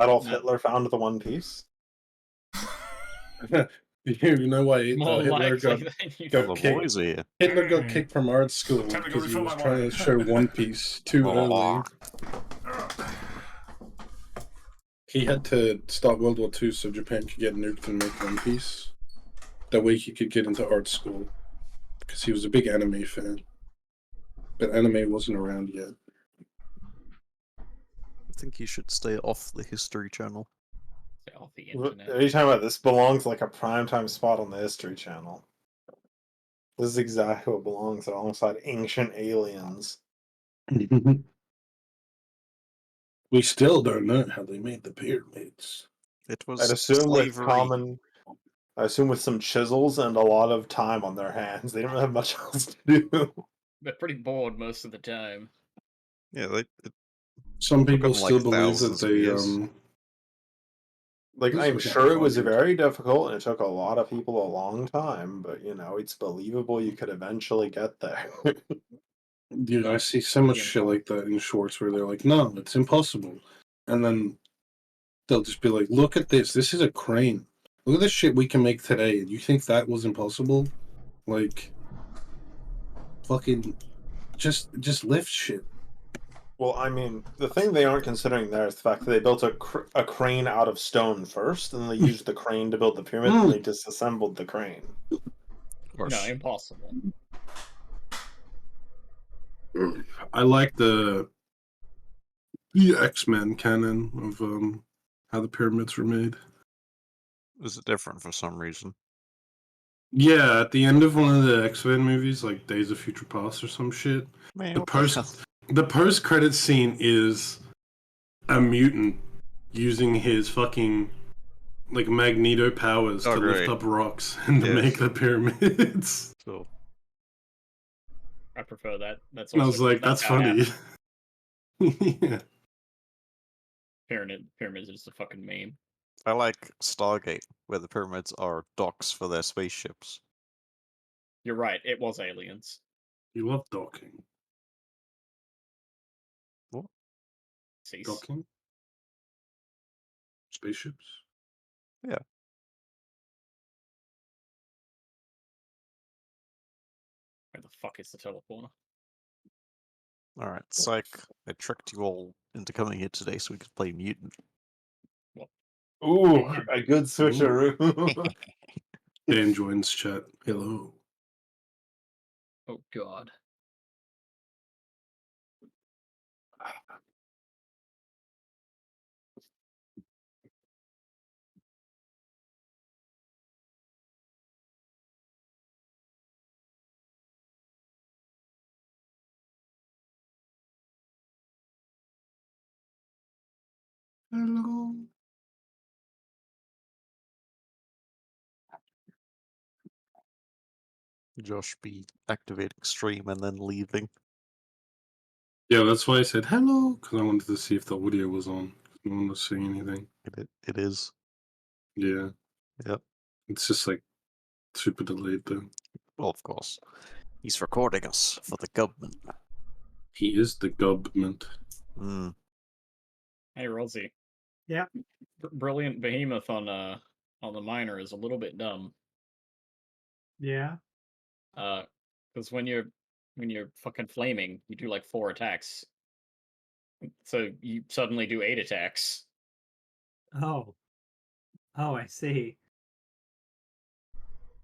Adolf No. Hitler found the One Piece? You know why More Hitler likely got than you got The kicked? boys here. Hitler got kicked from art school Time to go because he refill was my trying to wine. show One Piece too early. He had to start World War II so Japan could get nuked and make One Piece. That way he could get into art school because he was a big anime fan. But anime wasn't around yet. I think you should stay off the History Channel. off the What internet. are you talking about? This belongs like a primetime spot on the History Channel. This is exactly what belongs alongside Ancient Aliens. We still don't know how they made the pyramids. It was I'd assume with slavery. I assume with some chisels and a lot of time on their hands. They didn't have much else to do. They're pretty bored most of the time. Yeah, Some took people them, still like, believe that thousands of they years. Like, This I'm was sure it was 500. very difficult and it took a lot of people a long time, but it's believable you could eventually get there. Dude, I see so much Yeah, shit like that in shorts where they're like, no, it's impossible. And then they'll just be like, look at this. This is a crane. Look at the shit we can make today. You think that was impossible? Like, fucking just lift shit. Well, I mean, the thing they aren't considering there is the fact that they built a crane out of stone first, and they used the crane to build the pyramid, and they disassembled the crane. No, impossible. I like the X-Men canon of how the pyramids were made. Is it different for some reason? Yeah, at the end of one of the X-Men movies, like Days of Future Past or some shit, Man, the what the hell? post-credit scene is a mutant using his fucking like Magneto powers Oh, to lift great. up rocks and to Yes. make the pyramids. So, I prefer that. That's And I also was like, that's how it funny. happened. Yeah. Pyramids is just a fucking meme. I like Stargate, where the pyramids are docks for their spaceships. You're right. It was aliens. You love docking. Cease. Docking? Spaceships? Yeah. Where the fuck is the teleporter? Alright, psych. I tricked you all into coming here today so we could play Mutant. Ooh, a good switcheroo. Dan joins chat. Hello. Oh god. Hello. Josh be activating stream and then leaving. Yeah, that's why I said hello, because I wanted to see if the audio was on. No one was saying anything. It is. Yeah. Yep. It's just like super delayed though. Well, of course. He's recording us for the government. He is the government. Mm. Hey, Rosie. Yeah. Brilliant behemoth on the miner is a little bit dumb. Yeah. Because when you're fucking flaming, you do like 4 attacks. So you suddenly do 8 attacks. Oh. Oh, I see.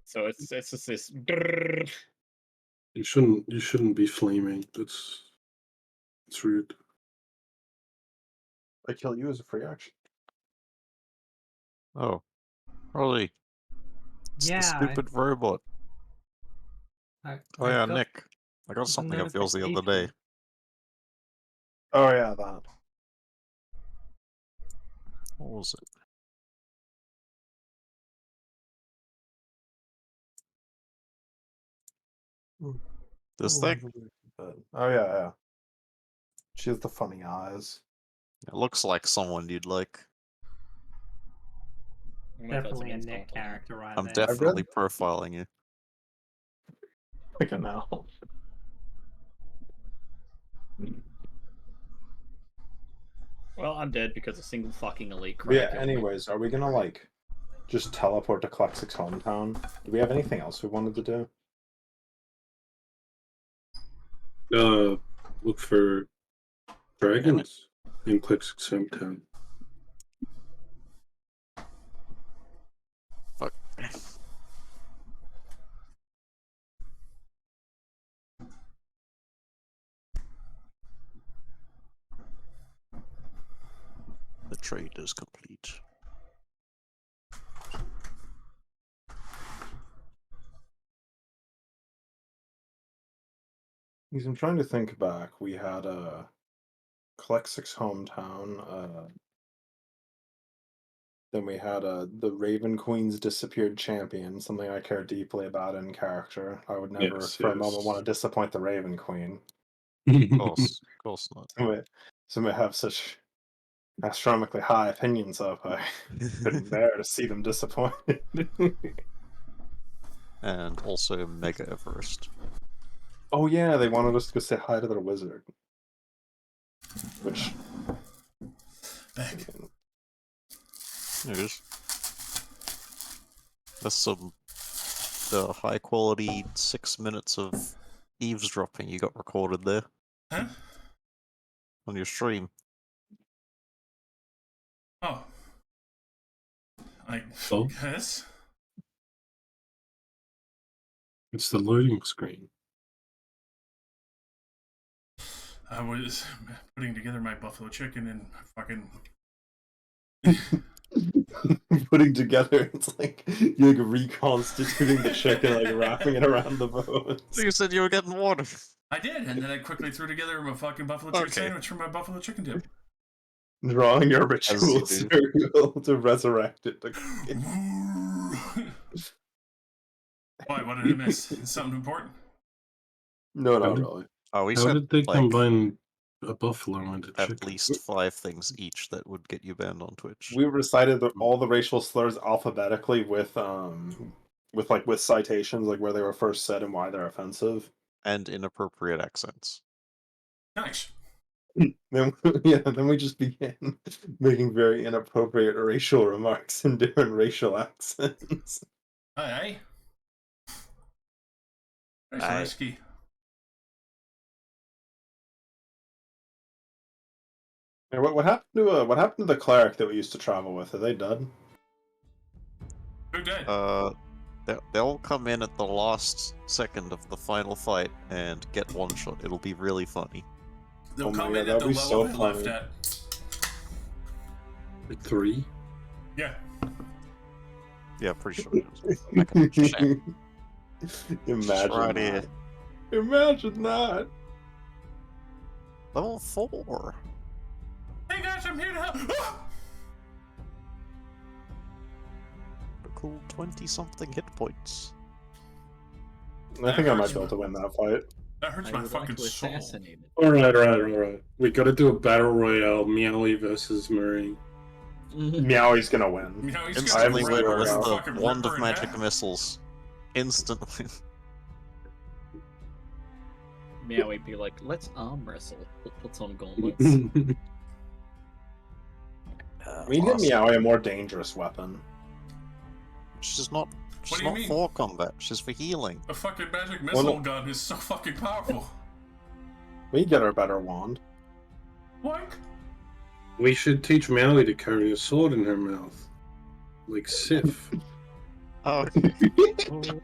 So it's just this. You shouldn't be flaming. It's rude. I kill you as a free action. Oh. Rolly. It's the Yeah. stupid robot. Oh yeah, Nick. I got the something of yours the other day. Oh yeah, that. What was it? This thing? Oh yeah. She has the funny eyes. It looks like someone you'd like. Definitely a Nick character right I'm there. definitely profiling you. Like an owl. Well, I'm dead because a single fucking elite But yeah, crack killed me. anyways, are we gonna like just teleport to Klexic's hometown? Do we have anything else we wanted to do? Look for dragons in Klexic's hometown. Fuck. The trade is complete. Because I'm trying to think back. We had Klexic's hometown. Then we had the Raven Queen's disappeared champion, something I care deeply about in character. I would never Yes, for a moment yes. want to disappoint the Raven Queen. Of course not. Some have such astronomically high opinions of. I couldn't bear to see them disappointed. And also Mega Everest. Oh yeah, they wanted us to go say hi to their wizard. Which Back. There's some high quality 6 minutes of eavesdropping you got recorded there Huh? on your stream. Oh. I Oh. guess. It's the loading screen. I was putting together my buffalo chicken and fucking. putting together, it's like you're like reconstituting the chicken, like wrapping it around the bones. You said you were getting water. I did, and then I quickly threw together my fucking buffalo chicken Okay. sandwich from my buffalo chicken dip. Drawing your As you ritual do. cereal to resurrect it. Why? What did I miss? Is something important? No, not How did- really. Oh, we How said did they like, combine a buffalo and a at chicken? least 5 things each that would get you banned on Twitch. We recited all the racial slurs alphabetically with citations, like where they were first said and why they're offensive. And inappropriate accents. Nice. Then then we just began making very inappropriate racial remarks in different racial accents. Aye. Nice Aye. risky. And what happened to the cleric that we used to travel with? Are they dead? Good, good. They'll come in at the last second of the final fight and get one shot. It'll be really funny. They'll oh my come God, in at the that'd be level so they left funny. at. Like 3? Yeah. Yeah, pretty sure. I can check. Imagine right that. here. Imagine that. Level 4. Hey guys, I'm here to help. A cool 20-something hit points. I think I might be able to win that fight. That hurts I my would like fucking to soul. assassinate it. Alright. We gotta do a battle royale, Meowie versus Murray. Meowie's gonna win. You know, he's Instantly gonna win rip with her the fucking Wand rip of her in Magic half. Missiles. Instantly. Meowie be like, let's arm wrestle. We'll put some gauntlets. We need to get Last- Meowie a more dangerous weapon. She's not. She's do you not mean? for combat. She's for healing. A fucking magic Well, missile no- gun is so fucking powerful. We get her a better wand. What? We should teach Meowie to carry a sword in her mouth. Like Sif. Oh,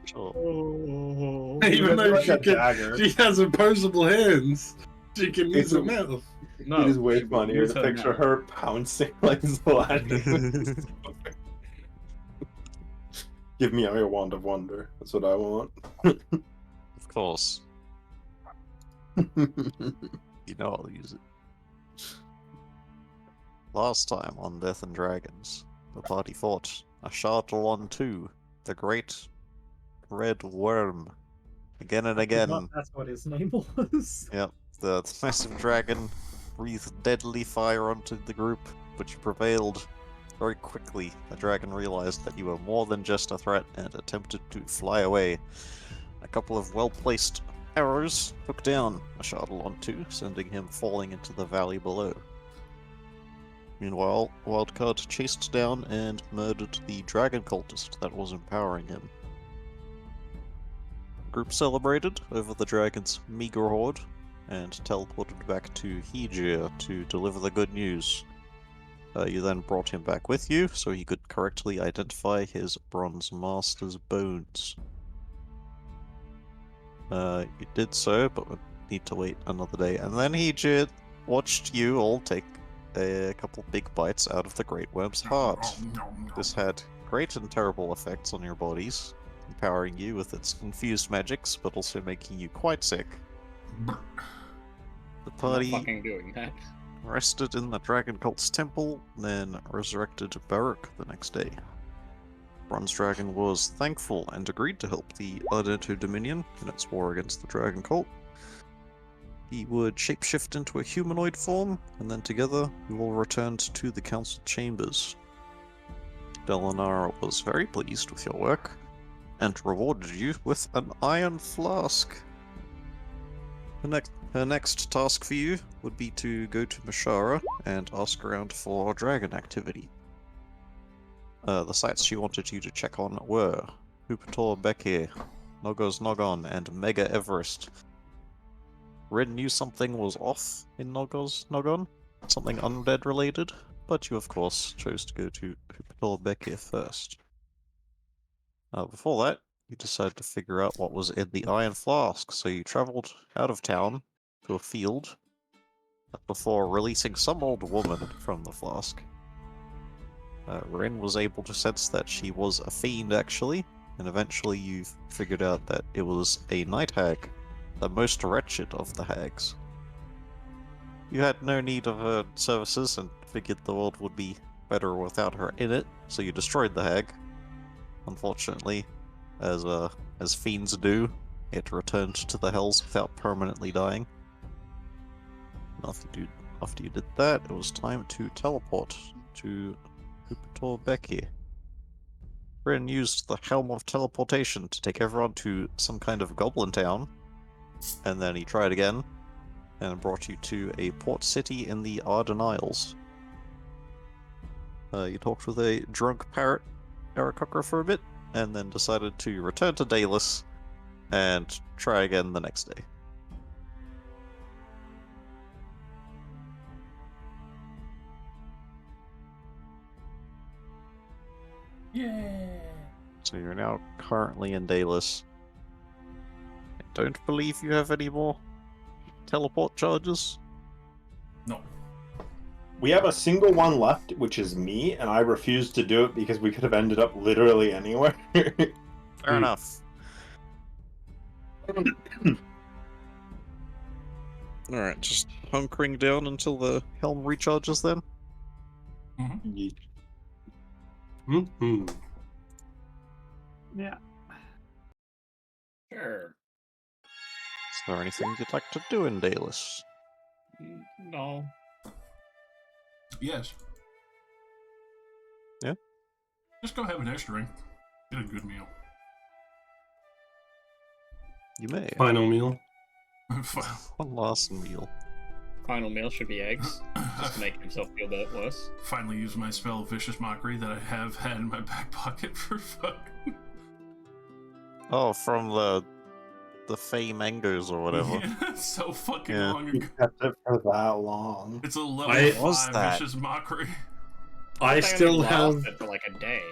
sure. Even though like she a can, dagger. she has opposable hands. She can use It's her a- mouth. No, it is way she will funnier use to her picture mouth. her pouncing like Zlatan. Give Meowie a wand of wonder. That's what I want. Of course. You know I'll use it. Last time on Death and Dragons, the party fought Ashardalon 2, the great red worm. Again and again, That's what his name was. the massive dragon breathed deadly fire onto the group, but you prevailed. Very quickly, the dragon realized that you were more than just a threat and attempted to fly away. A couple of well-placed arrows took down Ashardalon 2, sending him falling into the valley below. Meanwhile, Wildcard chased down and murdered the dragon cultist that was empowering him. The group celebrated over the dragon's meager hoard and teleported back to Hegir to deliver the good news. You then brought him back with you so he could correctly identify his Bronze Master's bones. You did so, but would need to wait another day. And then Hegir watched you all take a couple big bites out of the Great Worm's heart. This had great and terrible effects on your bodies, empowering you with its infused magics, but also making you quite sick. The I'm not party fucking doing that. rested in the Dragon Cult's temple, then resurrected Baruch the next day. Bronze Dragon was thankful and agreed to help the Ardento Dominion in its war against the Dragon Cult. He would shapeshift into a humanoid form, and then together you all returned to the council chambers. Delanar was very pleased with your work, and rewarded you with an iron flask. Her next task for you would be to go to Mashara and ask around for dragon activity. The sites she wanted you to check on were Hupator Bekir, Nogos Nogon, and Mega Everest. Rin knew something was off in Nogos Nogon, something undead related, but you of course chose to go to Hupator Bekir first. Before that, you decided to figure out what was in the iron flask, so you travelled out of town to a field before releasing some old woman from the flask. Rin was able to sense that she was a fiend, actually, and eventually you figured out that it was a night hag, the most wretched of the hags. You had no need of her services and figured the world would be better without her in it, so you destroyed the hag. Unfortunately, as fiends do, it returned to the hells without permanently dying. After you did that, it was time to teleport to Hupator Bekir. Rin used the Helm of Teleportation to take everyone to some kind of goblin town, and then he tried again, and brought you to a port city in the Arden Isles. You talked with a drunk parrot, Aarakocra, for a bit, and then decided to return to Daedalus and try again the next day. Yeah. So you're now currently in Daedalus. I don't believe you have any more teleport charges. No. We have a single one left, which is me, and I refuse to do it because we could have ended up literally anywhere. Fair enough. Alright, just hunkering down until the helm recharges then? Yeet. Mm-hmm. Yeah. Sure. Is there anything you'd like to do in Daedalus? No. Yes. Yeah? Just go have an extra drink. Get a good meal. You may. Final meal. One last meal. Final meal should be eggs, just to make himself feel a bit worse. Finally use my spell Vicious Mockery that I have had in my back pocket for fucking... Oh, from the Fey Mangoes or whatever. Yeah, so fucking Yeah. long We ago. kept it for that long. It's a level I- 5 Was that? Vicious Mockery. I think still only have. lasted for like a day.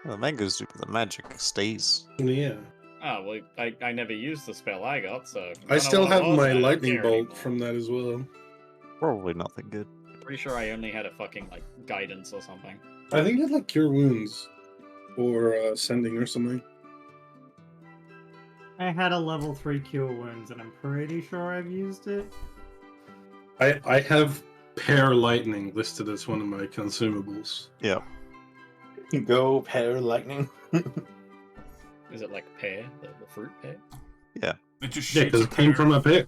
The mangoes do, but the magic stays. Yeah. Oh, well, I never used the spell I got, so... I don't know still what it have was, my I don't lightning care bolt anymore. from that as well. Probably nothing good. Pretty sure I only had a fucking, like, guidance or something. I think it's like Cure Wounds or Sending or something. I had a level 3 Cure Wounds, and I'm pretty sure I've used it. I have Pear Lightning listed as one of my consumables. Yeah. Go pear lightning. Is it like pear? The fruit pear? It just Yeah, shoots because a it came from a pear.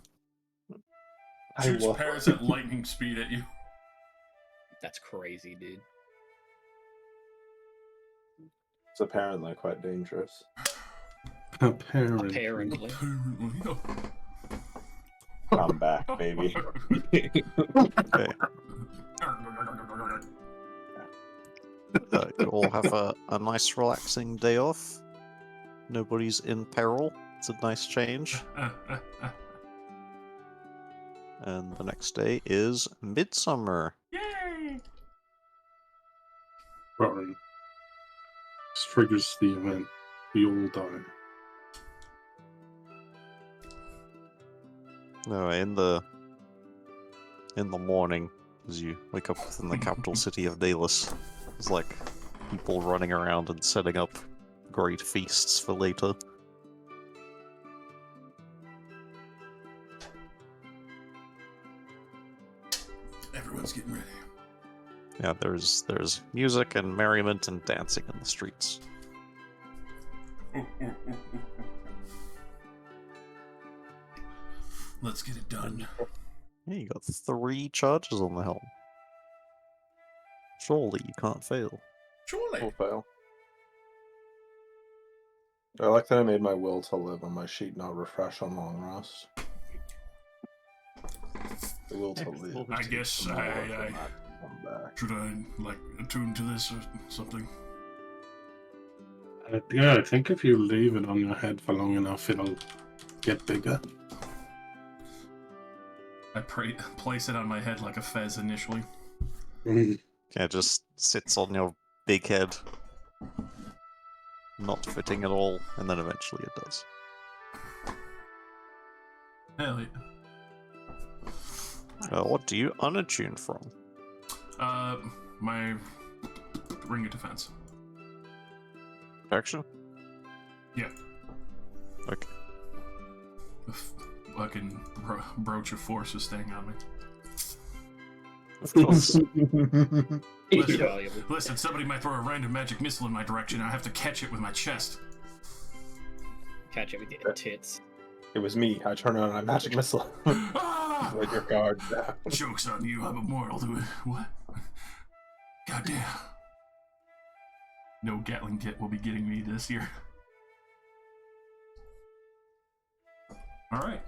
shoots love- pears at lightning speed at you. That's crazy, dude. It's apparently quite dangerous. Apparently. Apparently. I'm back, baby. Okay. You all have a nice relaxing day off. Nobody's in peril. It's a nice change. And the next day is Midsummer. Yay! Rotten. This triggers the event. We all die. No, in the morning, as you wake up within the capital city of Dalus, there's like people running around and setting up great feasts for later. Everyone's getting ready. Yeah, there's music and merriment and dancing in the streets. Let's get it done. Yeah, you got 3 charges on the helm. Surely you can't fail. Surely. Will fail. I like that I made my will to live on my sheet, not refresh on long rest. The will to live. I guess I Come back. should I like attune to this or something. Yeah, I think if you leave it on your head for long enough, it'll get bigger. I place it on my head like a fez initially. Mm. Yeah, it just sits on your big head. Not fitting at all, and then eventually it does. Hell yeah. What do you unattune from? My ring of defense. Protection? Yeah. Okay. The fucking brooch of force is staying on me. Of course. Invaluable. Listen, somebody might throw a random magic missile in my direction. I have to catch it with my chest. Catch it with your tits. It was me. I turned on a magic missile. Ah! With your guard down. Joke's on you. I'm immortal to it. What? Goddamn. No Gatling kit will be getting me this year. Alright.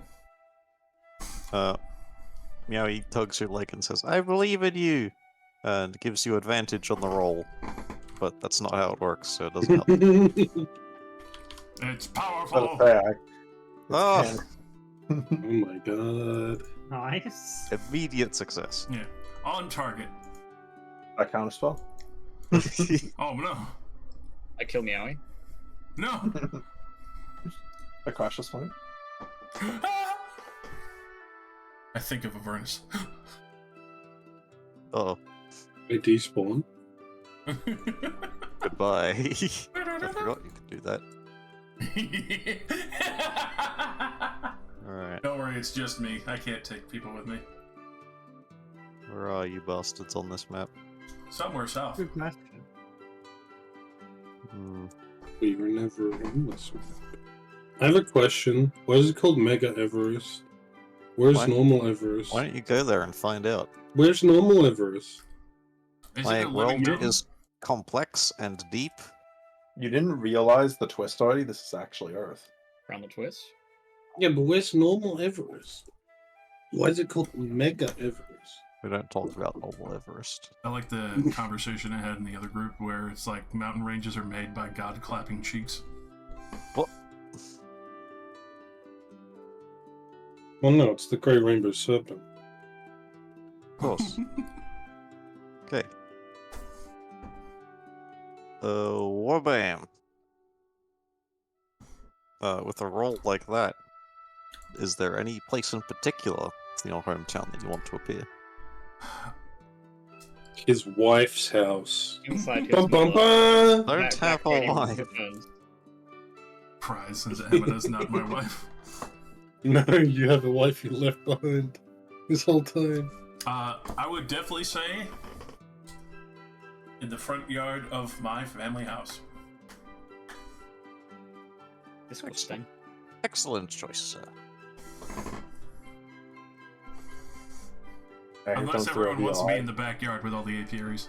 Meowie tugs your leg and says, "I believe in you!" And gives you advantage on the roll. But that's not how it works, so it doesn't help. It's I powerful. was gonna say, Oh. it's Oh my god. Nice. Immediate success. Yeah. On target. a counterspell. Oh no. I kill Meowie. No. A cautious one. I think of Avernus. Oh, I despawn. goodbye. I forgot you could do that. Alright, Don't worry, it's just me. I can't take people with me. where are you bastards on this map? Somewhere south. Good question. Hmm. We were never in this one. I have a question. Why is it called Mega Everest? Where's Why- normal Everest? Why don't you go there and find out? Where's normal Everest? Is My it a living world mountain? is complex and deep. You didn't realize the twist already? This is actually Earth. Round the twist. Yeah, but where's normal Everest? Why is it called Mega Everest? We don't talk about normal Everest. I like the conversation I had in the other group where it's like mountain ranges are made by God clapping cheeks. What? Well, no, it's the Great Rainbow Serpent. Of course. Okay. Wabam. With a roll like that, is there any place in particular in your hometown that you want to appear? His wife's house. Inside his Bum, bum, mother. bum. Don't Back- have back a ready wife. microphones. Prize, since Amanda's not my wife. No, you have a wife you left behind this whole time. I would definitely say in the front yard of my family house. Disgusting. Excellent choice, sir. Here comes Unless the everyone wants to be reveal. in the backyard with all the apiaries.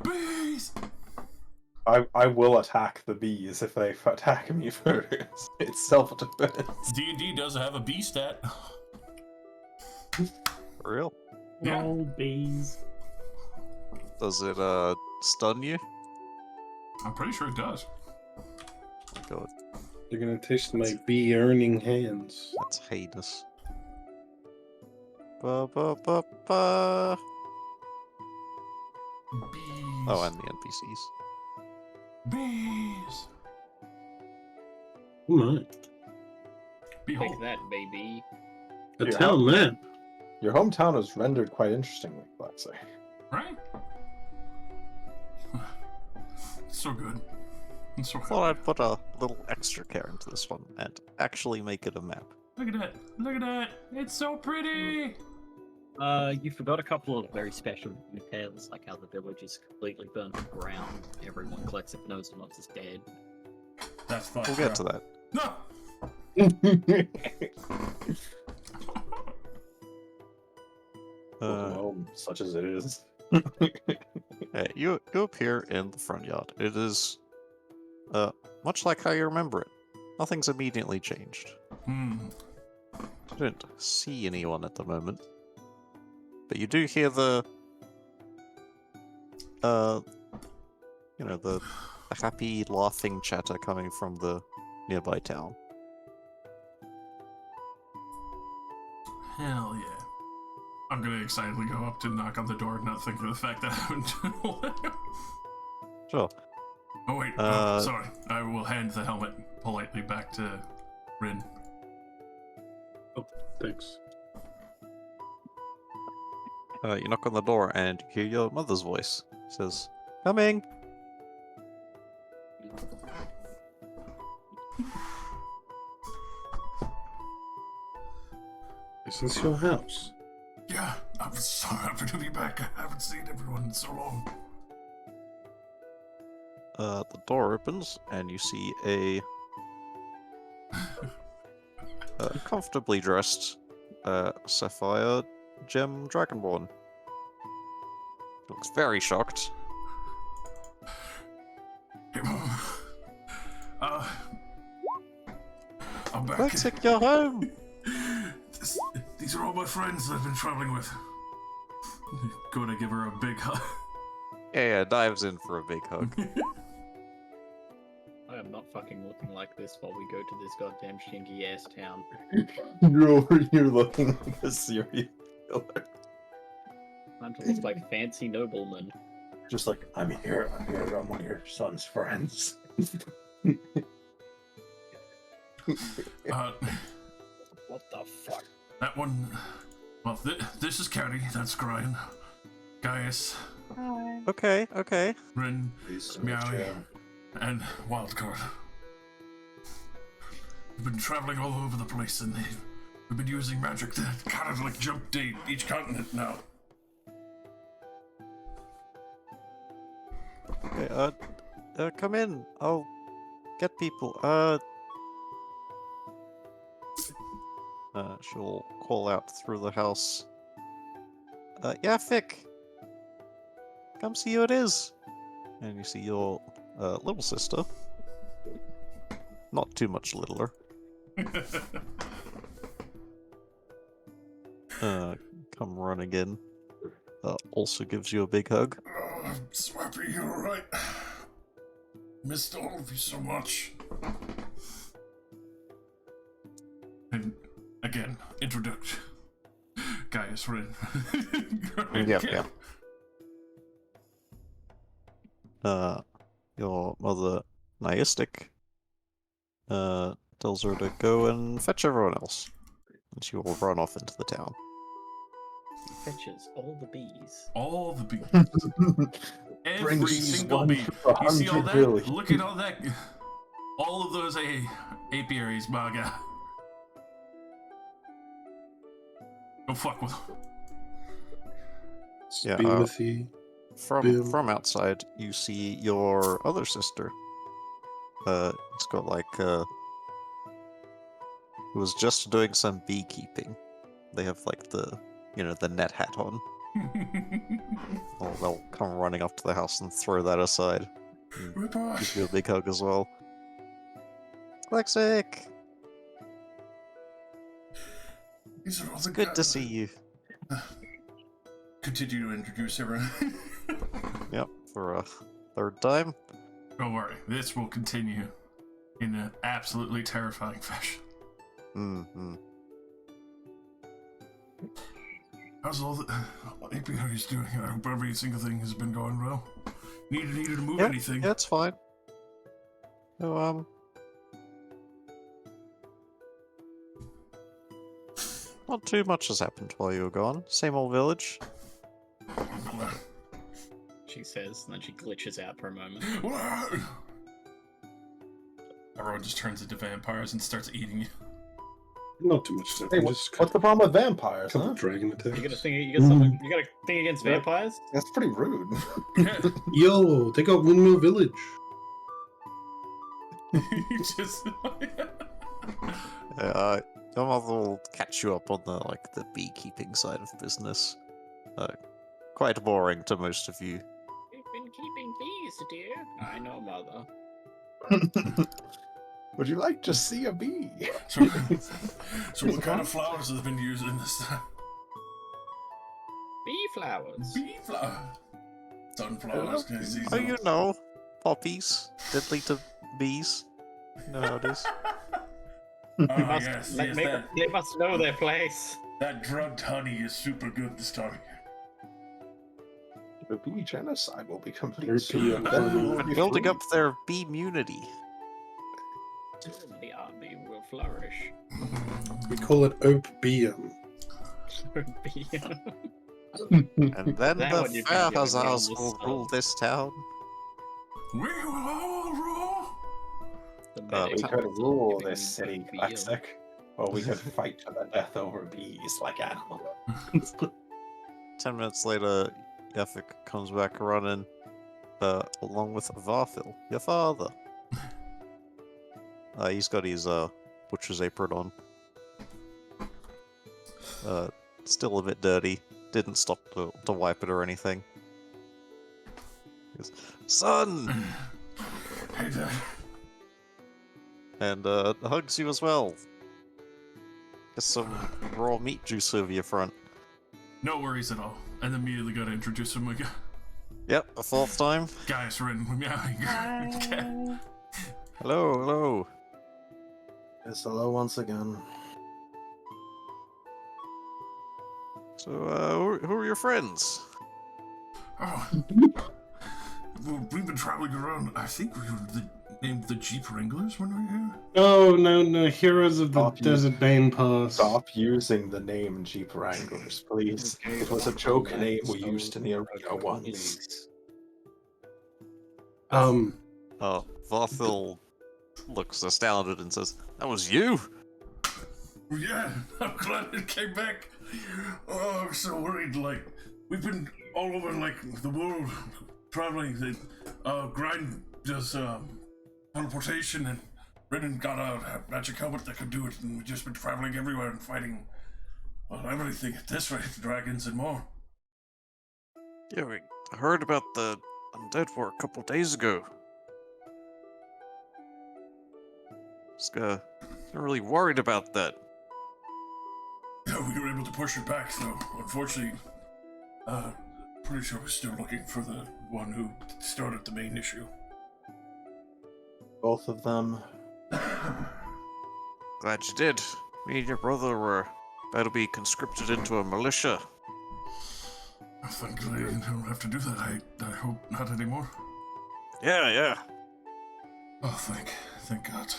Bees! I will attack the bees if they attack me first. It's self-defense. D&D does have a bee stat. For real? Yeah. Roll bees. Does it stun you? I'm pretty sure it does. Oh my god, You're gonna taste my bee-earning hands. that's heinous. Ba ba ba ba. Bees. Oh, and the NPCs. Bees. Oh my. Behold. Take that, baby. A Yeah. town map. Your hometown is rendered quite interestingly, Blacksey. Right? So good. I'm so Thought happy. I'd put a little extra care into this one and actually make it a map. Look at that. Look at that. It's so pretty. You forgot a couple of very special details, like how the village is completely burnt to the ground. Everyone collects it, knows one is dead. That's fun. We'll get to that. No. Welcome home, such as it is. You appear in the front yard. It is, much like how you remember it. Nothing's immediately changed. Hmm. You don't see anyone at the moment, but you do hear the, you know, the happy laughing chatter coming from the nearby town. Hell yeah. I'm gonna excitedly go up to knock on the door, not thinking of the fact that I haven't done it. Sure. Oh wait, sorry. I will hand the helmet politely back to Rin. Thanks. You knock on the door and you hear your mother's voice. It says, "Coming." Is this your house? Yeah, I'm so happy to be back. I haven't seen everyone in so long. The door opens and you see a comfortably dressed Sapphire Gem Dragonborn. Looks very shocked. Hey, Mom. I'm back. Lexik, you're home! These are all my friends that I've been traveling with. Going to give her a big hug. Yeah, dives in for a big hug. I am not fucking looking like this while we go to this goddamn shinky ass town. You're over here looking like a serial killer. I'm to look like fancy nobleman. Just like, I'm here, I'm one of your son's friends. What the fuck? That one. Well, this is County. That's Grian. Gaius, Okay. Rin, Meowie, and Wildcard. We've been traveling all over the place, and we've been using magic to kind of like jump date each continent now. Okay, come in. I'll get people. She'll call out through the house. Yafik! Come see who it is! And you see your, little sister. Not too much littler. Come running in. Also gives you a big hug. Oh, I'm so happy you're alright. Missed all of you so much. And again, introduction. Gaius Rin. Yep. Your mother, Niastic, tells her to go and fetch everyone else. And she will run off into the town. Fetches all the bees. All the bees. Every Brings single one bee. to You see all 100 that? really. Look at all that. All of those apiaries, my guy. Don't fuck with them. Yeah, Timothy. Bill. From outside, you see your other sister. It's got like who was just doing some beekeeping. They have like the net hat on. They'll come running up to the house and throw that aside. Ripper. Give you a big hug as well. Lexik! These are all It's the good to guys. see you. Continue to introduce everyone. Yep. for a third time. Don't worry, this will continue in an absolutely terrifying fashion. Mm-hmm. How's all the apiaries doing? I hope every single thing has been going well. Needed to move Yeah, anything? yeah, it's fine. So, not too much has happened while you were gone. Same old village. She says, and then she glitches out for a moment. Everyone just turns into vampires and starts eating you. Not too much stuff. Hey, what's the problem with vampires? couple Huh? dragon attacks. You got a thing? You got something? You got a thing against Yeah. vampires? That's pretty rude. Yo, they got Windmill Village. You just Your mother will catch you up on the beekeeping side of business. Quite boring to most of you. We've been keeping bees, dear. I know, mother. Would you like to see a bee? so what kind of flowers have they been using this time? Bee flowers. Bee flower. Sunflowers. Oh, you know, poppies, deadly to bees. You know how it is. Ah, yes, yes, They must know their place. that drugged honey is super good this time of year. The bee genocide will be complete There's soon. the- Then we will But be building free. up their bee immunity. The army will flourish. We call it opium. Bee. And then That the one you can give Fairhazars me on will the rule this town. We will all rule. The We We medics could will rule give me this city, bee. Lexic. Or we could fight to the death over bees like animals. 10 minutes later, Yafik comes back running, along with Varfil, your father. He's got his butcher's apron on. Still a bit dirty. Didn't stop to wipe it or anything. He goes, "Son!" Hey, Dad. And hugs you as well. Get some raw meat juice over your front. No worries at all. And immediately got to introduce him again. Yep, a fourth time. Guys, we're in. Yeah. Hello, hello. Yes, hello once again. So, who are your friends? Oh. Well, we've been traveling around. I think we were named the Jeep Wranglers when we were here. Oh, no, Heroes of the Stop you. Desert Bane Pass. Stop using the name Jeep Wranglers, please. It was a joke name we used in the arena once. Varthil looks astounded and says, "That was you?" Yeah, I'm glad it came back. Oh, I'm so worried. Like, we've been all over, like, the world traveling. Grind does teleportation, and Brennan got a magic helmet that could do it, and we've just been traveling everywhere and fighting, well, everything at this rate, dragons and more. Yeah, we heard about the undead war a couple days ago. Just not really worried about that. Yeah, we were able to push it back, though. Unfortunately, pretty sure we're still looking for the one who started the main issue. Both of them. Glad you did. Me and your brother were about to be conscripted into a militia. Thankfully, I don't have to do that. I hope not anymore. Yeah. Oh, thank God.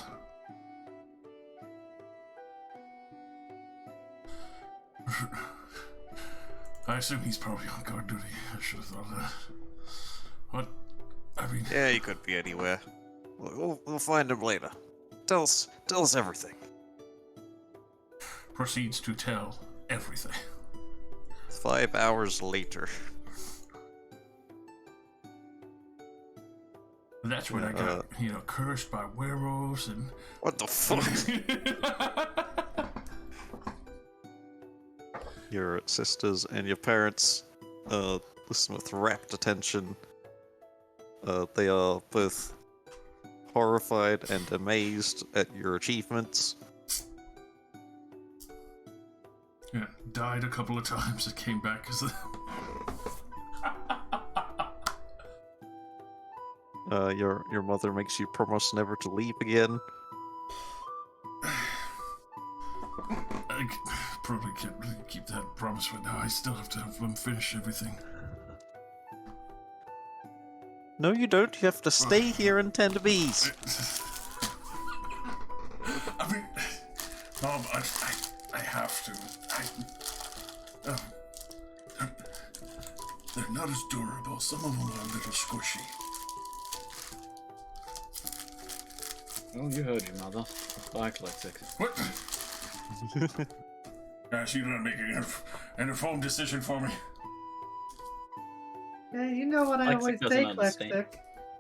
I assume he's probably on guard duty. I should have thought of that. What? I mean, Yeah, he could be anywhere. We'll find him later. Tell us everything. proceeds to tell everything. 5 hours later. That's when I got, cursed by werewolves and... What the fuck? Your sisters and your parents listen with rapt attention. They are both horrified and amazed at your achievements. Yeah, died a couple of times and came back as Your mother makes you promise never to leave again. Probably can't really keep that promise right now. I still have to have them finish everything. No, you don't. You have to stay here and tend bees. I mean, Mom, I have to. They're not as durable. Some of them are a little squishy. Oh, you heard your mother. Eclectic. What? You're not making an informed decision for me. Yeah, you know what I Lexic always doesn't say, understand. Lexic.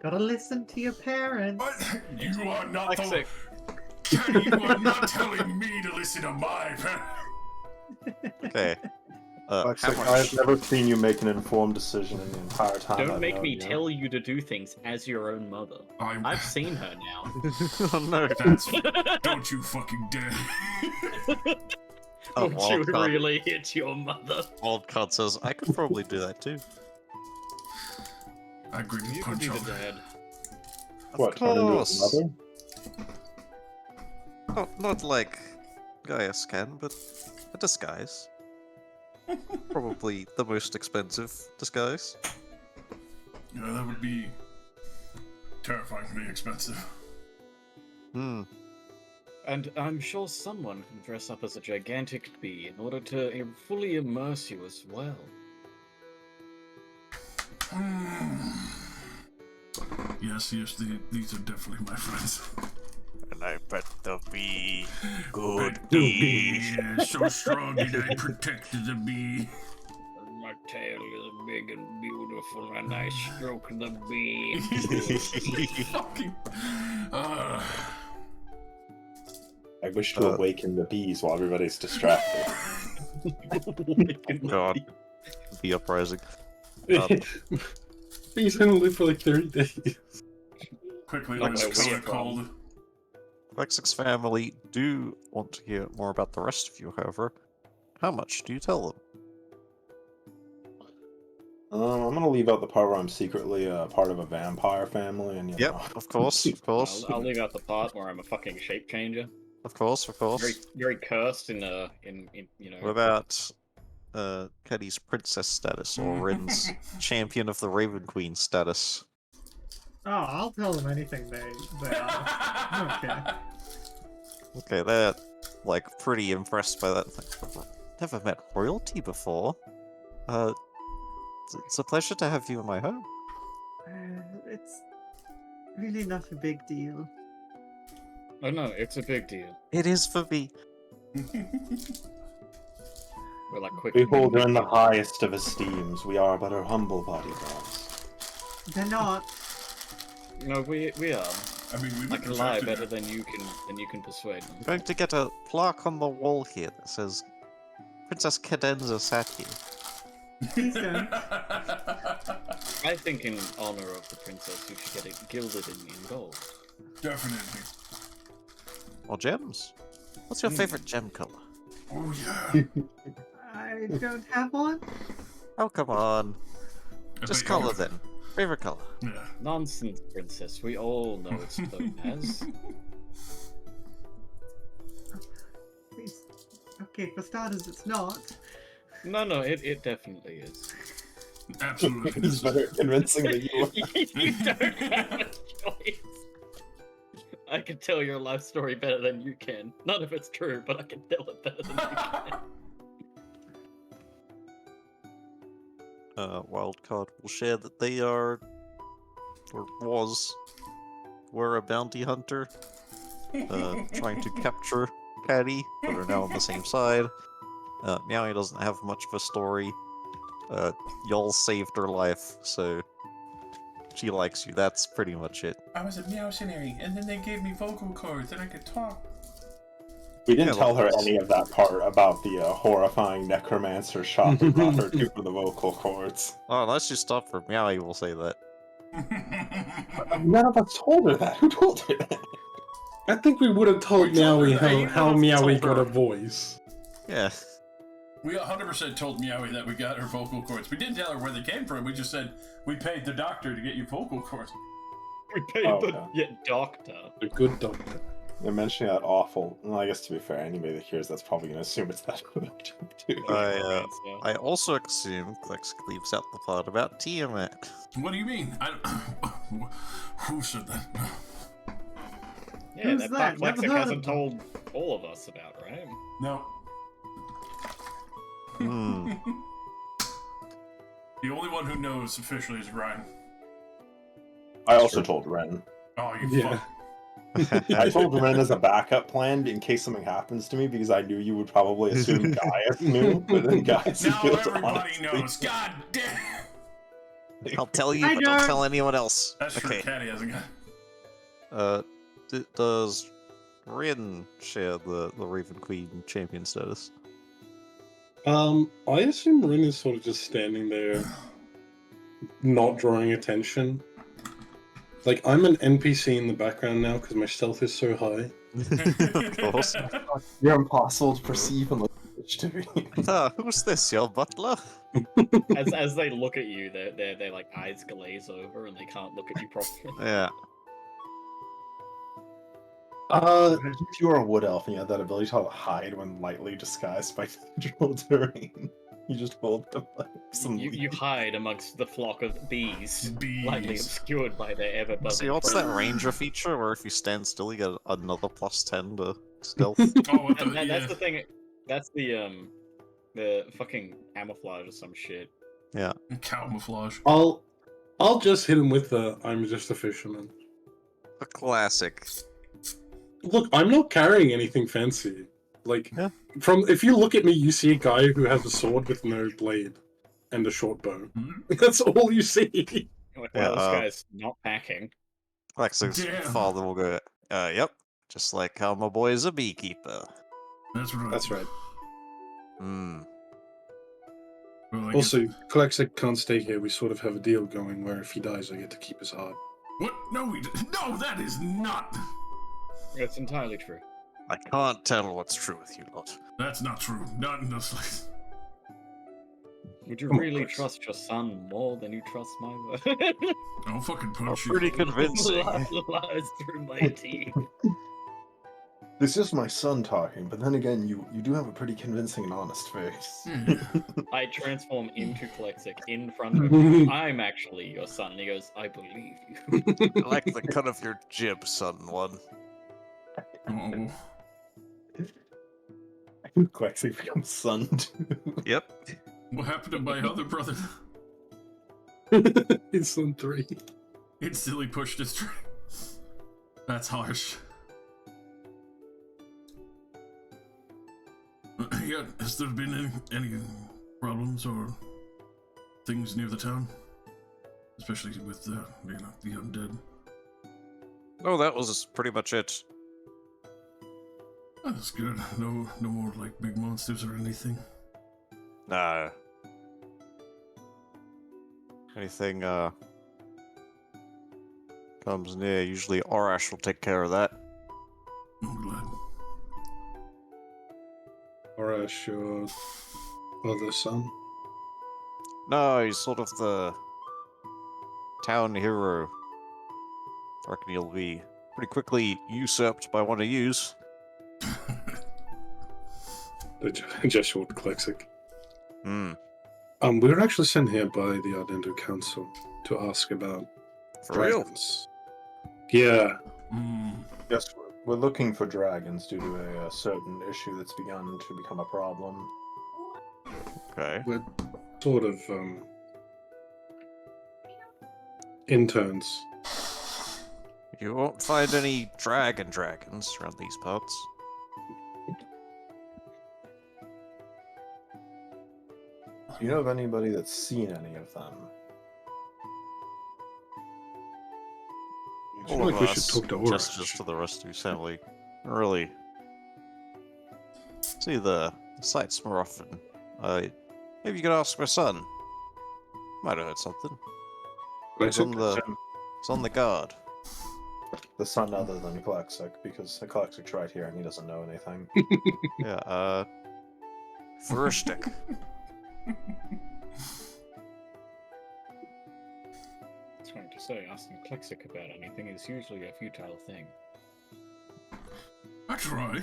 Gotta listen to your parents. What? You are not Lexic. Kenny, you are not telling me to listen to my parents. Okay. Like, How I've much? never seen you make an informed decision in the entire time. Don't I've make known me you. tell you to do things as your own mother. I've seen her now. Oh no. Don't you fucking dare. Oh, Would you Wildcard. really hit your mother? Wildcard says, I could probably do that too. I agree to You could punch be the on that. dad. What, turn into his mother? Not like Gaius can, but a disguise. Probably the most expensive disguise. Yeah, that would be terrifyingly expensive. Hmm. And I'm sure someone can dress up as a gigantic bee in order to fully immerse you as well. Yes, these are definitely my friends. And I bet they'll be But the bee is so strong and I protected the bee. My tail is big and beautiful, and I stroke the bee. Fucking. I wish to awaken the bees while everybody's distracted. God. The uprising. He's gonna live for like 30 days. Quickly, Like let's a color weird called. Lexic's family do want to hear more about the rest of you, however. How much do you tell them? I'm gonna leave out the part where I'm secretly part of a vampire family, and you know. Yep, of course, of course. I'll leave out the part where I'm a fucking shape changer. Of course, of course. Very cursed in you know. What about Keddy's princess status or Rin's champion of the Raven Queen status? Oh, I'll tell them anything they are. Okay. Okay, they're like pretty impressed by that. Like, never met royalty before. It's a pleasure to have you in my home. It's really not a big deal. Oh no, it's a big deal. It is for me. We're like quick. We hold her in the highest of esteems. We are but her humble bodyguards. They're not. No, we are. I mean, we I would can lie protect better it. than you can persuade them. I'm going to get a plaque on the wall here that says Princess Cadenza Sati. Please don't. I think in honor of the princess, you should get it gilded in gold. Definitely. Or gems. What's your favorite gem color? Oh yeah. I don't have one. Oh, come on. I Just bet you- color then. Favorite color. Yeah. Nonsense, princess. We all know it's known as. Please. Okay, for starters, it's not. No, it definitely is. Absolutely. It's very convincing that you. You don't have a choice. I can tell your life story better than you can. None of it's true, but I can tell it better than you can. Wildcard will share that they are, or were a bounty hunter, trying to capture Caddy, but are now on the same side. Meowie doesn't have much of a story. Y'all saved her life, so she likes you. That's pretty much it. I was a Meowcenary, and then they gave me vocal cords, and I could talk. We didn't Yeah, tell her well, any of that part about the horrifying necromancer shop we brought her to for the vocal cords. Oh, unless you stop for Meowie, will say that. None of us told her that. Who told her that? I think we would have told We told her Meowie that. You how would've Meowie told got a her. voice. Yeah. We 100% told Meowie that we got her vocal cords. We didn't tell her where they came from. We just said we paid the doctor to get you vocal cords. We paid Oh, the okay. doctor. A good doctor. They're mentioning that awful. Well, I guess to be fair, anybody that hears that's probably gonna assume it's that good too. I also assume Klex leaves out the part about Tiamat. What do you mean? Who said that? Yeah, Who's that that? part Never Klexic heard hasn't of them. told all of us about, right? No. Hmm. The only one who knows officially is Ryan. I also told Ren. Oh, you Yeah. fuck. I told Ren as a backup plan in case something happens to me because I knew you would probably assume Gaius knew, but then Gaius Now feels everybody honestly- knows. God damn. I'll tell you, I but don't don't- tell anyone else. That's true. Okay. Caddy hasn't got. Does Rin share the Raven Queen champion status? I assume Rin is sort of just standing there, not drawing attention. Like, I'm an NPC in the background now because my stealth is so high. Of course. You're impossible to perceive and look to be. Who's this, your butler? As they look at you, their like eyes glaze over and they can't look at you properly. Yeah. If you were a wood elf and you had that ability to hide when lightly disguised by natural terrain, you just hold them like some. You hide amongst the flock of bees, Bees. lightly obscured by their ever buzzing. See, what's that ranger feature where if you stand still, you get another +10 to stealth? Oh, what the, And yeah. that's the thing. That's the fucking camouflage or some shit. Camouflage. I'll just hit him with the I'm just a fisherman. A classic. Look, I'm not carrying anything fancy. Like, Yeah. if you look at me, you see a guy who has a sword with no blade and a short bow. Hmm? That's all you see. Like, Yeah, wow, this guy's not packing. Klex's Damn. father will go, yep, just like how my boy is a beekeeper. That's right. That's right. Hmm. Well, I Also, guess- Klexic can't stay here. We sort of have a deal going where if he dies, I get to keep his heart. What? No, no, that is not. It's entirely true. I can't tell what's true with you lot. That's not true. Not in the slightest. Would you Come on, really Chris. trust your son more than you trust my word? I'll fucking Oh, punch you. pretty convincing. Lies through my teeth. This is my son talking, but then again, you do have a pretty convincing and honest face. Yeah. I transform into Klexic in front of him. I'm actually your son. And he goes, I believe you. I like the cut of your jib, son one. Oh. Quexy becomes son too. Yep. What happened to my other brother? It's on 3. Instantly pushed his train. That's harsh. Yeah, has there been any problems or things near the town? Especially with the undead. Oh, that was pretty much it. That's good. No more like big monsters or anything. Nah. Anything, comes near, usually Arash will take care of that. I'm glad. Or your other son. No, he's sort of the town hero. I reckon he'll be pretty quickly usurped by one of yous. The gesture with Klexic. Hmm. We were actually sent here by the Ardendo Council to ask about For real? dragons. Yeah. Yes, we're looking for dragons due to a certain issue that's begun to become a problem. Okay. We're sort of interns. You won't find any dragons around these parts. Do you know of anybody that's seen any of them? I feel like we should talk to Aura. Gestures to the rest of your family. Really. See the sights more often. Maybe you could ask my son. Might have heard something. He's on the guard. The son other than Klexic, because Klexic's right here and he doesn't know anything. Yeah, Furistic. It's fine. going to say, asking Klexic about anything is usually a futile thing. I try.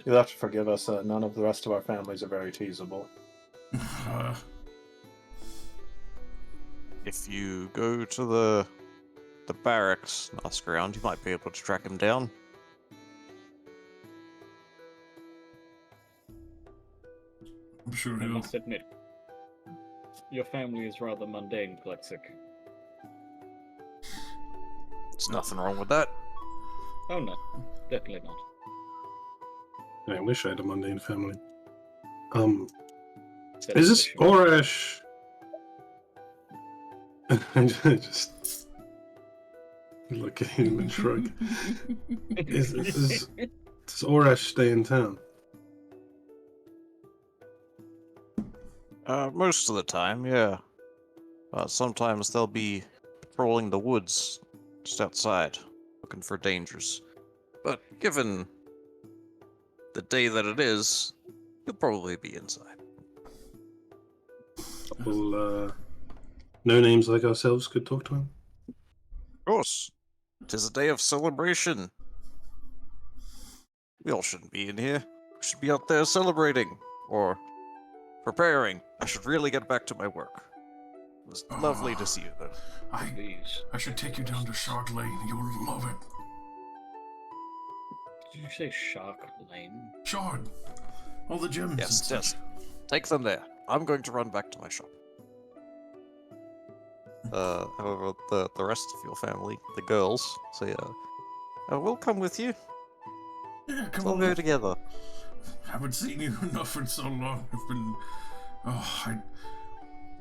You'll have to forgive us. None of the rest of our families are very teasable. If you go to the barracks and ask around, you might be able to track him down. I'm sure I he'll. must admit, your family is rather mundane, Klexic. There's nothing wrong with that. Oh no, definitely not. I wish I had a mundane family. Said Is the this bishop. Orash? I just look at him and shrug. Does Orash stay in town? Most of the time, yeah. Sometimes they'll be patrolling the woods just outside, looking for dangers. But given the day that it is, he'll probably be inside. Well, no names like ourselves could talk to him. Of course, 'tis a day of celebration. We all shouldn't be in here. We should be out there celebrating, or preparing. I should really get back to my work. It was lovely to see you, though. Please. I should take you down to Shark Lane. You'll love it. Did you say Shark Lane? Shard. All the gems. Yes, and such. yes. Take them there. I'm going to run back to my shop. However, the rest of your family, the girls, say, we'll come with you. Yeah, come We'll on. go together. Haven't seen you enough in so long. I've been. Oh, I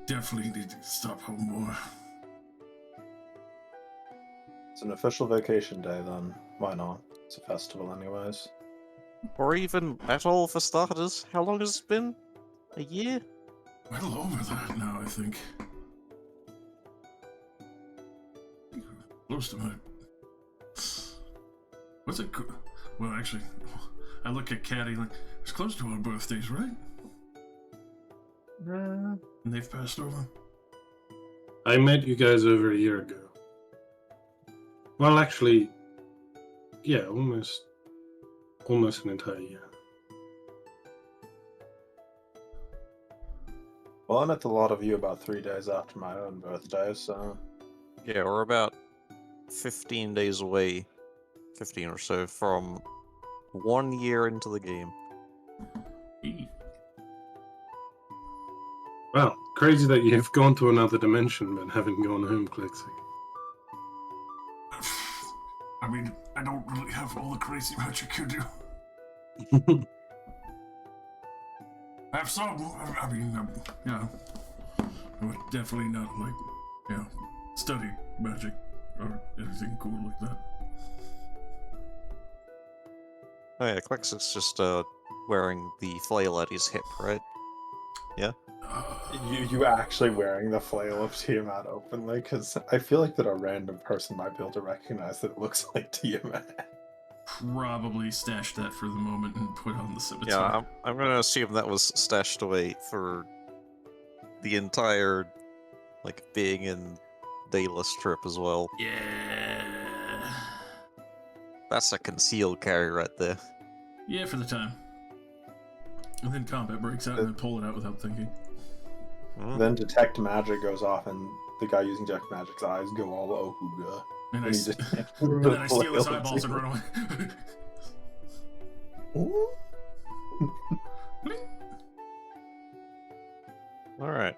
definitely need to stop home more. It's an official vacation day, then. Why not? It's a festival, anyways. Or even at all for starters. How long has it been? A year? Well over that now, I think. Close to my. What's it? Well, actually, I look at Caddy like it's close to our birthdays, right? And they've passed over. I met you guys over a year ago. Well, actually, yeah, almost an entire year. Well, I met a lot of you about 3 days after my own birthday, so... Yeah, we're about 15 days away, 15 or so, from 1 year into the game. Eee. Wow, crazy that you've gone to another dimension but haven't gone home, Klexi. I mean, I don't really have all the crazy magic you do. I have some. I mean, yeah. I would definitely not study magic or anything cool like that. Oh yeah, Klexic's just wearing the flail at his hip, right? Yeah? You actually wearing the flail of Tiamat openly? Because I feel like that a random person might be able to recognize that it looks like Tiamat. Probably stash that for the moment and put on the scimitar. Yeah, I'm gonna assume that was stashed away for the entire, being in Daedalus trip as well. Yeah. That's a concealed carry right there. Yeah, for the time. And then combat breaks out and I pull it out without thinking. Hmm. Then detect magic goes off, and the guy using detect magic's eyes go all ohuga. And, And he and just- then I steal his eyeballs and run away. Alright.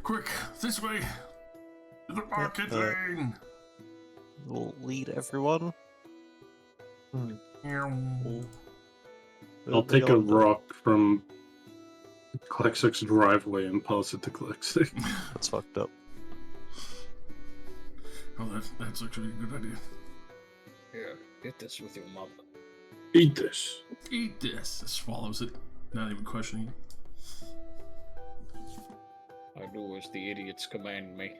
Quick, this way! To the market lane! We'll lead everyone. I'll take a rock from Klexic's driveway and pass it to Klexic. That's fucked up. Oh, that's actually a good idea. Here, get this with your mother. Eat this. Eat this! It swallows it. Not even questioning. I do as the idiots command me.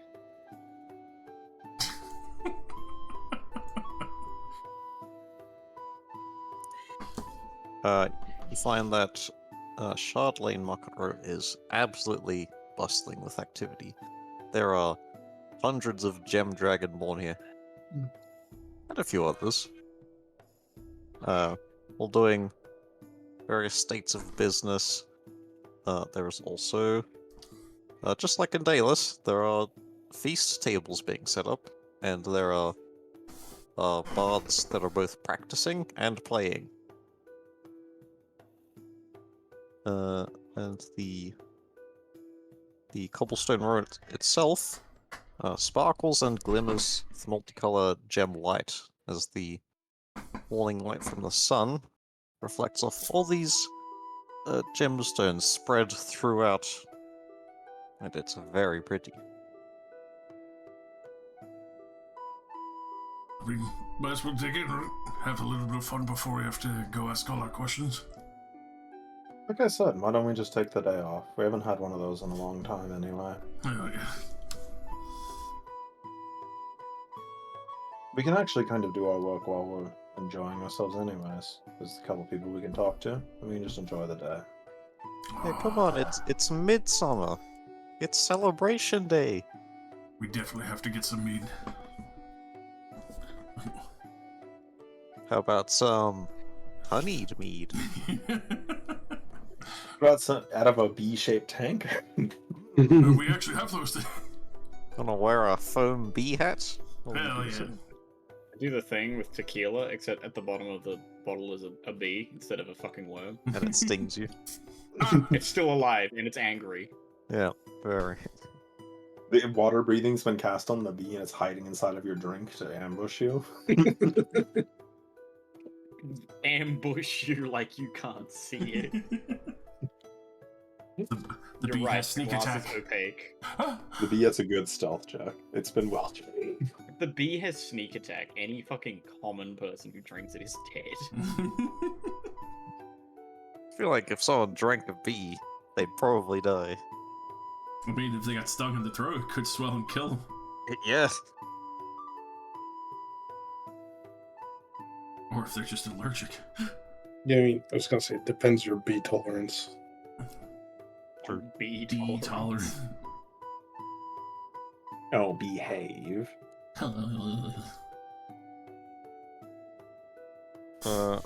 You find that Shard Lane Market Road is absolutely bustling with activity. There are hundreds of Gem Dragonborn here. And a few others. All doing various states of business. There is also, just like in Daedalus, there are feast tables being set up, and there are bards that are both practicing and playing. And the cobblestone road itself sparkles and glimmers with multicolored gem light as the morning light from the sun reflects off all these gemstones spread throughout, and it's very pretty. We might as well dig in, right? Have a little bit of fun before we have to go ask all our questions. Like I said, why don't we just take the day off? We haven't had one of those in a long time anyway. Oh, yeah. We can actually kind of do our work while we're enjoying ourselves anyways. There's a couple people we can talk to, and we can just enjoy the day. Hey, come on, it's midsummer. It's celebration day. We definitely have to get some mead. How about some honeyed mead? Brought some out of a B-shaped tank. We actually have those things. Gonna wear a foam bee hat? Hell yeah. I do the thing with tequila, except at the bottom of the bottle is a bee instead of a fucking worm. And it stings you. It's still alive and it's angry. Yeah, very. The water breathing's been cast on the bee, and it's hiding inside of your drink to ambush you. Ambush you like you can't see it. The bee You're right, has sneak glass attack. is opaque. The bee has a good stealth check. It's been well trained. If the bee has sneak attack, any fucking common person who drinks it is dead. I feel like if someone drank a bee, they'd probably die. I mean, if they got stung in the throat, it could swell and kill them. Yes. Or if they're just allergic. Yeah, I mean, I was gonna say it depends your bee tolerance. Bee D tolerant. Oh, behave. A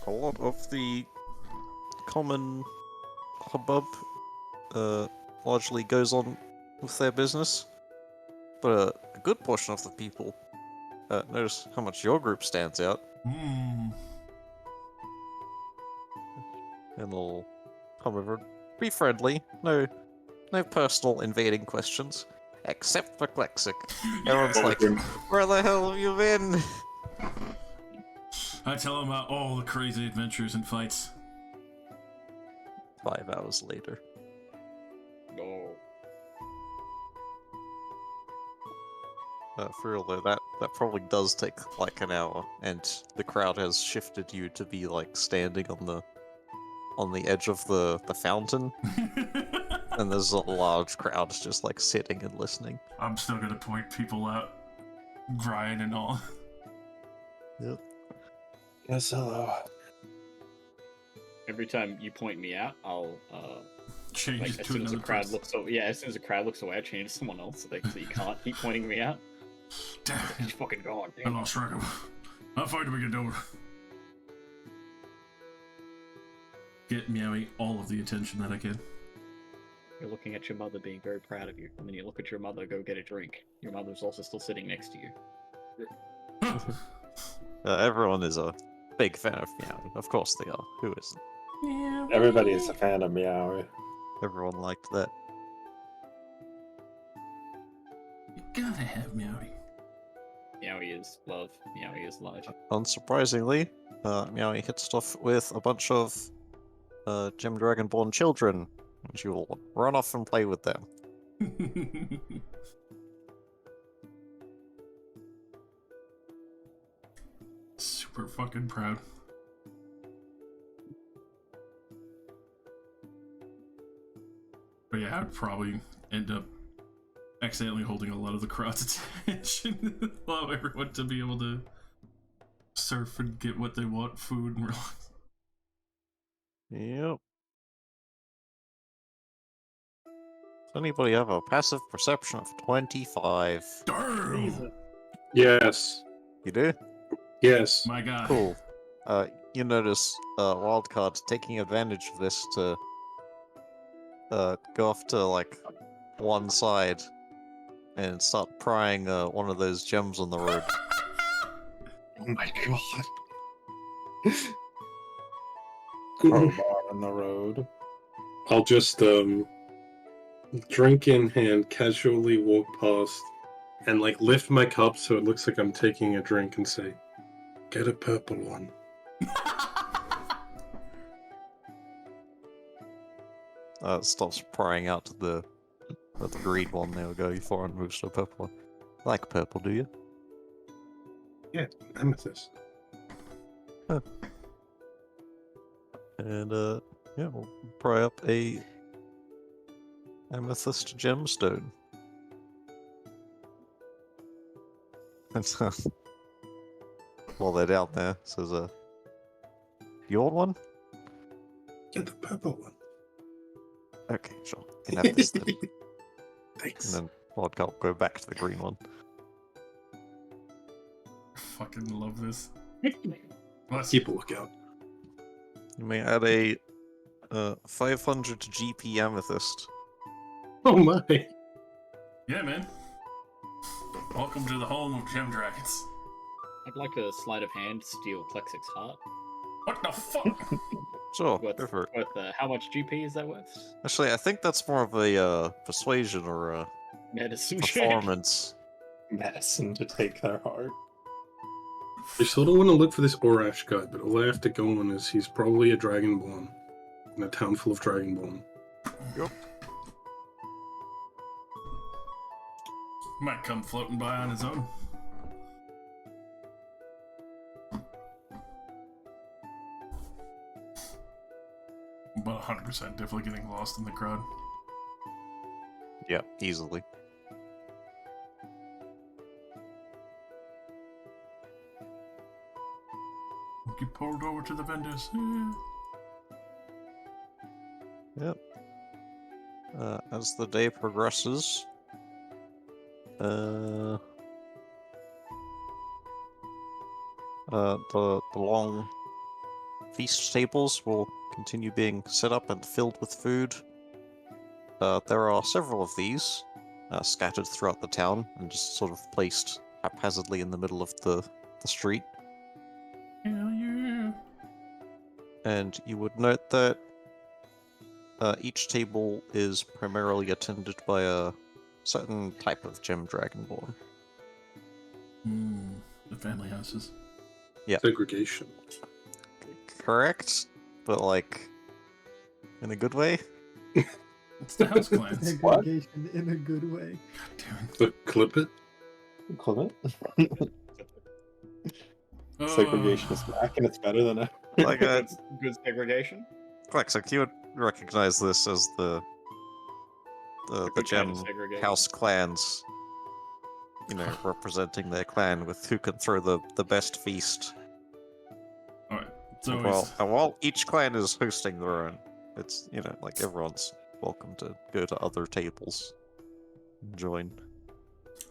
lot of the common hubbub largely goes on with their business, but a good portion of the people notice how much your group stands out, Hmm. and they'll come over, be friendly, no personal invading questions, except for Klexic. Everyone's like, where the hell have you been? I tell them about all the crazy adventures and fights. 5 hours later. No. For real though, that probably does take like an hour, and the crowd has shifted you to be like standing on the edge of the fountain, and there's a large crowd just like sitting and listening. I'm still gonna point people out, Brian and all. Yep. Yes, hello. Every time you point me out, I'll Change like it as to soon as the another crowd person. looks over, yeah, as soon as the crowd looks away, I change to someone else so you can't keep pointing me out. Damn He's it. fucking gone. I Damn. lost track of him. I'll find him and get over. Get Meowie all of the attention that I can. You're looking at your mother being very proud of you, and then you look at your mother go get a drink. Your mother's also still sitting next to you. Everyone is a big fan of Meow. Of course they are. Who isn't? Everybody is a fan of Meowie. Everyone liked that. You gotta have Meowie. Meowie is love. Meowie is life. Unsurprisingly, Meowie hits it off with a bunch of Gem Dragonborn children, and she will run off and play with them. Super fucking proud. But yeah, I'd probably end up accidentally holding a lot of the crowd's attention. Allow everyone to be able to surf and get what they want, food and relax. Yep. Does anybody have a passive perception of 25? Damn! Jesus. Yes. You do? Yes. My God. Cool. You notice Wildcard taking advantage of this to go off to like one side and start prying one of those gems on the road. Oh my god. I'll Crowbar in the road. just drink in hand, casually walk past, and like lift my cup so it looks like I'm taking a drink and say, "Get a purple one." Stops prying out to the green one. There we go. You foreign moves to a purple one. Like purple, do you? Amethyst. And yeah, we'll pry up a amethyst gemstone. And so, while they're down there, says the old one? Get the purple one. Okay, sure. You can have this then. Thanks. And then Vodka will go back to the green one. Fucking love this. Let's Keep a lookout. You may add a 500 GP amethyst. Oh my. Yeah, man. Welcome to the home of gem dragons. I'd like a sleight of hand steal Plexix's heart. What the fuck? Sure, What's, go for it. how much GP is that worth? Actually, I think that's more of a persuasion or a Medicine check. performance. Medicine to take their heart. I sort of want to look for this Orash guy, but all I have to go on is he's probably a Dragonborn in a town full of Dragonborn. Might come floating by on his own. But 100% definitely getting lost in the crowd. Yeah, easily. Get pulled over to the vendors. Yep. As the day progresses, the long feast tables will continue being set up and filled with food. There are several of these scattered throughout the town and just sort of placed haphazardly in the middle of the street. Hell yeah. And you would note that each table is primarily attended by a certain type of gem dragonborn. The family houses. Segregation. Correct, but like in a good way. It's the house clans. Segregation in a good way. Damn it. But clip it. Clement? Oh. Segregation is back and it's better than ever. Like Good segregation. Quaxac, you would recognize this as the Good kind gem of segregation. house clans, you know, representing their clan with who can throw the best feast. Alright. So While each clan is hosting their own, it's, you know, like everyone's welcome to go to other tables and join.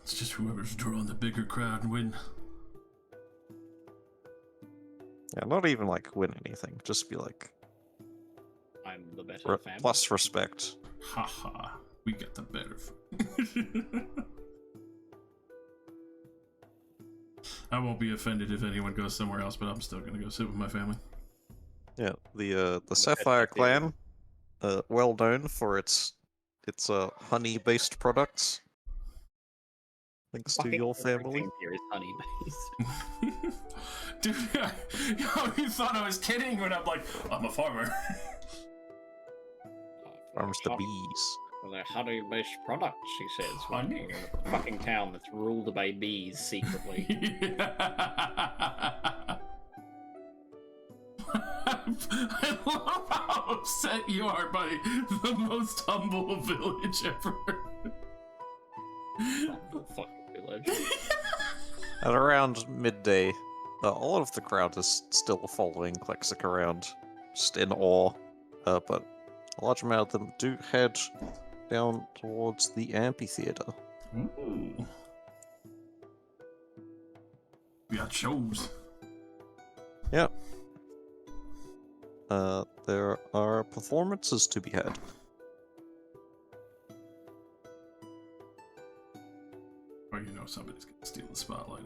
it's just whoever's drawing the bigger crowd and win. Yeah, not even like win anything, just be like I'm the better family. plus respect. Haha. We got the better food. I won't be offended if anyone goes somewhere else, but I'm still gonna go sit with my family. Yeah, the Sapphire clan, well known for its honey-based products. Thanks to Fucking your family. everything here is honey based. Dude, you thought I was kidding when I'm like, I'm a farmer. Farms the bees. Well, they're honey-based products, he says. When Honey? you're in a fucking town that's ruled by bees secretly. I love how upset you are by the most humble village ever. Humble fucking village. At around midday, a lot of the crowd is still following Klexic around, just in awe but a large amount of them do head down towards the amphitheater. Ooh. We got shows. Yep. There are performances to be had. Or you know somebody's gonna steal the spotlight.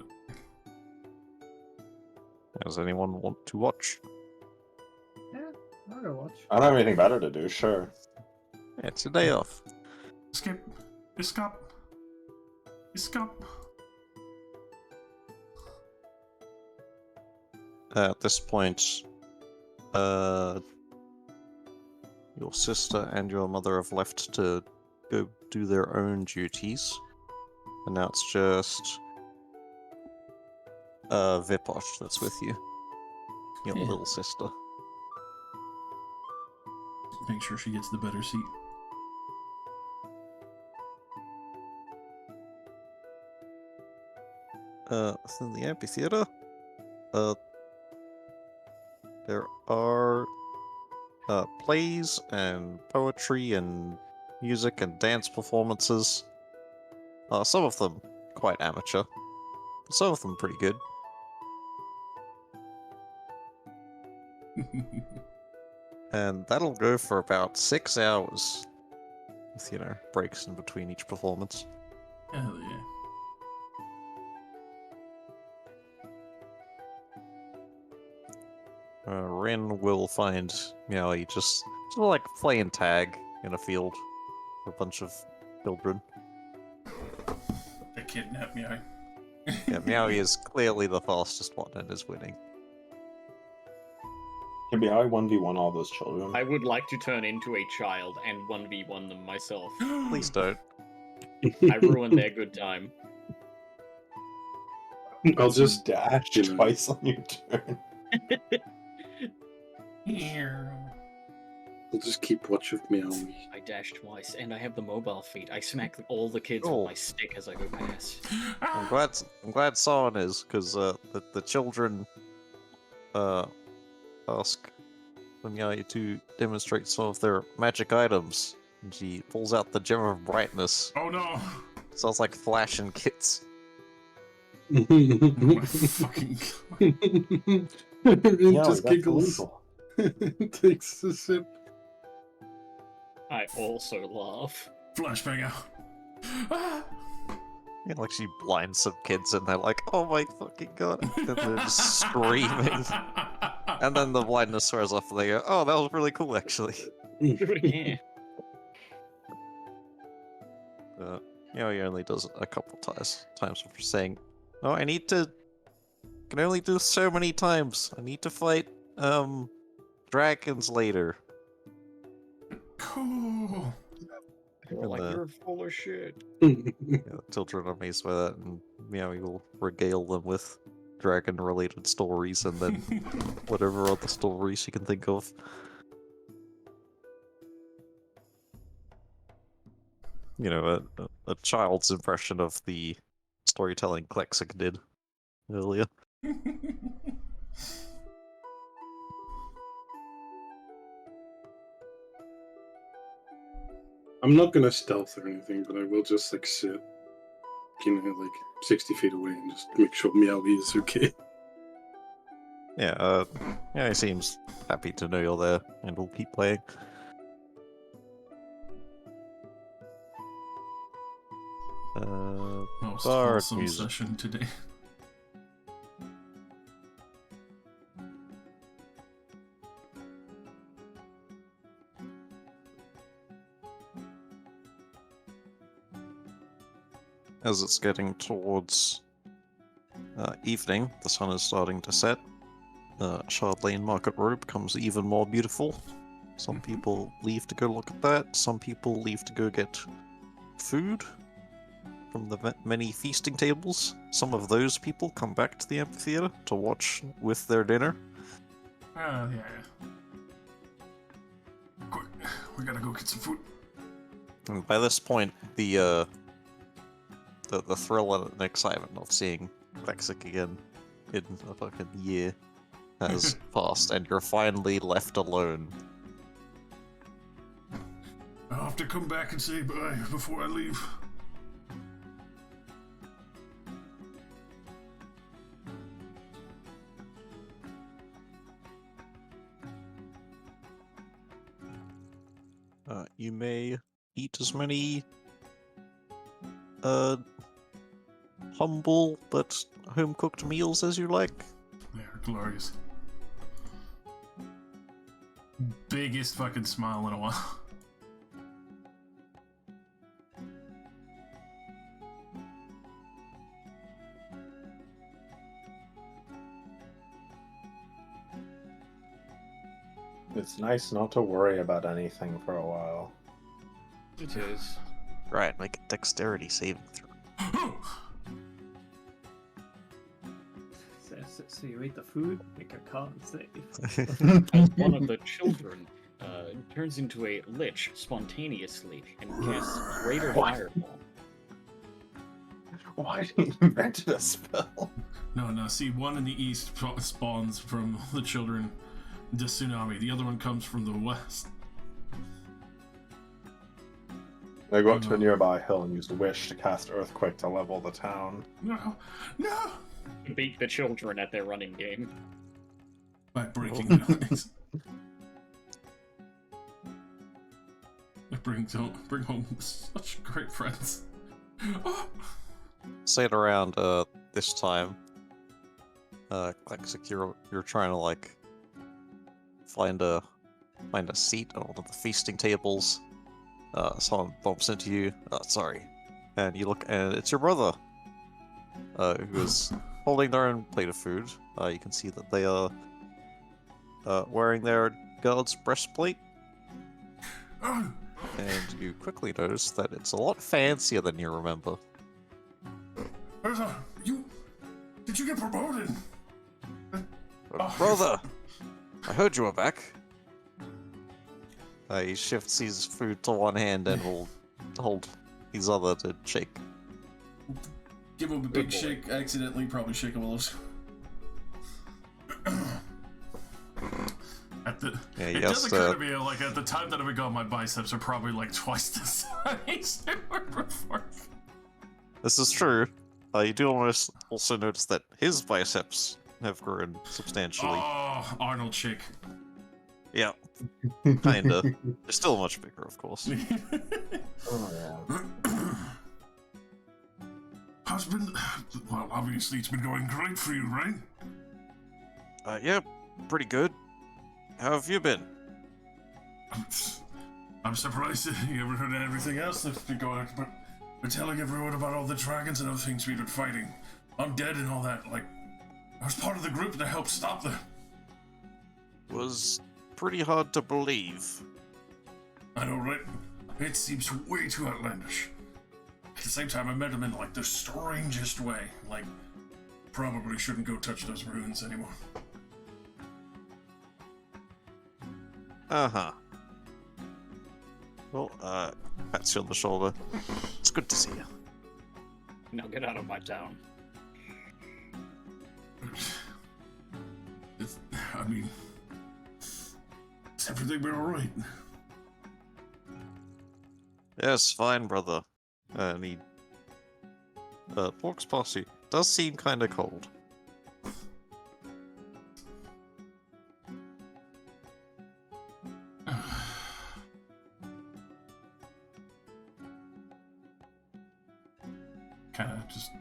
Does anyone want to watch? Yeah, I'll go watch. I don't have anything better to do. Sure. It's a day off. Escape. Escape. Escape. At this point, your sister and your mother have left to go do their own duties. And now it's just Viposh that's with you. Your Yeah. little sister. Make sure she gets the better seat. Within the amphitheater, there are plays and poetry and music and dance performances. Some of them quite amateur, but some of them pretty good. And that'll go for about 6 hours, with, breaks in between each performance. Hell yeah. Rin will find Meowie just like playing tag in a field with a bunch of children. They kidnapped me. Yeah, Meowie is clearly the fastest one and is winning. Can be how I 1v1 all those children. I would like to turn into a child and 1v1 them myself. Please don't. I ruined their good time. I'll just dash twice on your turn. I'll just keep watch of Meowie. I dash twice, and I have the mobile feat. I smack all the kids Oh. with my stick as I go past. I'm glad Sawan is, because the children ask Meowie to demonstrate some of their magic items. And she pulls out the Gem of Brightness. Oh no! Sounds like Flash and Kits. Oh my fucking God. It Yeah, just that's giggles. illegal. Takes a sip. I also laugh. Flashbang out. Ah! Like she blinds some kids and they're like, oh my fucking god. And they're just screaming. And then the blindness wears off and they go, oh, that was really cool actually. Do it again. He only does it a couple times before saying, no, I can only do so many times. I need to fight, dragons later. Cool. You're like, the- you're full of shit. Yeah, the children are amazed by that, and Meowie will regale them with dragon-related stories and then whatever other stories she can think of. A child's impression of the storytelling Klexic did earlier. I'm not gonna stealth or anything, but I will just sit, 60 feet away and just make sure Meowie is okay. Yeah, he seems happy to know you're there, and will keep playing. Most Bard wholesome music. session today. As it's getting towards evening, the sun is starting to set. Shard Lane Market Road becomes even more beautiful. Some people leave to go look at that. Some people leave to go get food from the many feasting tables. Some of those people come back to the amphitheater to watch with their dinner. Yeah. Quick, we gotta go get some food. And by this point, the thrill and excitement of seeing Klexic again in a fucking year has passed, and you're finally left alone I'll have to come back and say bye before I leave. You may eat as many humble but home-cooked meals as you like. They're glorious. Biggest fucking smile in a while. It's nice not to worry about anything for a while. It is. Right, make a dexterity saving throw. So you ate the food, make a con save. As one of the children turns into a lich spontaneously and casts Greater What? Fireball. Why did he invent a spell? No, see, one in the east spawns from the children, the tsunami. The other one comes from the west. I go up to a nearby hill and use the wish to cast Earthquake to level the town. No! Beat the children at their running game. By breaking the ice. Bring home such great friends. Oh. Say it around this time. Klexic, you're trying to like find a seat on one of the feasting tables. Someone bumps into you. Sorry, and you look, and it's your brother, who is holding their own plate of food. You can see that they are wearing their guard's breastplate, Oh. and you quickly notice that it's a lot fancier than you remember. Urza, did you get promoted? Oh, Brother, I heard you were back. He shifts his food to one hand and will hold his other to shake. Give him a Good big boy. shake. Accidentally, probably shake him a little. Yeah, It yes, does occur to me, like, at the time that I got my biceps are probably like twice the size they were before. This is true. You do almost also notice that his biceps have grown substantially. Oh, Arnold chick. Yeah, kinda. They're still much bigger, of course. Oh, yeah. How's been? Well, obviously it's been going great for you, right? Yeah, pretty good. How have you been? I'm surprised that you ever heard of everything else that's been going on, but we're telling everyone about all the dragons and other things we've been fighting. Undead and all that, like, I was part of the group that helped stop them. Was pretty hard to believe. I know, right? It seems way too outlandish. At the same time, I met him in, like, the strangest way. Like, probably shouldn't go touch those ruins anymore. Uh-huh. Well, pats you on the shoulder. It's good to see you. Now get out of my town. I mean, is everything been alright? Yes, fine, brother. And he walks past you. Does seem kinda cold. Kind of just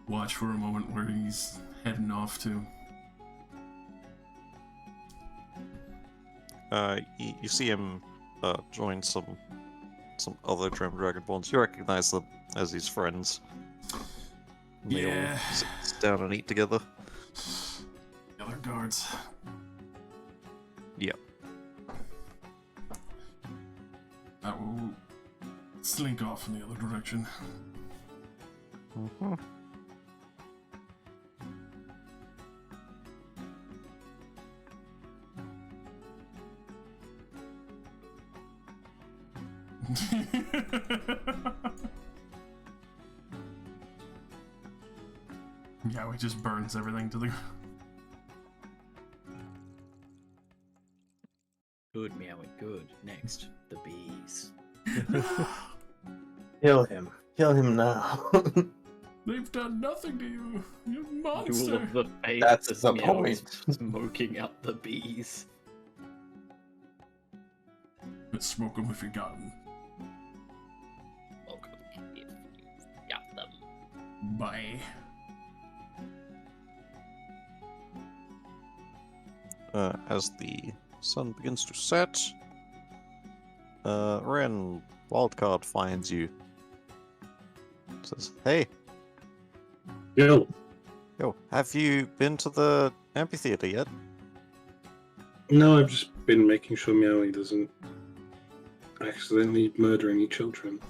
watch for a moment where he's heading off to. You see him join some other Dream Dragonborns. You recognize them as his friends. And they Yeah. all sit down and eat together. The other guards. Yep. I will slink off in the other direction. Mm-hmm. Yeah, he just burns everything to the ground. Good, meowing, good. Next, the bees. bees. Kill him. Kill him now. They've done nothing to you, you Duel monster. of the Fates. That's as the Meow point. is Smoking out the bees. But smoke them if you got them. Smoke 'em if you got them. Bye. As the sun begins to set, Ren Wildcard finds you. Says, "Hey, Yo, have you been to the amphitheater yet?" no, I've just been making sure Meowie doesn't accidentally murder any children.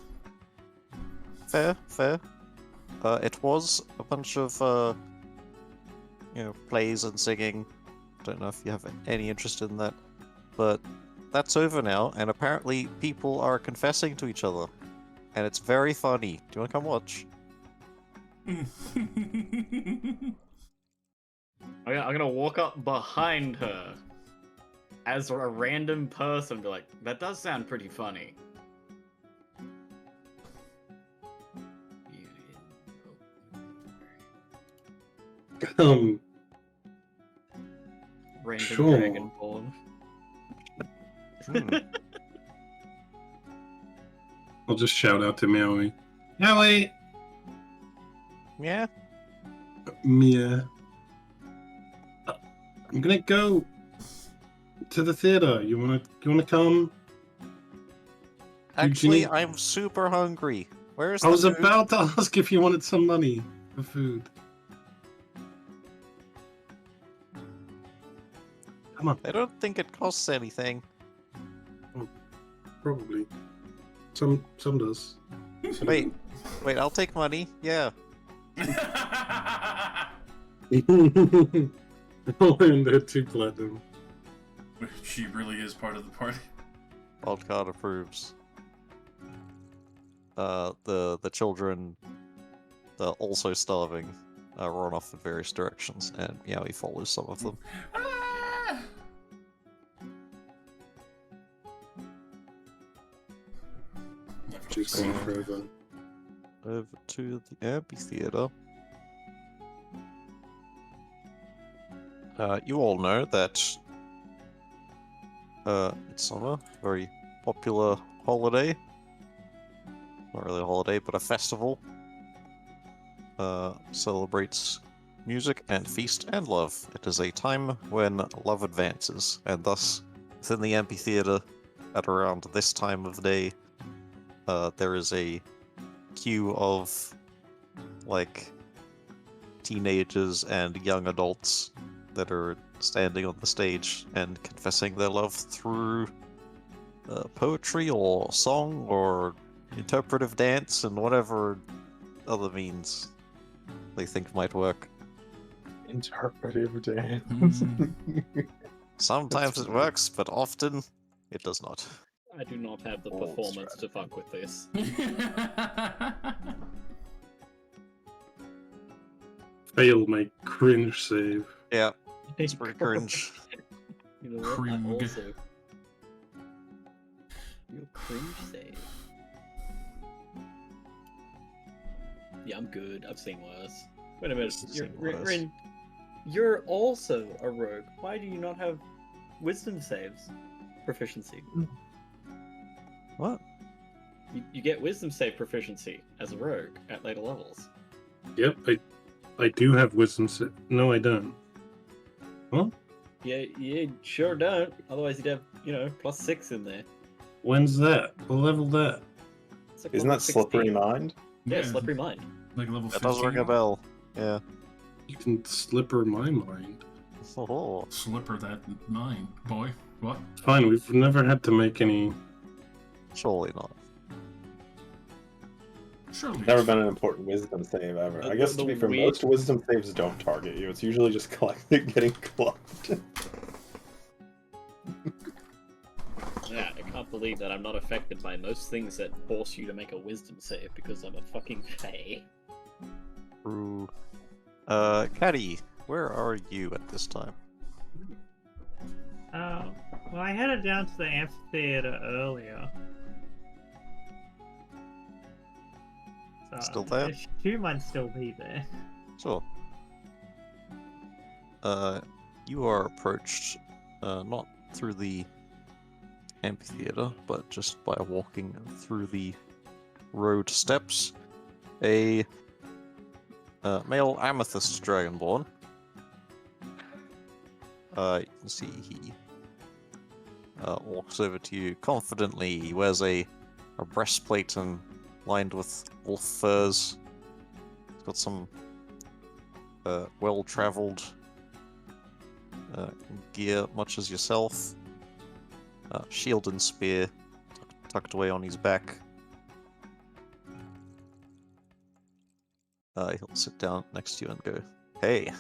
Fair. It was a bunch of, plays and singing. Don't know if you have any interest in that, but that's over now, and apparently people are confessing to each other, and it's very funny. Do you want to come watch? I'm gonna walk up behind her as a random person and be like, that does sound pretty funny. Random Sure. Dragonborn. Hmm. I'll just shout out to Meowie. Meowie! Yeah. Mia. I'm gonna go to the theater. You wanna come? Actually, Eugenie- I'm super hungry. Where's I the was food? about to ask if you wanted some money for food. Come on, I don't think it costs anything. probably. Some does. Wait, I'll take money. Yeah. Oh, and they're 2 platinum. She really is part of the party. Wildcard approves. The children, also starving, run off in various directions, and Meowie follows some of them. Ah! Never She's seen going it. forever. Over to the amphitheater. You all know that it's summer, very popular holiday. Not really a holiday, but a festival. Celebrates music and feast and love. It is a time when love advances, and thus, within the amphitheater, at around this time of day, there is a queue of, like, teenagers and young adults that are standing on the stage and confessing their love through poetry or song or interpretive dance and whatever other means they think might work. Interpretive dance. Mm. Sometimes That's it works, but often it does not. I do not have the Old performance to strategy. fuck with this. Fail my cringe save. Yeah, it's pretty cringe. You know what? Cring. I also... Your cringe save. Yeah, I'm good. I've seen worse. Wait a minute. You're, Seen worse. Rin, you're also a rogue. Why do you not have wisdom saves proficiency? What? You get wisdom save proficiency as a rogue at later levels. Yep, I do have wisdom save. No, I don't. Yeah, you sure don't. Otherwise, you'd have, +6 in there. When's that? What level that? It's like Isn't level that slippery 16. mind? Yeah, slippery mind. Like level That does ring 15? a bell. Yeah. You can slipper my mind. Oh. Slipper that 9, boy. What? It's fine, we've never had to make any. Surely not. Surely. Never been an important wisdom save ever. I guess to be fair, most wisdom saves don't target you. It's usually just getting clubbed. Yeah, I can't believe that I'm not affected by most things that force you to make a wisdom save because I'm a fucking fae. True. Caddy, where are you at this time? Well, I headed down to the amphitheater earlier. So Still I there? assume I'd still be there. Sure. You are approached, not through the amphitheater, but just by walking through the road steps. A male amethyst dragonborn. You can see he walks over to you confidently. He wears a breastplate and lined with wolf furs. He's got some well-traveled gear, much as yourself. Shield and spear tucked away on his back. He'll sit down next to you and go, "Hey,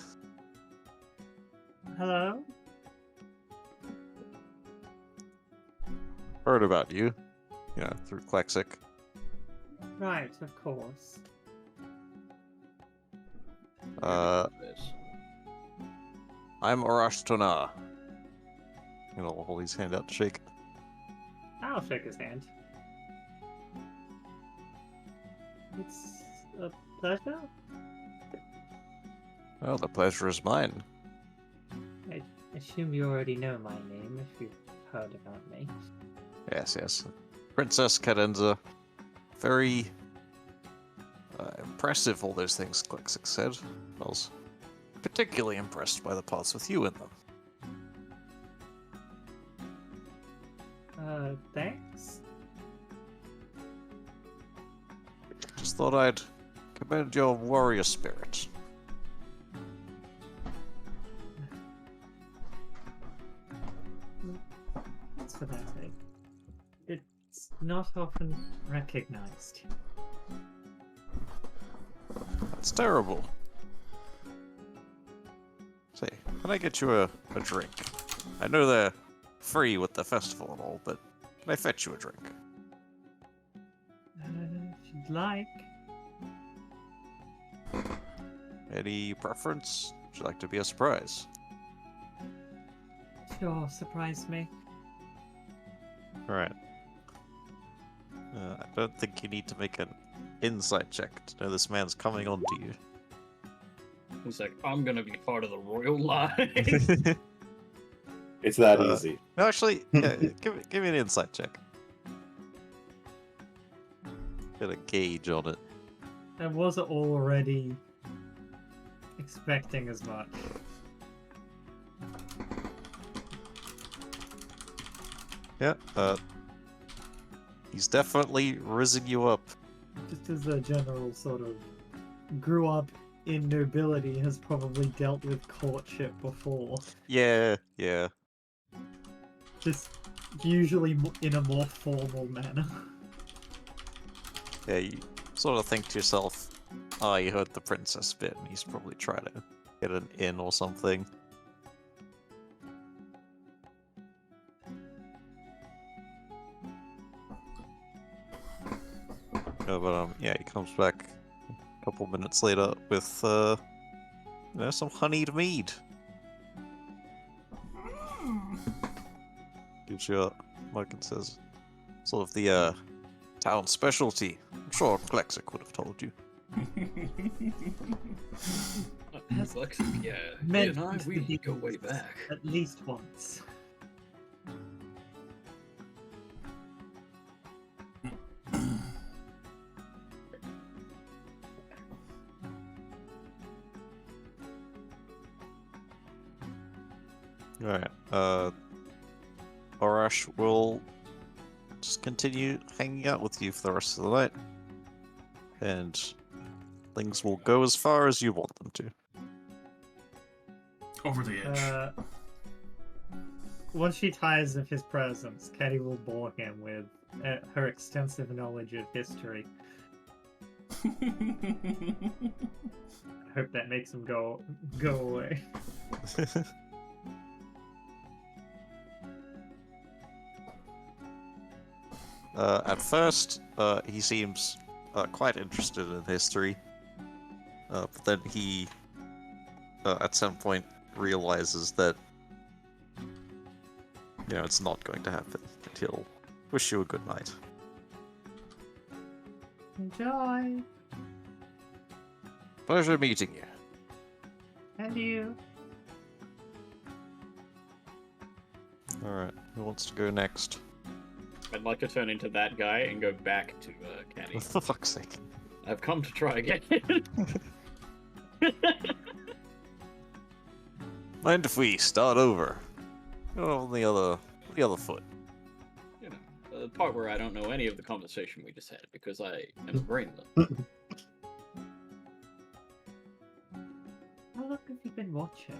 Hello? heard about you. You know, through Klexic. Right, of course. I'm Arash Tonar." You know, hold his hand out to shake. I'll shake his hand. It's a pleasure. Well, the pleasure is mine. I assume you already know my name if you've heard about me. Yes, yes. Princess Cadenza. Very impressive, all those things Klexic said. I was particularly impressed by the parts with you in them. Thanks. Just thought I'd commend your warrior spirit. What's for that sake? It's not often recognized. That's terrible. Say, can I get you a drink? I know they're free with the festival and all, but can I fetch you a drink? If you'd like. Any preference? Would you like to be a surprise? Sure, surprise me. Alright. I don't think you need to make an insight check to know this man's coming on to you. He's like, I'm gonna be part of the royal line. It's that Uh, easy. No, actually, yeah, give me an insight check. Get a gauge on it. I was already expecting as much. Yeah, he's definitely risen you up. Just as a general sort of grew up in nobility, has probably dealt with courtship before. Yeah, yeah. Just usually in a more formal manner. Yeah, you sort of think to yourself, oh, you heard the princess bit, and he's probably trying to get an in or something. No, but yeah, he comes back a couple minutes later with, some honeyed mead. Gives you a mug and says, sort of the, town specialty. I'm sure Klexic would have told you. It's like, yeah, he Meant and I, to we be go way back. At least once. Alright, Arash will just continue hanging out with you for the rest of the night. And things will go as far as you want them to. Over the edge. Once she tires of his presence, Caddy will bore him with her extensive knowledge of history. I hope that makes him go away. At first, he seems quite interested in history. But then he, at some point, realizes that, it's not going to happen. And he'll wish you a good night. Enjoy! Pleasure meeting you. And you. Alright, who wants to go next? I'd like to turn into that guy and go back to Caddy. For fuck's sake. I've come to try again. Mind if we start over? Go on the other foot. You know, the part where I don't know any of the conversation we just had because I am brainless. How long have you been watching?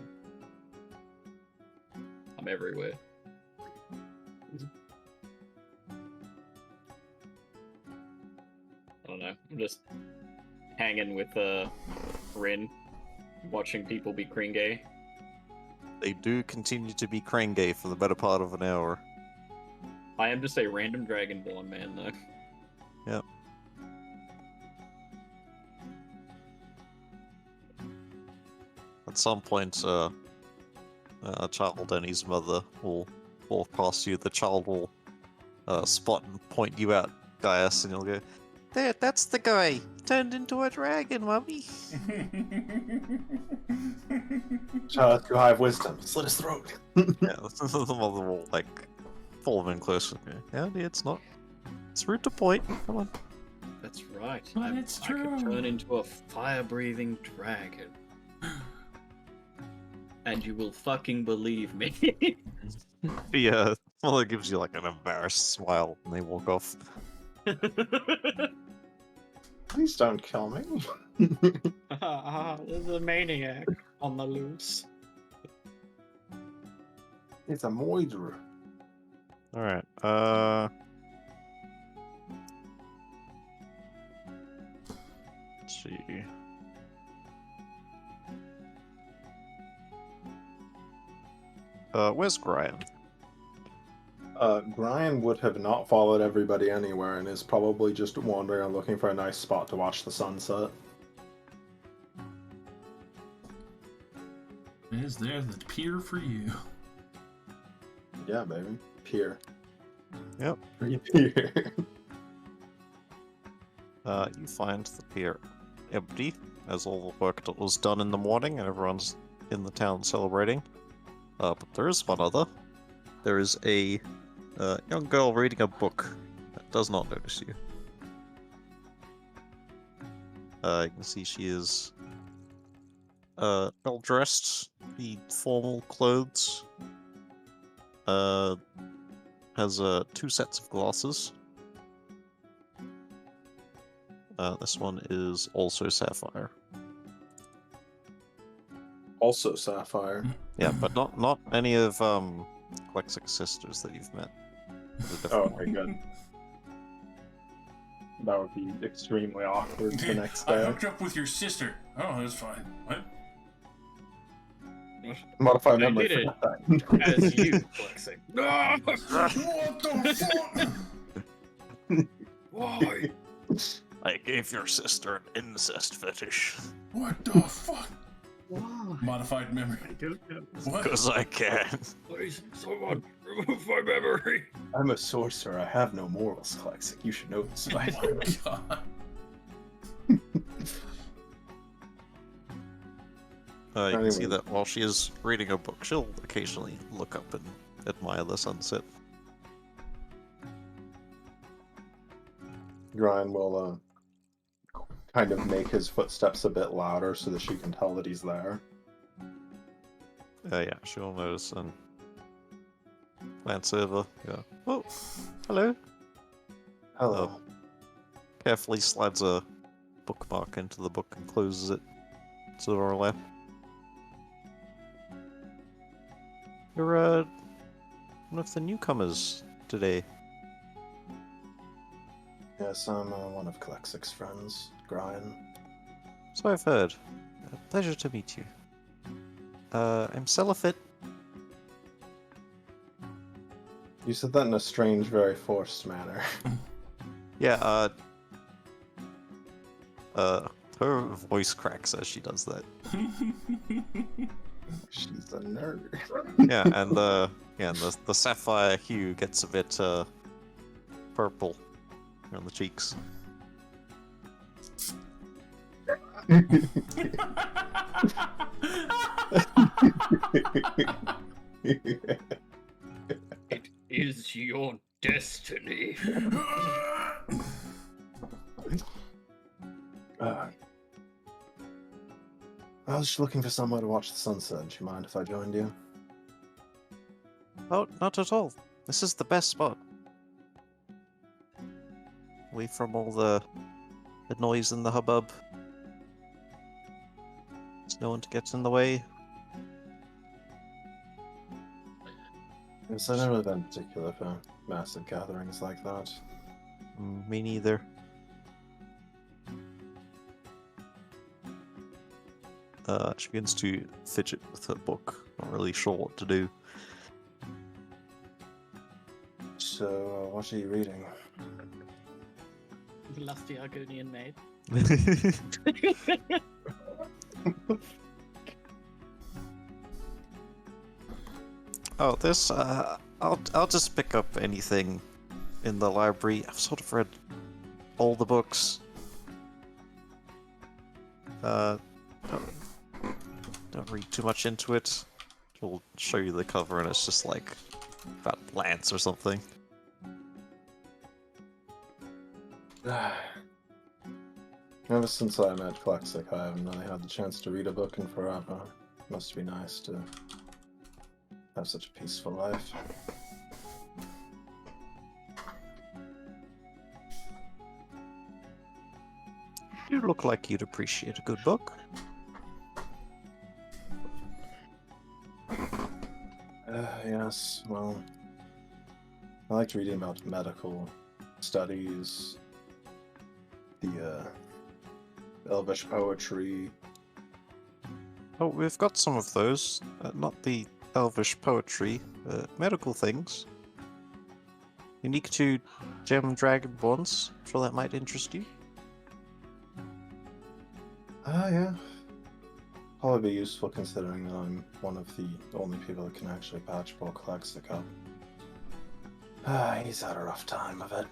I'm everywhere. I don't know. I'm just hanging with Rin, watching people be Kringe. They do continue to be crane gay for the better part of an hour. I am just a random Dragonborn man, though. Yep. At some point, a child and his mother will walk past you. The child will spot and point you out, Gaius, and you'll go, "There, that's the guy. He turned into a dragon, mummy." Child too high of wisdom. Slit his throat. Yeah, the mother will like pull him in closer. Yeah, it's not. It's rude to point. Come on. That's right. But it's I could true. turn into a fire-breathing dragon. And you will fucking believe me. The mother gives you like an embarrassed smile, and they walk off. Please don't kill me. There's a maniac on the loose. It's a moider. All right. Let's see. Where's Graham? Brian would have not followed everybody anywhere and is probably just wandering and looking for a nice spot to watch the sunset. Is there the pier for you? Yeah, baby. Pier. Yep. Pier. You find the pier empty, as all the work that was done in the morning, and everyone's in the town celebrating. But there is one other. There is a young girl reading a book that does not notice you. You can see she is well dressed, the formal clothes. Has 2 sets of glasses. This one is also sapphire. Also sapphire. Yeah, but not any of Quexic's sisters that you've met. There's a different Oh one. my god. That would be extremely awkward the next I day. hooked up with your sister. Oh, that's fine. What? Modify I memory did for that. As you, flexing. What the fuck? Why? I gave your sister an incest fetish. What the fuck? Why? Modified memory. I don't know. What? Because I can. Please, someone, remove my memory. I'm a sorcerer. I have no morals, Klexic. You should know this by Oh my god. You can see Anyway. that while she is reading a book, she'll occasionally look up and admire the sunset. Brian will kind of make his footsteps a bit louder so that she can tell that he's there. Yeah, she'll notice and glance over. Yeah. Oh, hello. Hello. Carefully slides a bookmark into the book and closes it to her lap. You're one of the newcomers today. Yes, I'm one of Klexic's friends, Brian. So I've heard. Pleasure to meet you. I'm Celifit. You said that in a strange, very forced manner. Yeah, her voice cracks as she does that. She's a nerd. Yeah, and the sapphire hue gets a bit purple on the cheeks. It is your destiny. I was just looking for somewhere to watch the sunset. Do you mind if I joined you? Oh, not at all. This is the best spot. Away from all the noise and the hubbub. There's no one to get in the way. Yes, I've never been particular for massive gatherings like that. Me neither. She begins to fidget with her book. Not really sure what to do. So, what are you reading? Lusty Argonian maid. Oh, this, I'll just pick up anything in the library. I've sort of read all the books. Don't read too much into it. We'll show you the cover and it's just like about plants or something. Ever since I met Flexic, I haven't really had the chance to read a book in forever. Must be nice to have such a peaceful life. You look like you'd appreciate a good book. Yes, well, I liked reading about medical studies, the Elvish poetry. Oh, we've got some of those. Not the Elvish poetry, medical things. Unique to Gem Dragonborns. I'm sure that might interest you. Yeah. Probably be useful considering that I'm one of the only people that can actually patch poor Flexic up. He's had a rough time of it.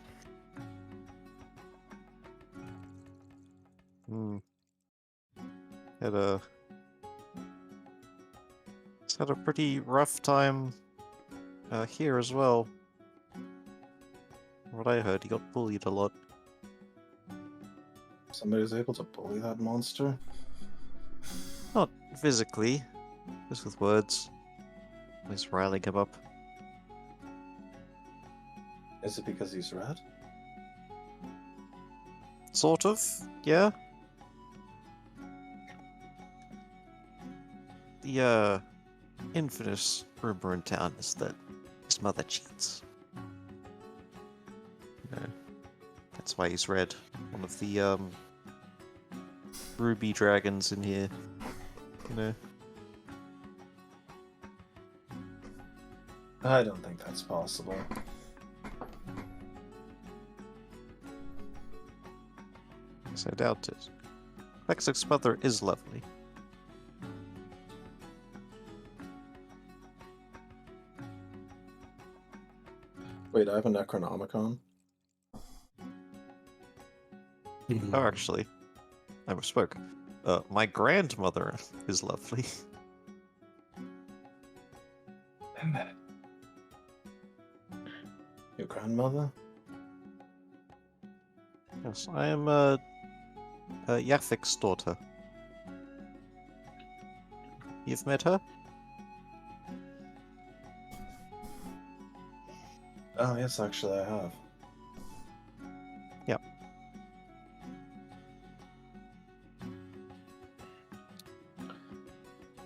He's had a pretty rough time here as well. What I heard, he got bullied a lot. Somebody was able to bully that monster? Not physically, just with words. Always riling him up. Is it because he's red? Sort of, yeah. The infamous rumor in town is that his mother cheats. You know, that's why he's red. One of the ruby dragons in here. You know. I don't think that's possible. Yes, I doubt it. Flexic's mother is lovely. Wait, I have a Necronomicon? Oh, actually, I misspoke. My grandmother is lovely. Your grandmother? Yes, I am Yathic's daughter. You've met her? Oh, yes, actually, I have. Yep.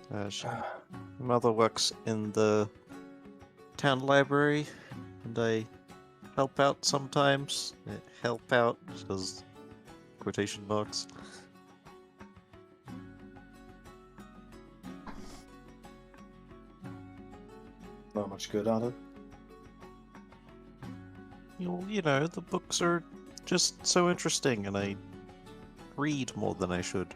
Her mother works in the town library, and I help out sometimes. Help out, does quotation marks. Not much good at it. You know, the books are just so interesting, and I read more than I should.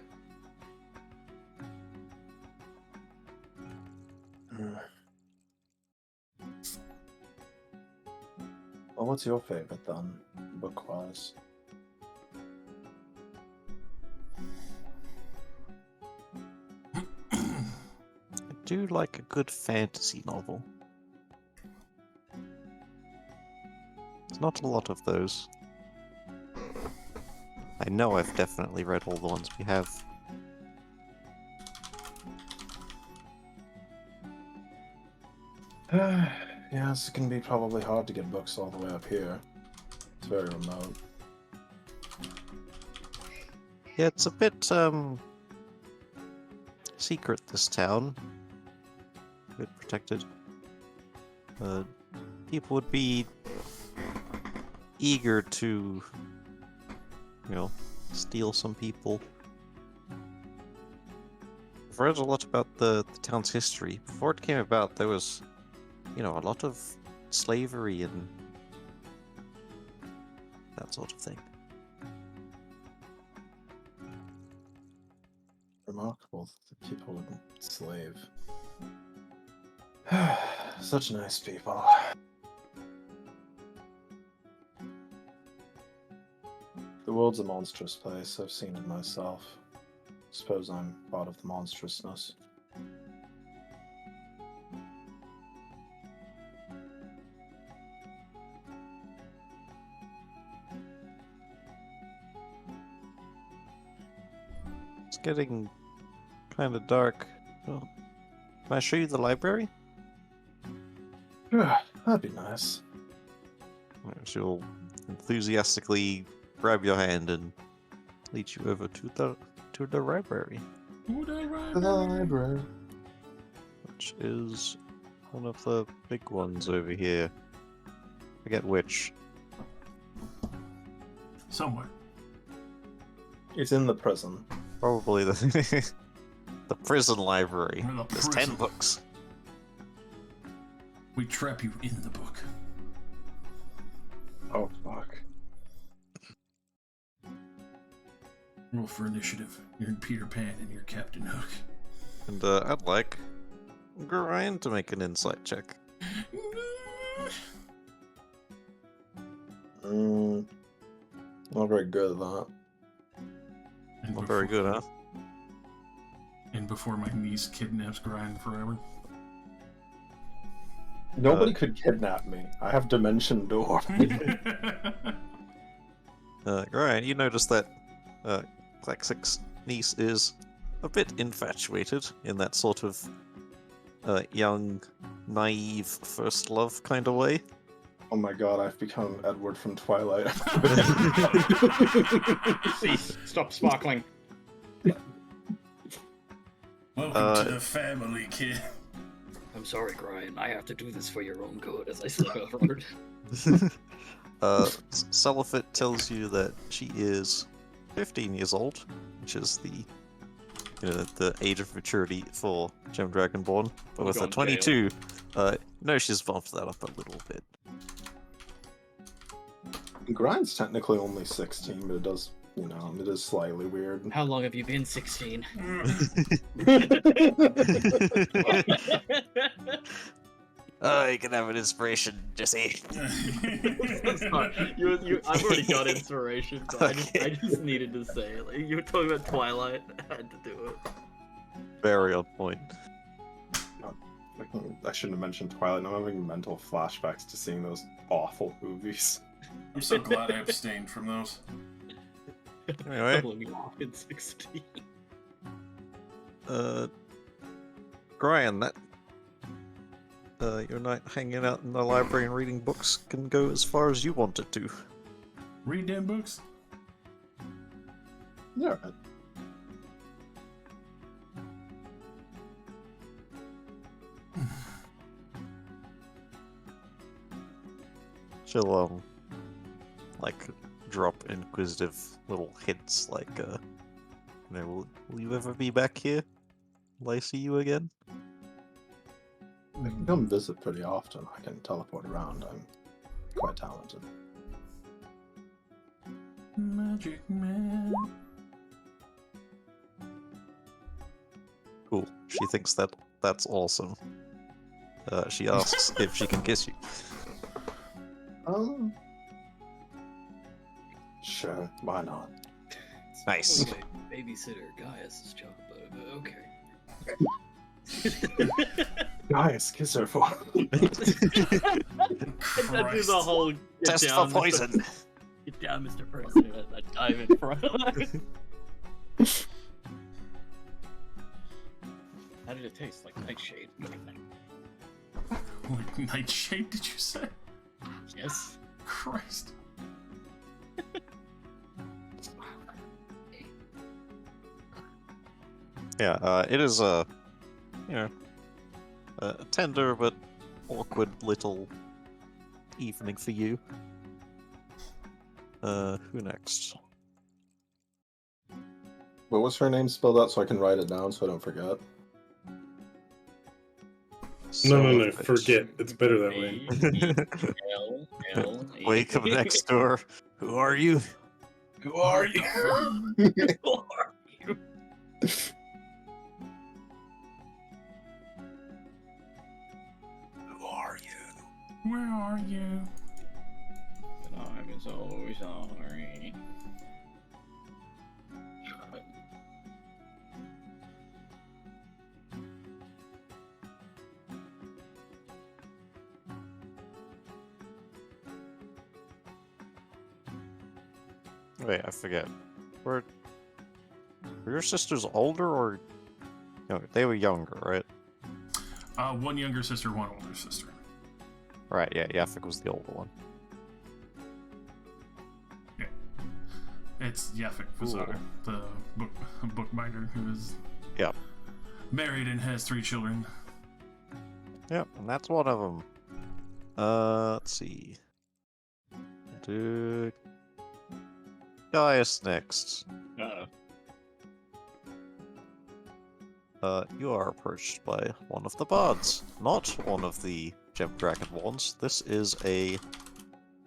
Well, what's your favorite then, book-wise? do like a good fantasy novel. There's not a lot of those. I know I've definitely read all the ones we have. Yeah, this can be probably hard to get books all the way up here. It's very remote. Yeah, it's a bit, secret, this town. A bit protected. People would be eager to, steal some people. I've read a lot about the town's history. Before it came about, there was, a lot of slavery and that sort of thing. Remarkable that the people would slave. Such nice people. The world's a monstrous place. I've seen it myself. Suppose I'm part of the monstrousness. It's getting kind of dark. Oh. Can I show you the library? That'd be nice. She'll enthusiastically grab your hand and lead you over to the library, The library. which is one of the big ones over here. Forget which. Somewhere. It's in the prison. Probably the the prison library. Or the There's prison. 10 books. We trap you in the book. Oh fuck. Roll for initiative. You're in Peter Pan and you're Captain Hook. And I'd like Grind to make an insight check. Not very good at that. And Not very good, huh? And before my niece kidnaps Grind forever. Nobody could kidnap me. I have Dimension Door. Grind, you notice that Klaxik's niece is a bit infatuated in that sort of young, naive, first love kind of way. Oh my god, I've become Edward from Twilight. Cease. Stop sparkling. Welcome to the family, kid. I'm sorry, Brian. I have to do this for your own good as I slip forward. Celifit tells you that she is 15 years old, which is the age of maturity for Gem Dragonborn. But with a Gone jail. 22, no, she's bumped that up a little bit. Grind's technically only 16, but it does, it is slightly weird. How long have you been 16? Oh, you can have an inspiration, Jesse. I've already got inspiration, but I just needed to say it. Like, you were talking about Twilight, I had to do it. Very on point. I shouldn't have mentioned Twilight. I'm having mental flashbacks to seeing those awful movies. I'm so glad I abstained from those. Anyway, How long have you been 16? Brian, that your night hanging out in the library and reading books can go as far as you want it to. Read them books. Yeah, right. She'll drop inquisitive little hints like, will you ever be back here? Will I see you again? I can come visit pretty often. I can teleport around. I'm quite talented. Magic man. Cool. She thinks that's awesome. She asks if she can kiss you. Sure, why not? Nice. Babysitter Gaius' job, but okay. Guys, kiss her for. I do Christ. the whole Test for poison. Get down, Mr. President. I dive in front of him. How did it taste? Like nightshade? Like nightshade, did you say? Yes. Christ. Yeah, it is a, a tender but awkward little evening for you. Who next? What was her name spelled out so I can write it down so I don't forget? No, forget. It's better that way. A-E-L-L-E. Wake up next door. Who are you? Who are you? Who are you? Who are you? Where are you? I'm so sorry. Wait, I forget. Were your sisters older or no? They were younger, right? One younger sister, one older sister. Right. Yeah, Yafik was the older one. It's Yafik Fazar, the bookbinder who is married and has 3 children. Yep, and that's one of them. Let's see. Do Gaius next. You are approached by one of the bards, not one of the gem dragon ones. This is a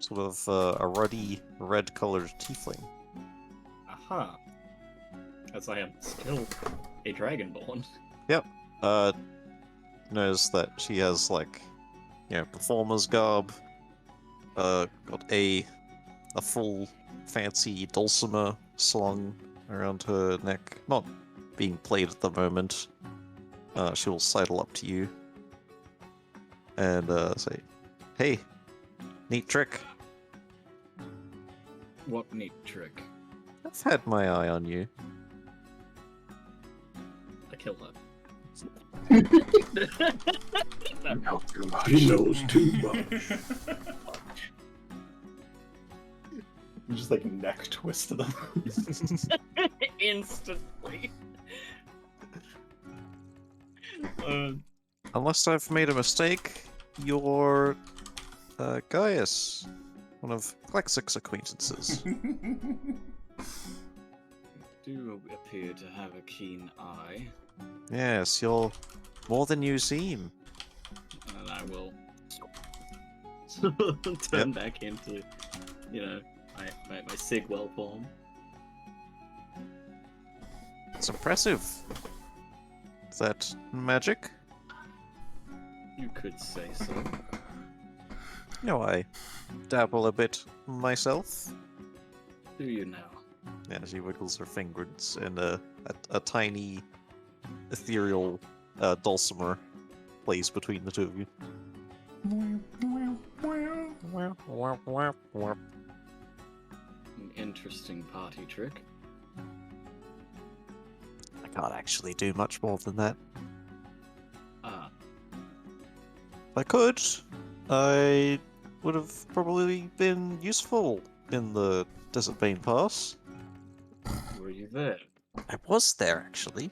sort of a ruddy red-colored tiefling. Aha. As I am still a dragonborn. Knows that she has like, performer's garb. Got a full fancy dulcimer slung around her neck, not being played at the moment. She will sidle up to you and say, "Hey, neat trick. What neat trick? I've had my eye on you." I kill her. He knows too much. You just like neck twisted them. Instantly. Unless I've made a mistake, you're Gaius, one of Klexic's acquaintances. Do appear to have a keen eye, Yes, you're more than you seem. and I will turn back into, my Sigwell form. It's impressive. Is that magic? You could say so. I dabble a bit myself. Do you now? Yeah, she wiggles her fingers, and a tiny, ethereal dulcimer plays between the two of you. An interesting party trick. I can't actually do much more than that. Ah, If I could, I would have probably been useful in the Desert Bane Pass. were you there? I was there, actually.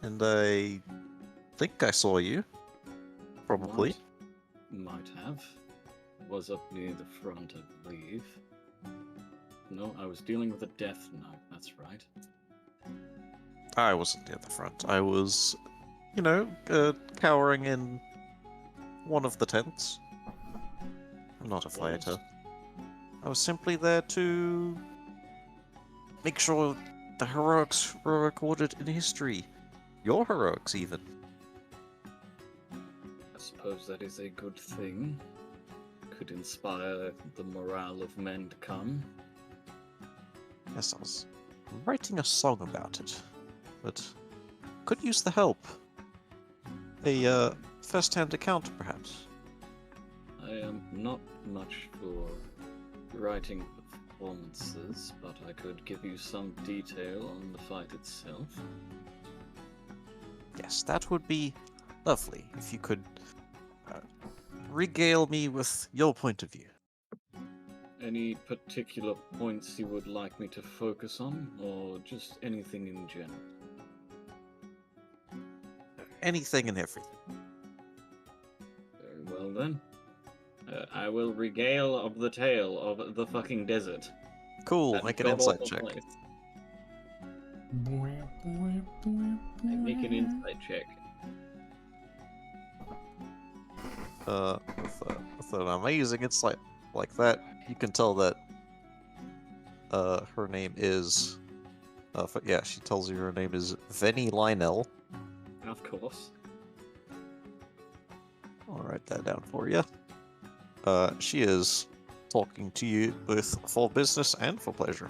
And I think I saw you. Probably. Might have. Was up near the front, I believe. No, I was dealing with a death knight, that's right. I wasn't near the front. I was, cowering in one of the tents. I'm not a fighter. I was simply there to make sure the heroics were recorded in history. Your heroics, even. I suppose that is a good thing. Could inspire the morale of men to come. Yes, I was writing a song about it, but could use the help. A first-hand account, perhaps. I am not much for writing performances, but I could give you some detail on the fight itself. Yes, that would be lovely if you could regale me with your point of view. Any particular points you would like me to focus on, or just anything in general? Anything and everything. Very well then. I will regale of the tale of the fucking desert. Cool, That make an god-awful insight check. place. Make an insight check. With an amazing insight like that, you can tell that her name is yeah, she tells you her name is Venny Lionel. Of course. I'll write that down for you. She is talking to you both for business and for pleasure.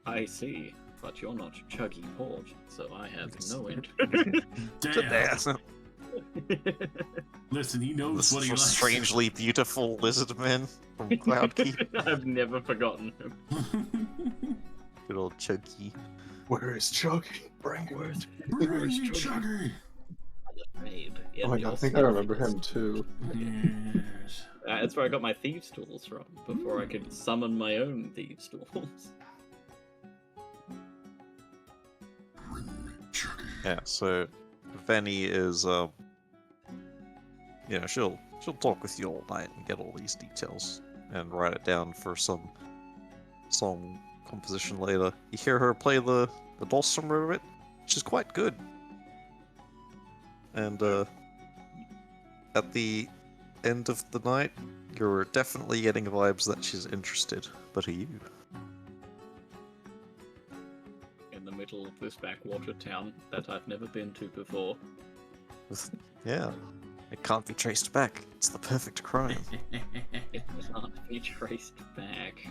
I see, but you're not Chuggy Port, so I have no interest. Damn. Listen, he knows This what he likes. strangely beautiful lizard man from Cloudkeep. I've never forgotten him. Good old Chuggy. Where is Chuggy? Bring him. Bring me Chuggy. Oh my god, I think I remember him too. Yes. That's where I got my thieves' tools from, before I could summon my own thieves' tools. Bring me Chuggy. Yeah, so Venny is you know, she'll talk with you all night and get all these details and write it down for some song composition later. You hear her play the dulcimer of it, which is quite good. And at the end of the night, you're definitely getting vibes that she's interested. But are you? In the middle of this backwater town that I've never been to before. Yeah. It can't be traced back. It's the perfect crime. It can't be traced back.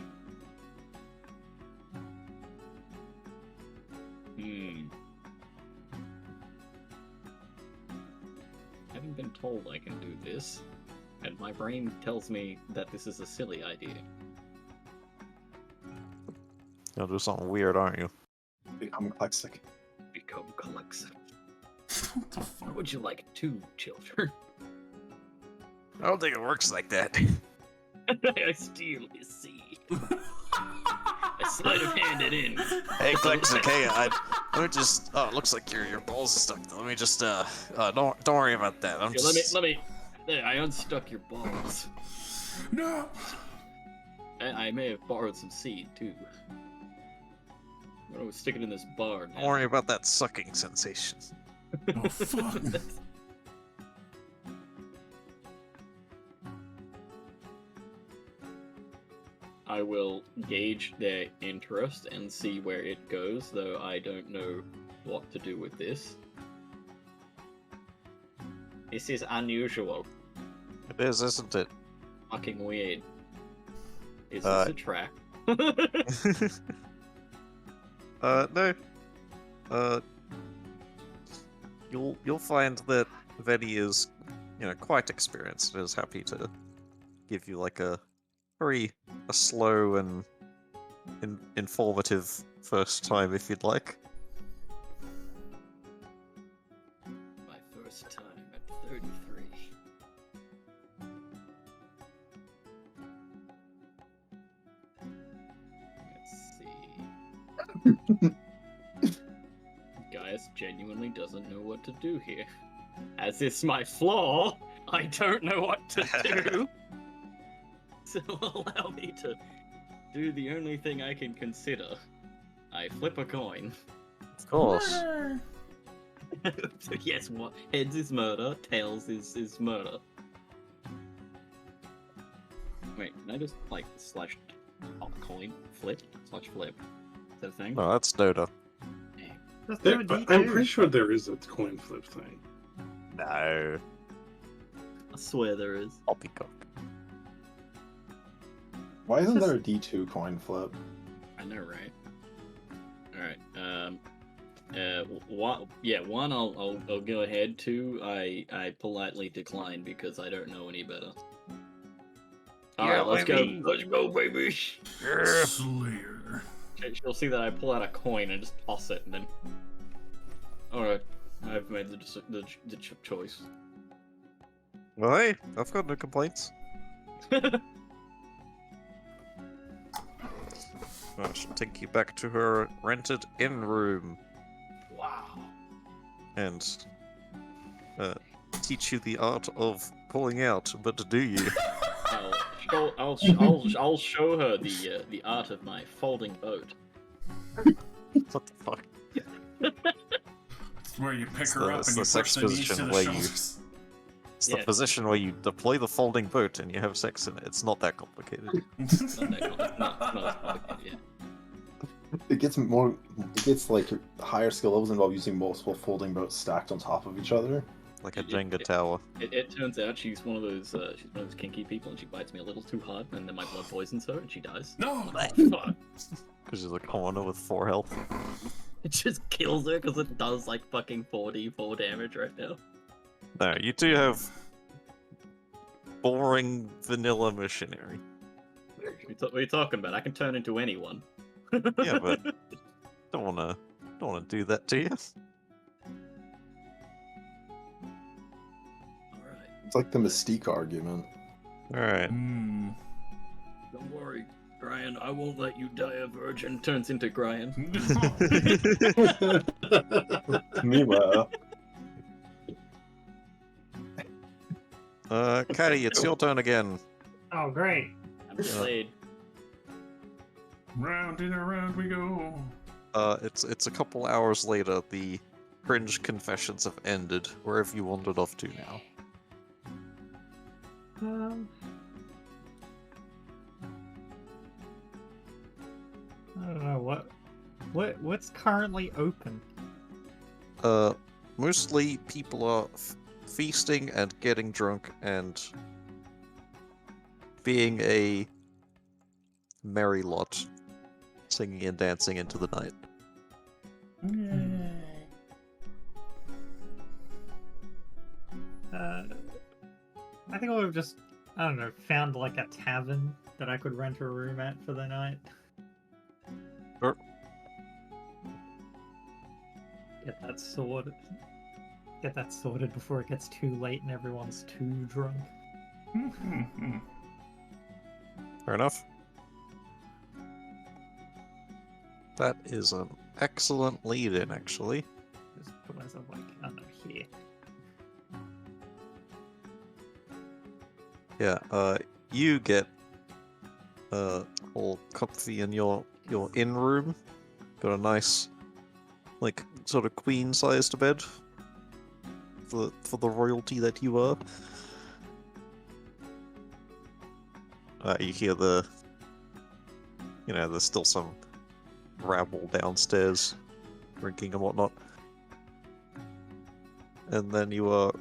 Having been told I can do this, and my brain tells me that this is a silly idea. You'll do something weird, aren't you? Become Klexic. Become Calexic. What the Or fuck? would you like 2 children? I don't think it works like that. I steal his seed. I sleight of hand it in. Hey, Klexic, hey, let me just. Oh, it looks like your balls are stuck. Let me just. Don't worry about that. I'm Here, just. let me. There, I unstuck your balls. No. I may have borrowed some seed too. I'm gonna stick it in this bar now. Don't worry about that sucking sensation. Oh fuck. I will gauge their interest and see where it goes, though I don't know what to do with this. This is unusual. It is, isn't it? Fucking weird. Is Uh, this a trap? No. You'll find that Venny is, quite experienced and is happy to give you like a slow and informative first time if you'd like. My first time at 33. Let's see. Gaius genuinely doesn't know what to do here. As is my flaw, I don't know what to do. So allow me to do the only thing I can consider. I flip a coin. Of course. So yes, what heads is murder, tails is murder. Wait, can I just slash coin flip /flip? Is that a thing? No, that's Dota. Let's There- do a I'm D2. pretty sure there is a coin flip thing. No. I swear there is. Poppycock. Why isn't there a D2 coin flip? I know, right? Alright, One, I'll go ahead. Two, I politely decline because I don't know any better. Alright, let's go. Let's go, baby. Slayer. She'll see that I pull out a coin and just toss it, and then. Alright, I've made the choice. Well, hey, I've got no complaints. I shall take you back to her rented inn room Wow. and teach you the art of pulling out. But do you? I'll show her the art of my folding boat. What the fuck? It's where you pick It's her the- up it's and the you sex push the knees to position the where you- shoulders. It's the Yeah. position where you deploy the folding boat and you have sex in it. It's not that complicated. Not that not as complicated, yeah. It gets more. It gets like higher skill levels involve using multiple folding boats stacked on top of each other. Like a Jenga tower. It turns out she's one of those kinky people, and she bites me a little too hard, and then my blood poisons her, and she dies. No! Fuck. Because she's a commoner with 4 health. It just kills her because it does like fucking 4d4 damage right now. No, you do have boring vanilla missionary. What are you talking about? I can turn into anyone. Yeah, but don't wanna do that to you. Alright. It's like the Mystique argument. Alright. Hmm. Don't worry, Brian, I won't let you die a virgin. Turns into Brian. Meanwhile, Caddy, it's your turn again. Oh, great. I'm delayed. Round and around we go. It's a couple hours later. The cringe confessions have ended. Where have you wandered off to now? I don't know what's currently open. Mostly people are feasting and getting drunk and being a merry lot, singing and dancing into the night. I think I would have just, I don't know, found like a tavern that I could rent a room at for the night. Sure. Get that sorted. Get that sorted before it gets too late and everyone's too drunk. Fair enough. That is an excellent lead-in, actually. Just put myself like, I don't know, here. Yeah, you get all comfy in your inn room. Got a nice, like, sort of queen-sized bed for the royalty that you are. You hear there's still some rabble downstairs, drinking and whatnot. And then you are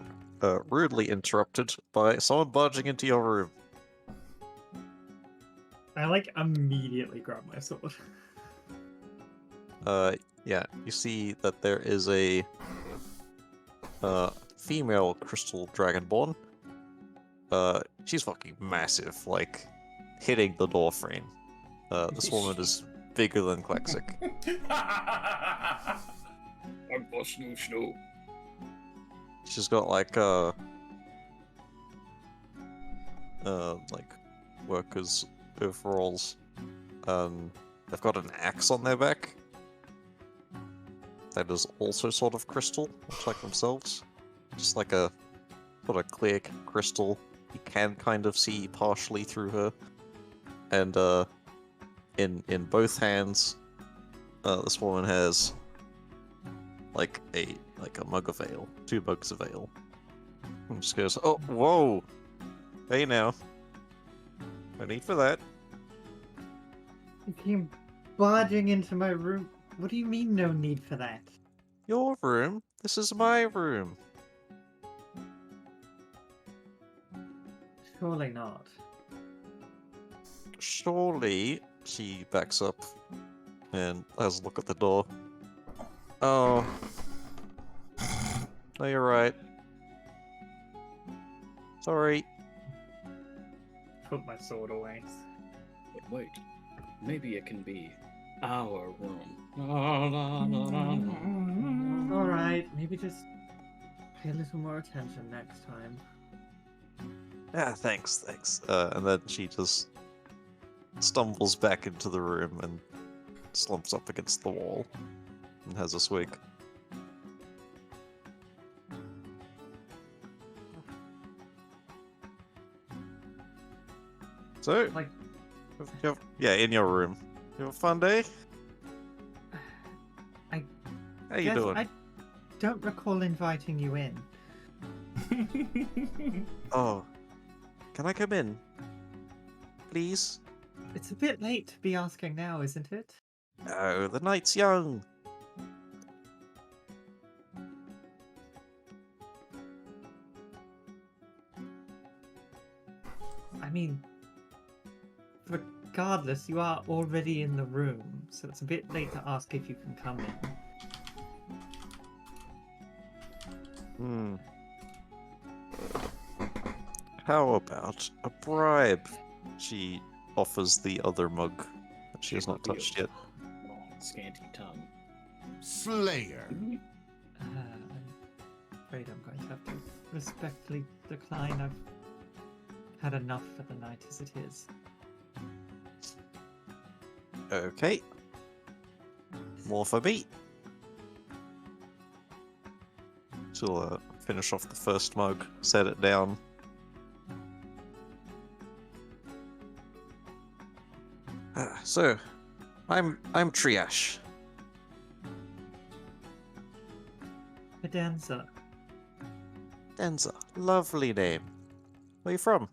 rudely interrupted by someone barging into your room. I like immediately grab my sword. Yeah, you see that there is a female crystal dragonborn. She's fucking massive, like hitting the door frame. This woman is bigger than Klexic. I'm Snow. She's got like workers' overalls. They've got an axe on their back. That is also sort of crystal, much like themselves. Just like a sort of clear crystal. You can kind of see partially through her. And in both hands, this woman has like a mug of ale, 2 mugs of ale. And just goes, oh, whoa, hey now, no need for that. You came barging into my room. What do you mean, no need for that? Your room? This is my room. Surely not. Surely, she backs up and has a look at the door. Oh. No, you're right. Sorry. Put my sword away. But wait, maybe it can be our room. Alright, maybe just pay a little more attention next time. Ah, thanks. And then she just stumbles back into the room and slumps up against the wall and has a swig. So, Like, yeah, in your room. You have a fun day? I How you guess doing? I don't recall inviting you in. Oh, can I come in? Please? It's a bit late to be asking now, isn't it? No, the night's young. I mean, regardless, you are already in the room, so it's a bit late to ask if you can come in. How about a bribe? She offers the other mug that she has not touched yet. Long, scanty tongue. Slayer. I'm afraid I'm going to have to respectfully decline. I've had enough for the night as it is. Okay. More for me. She'll finish off the first mug, set it down. So, I'm Triash. Cadenza. Denza, lovely name. Where are you from?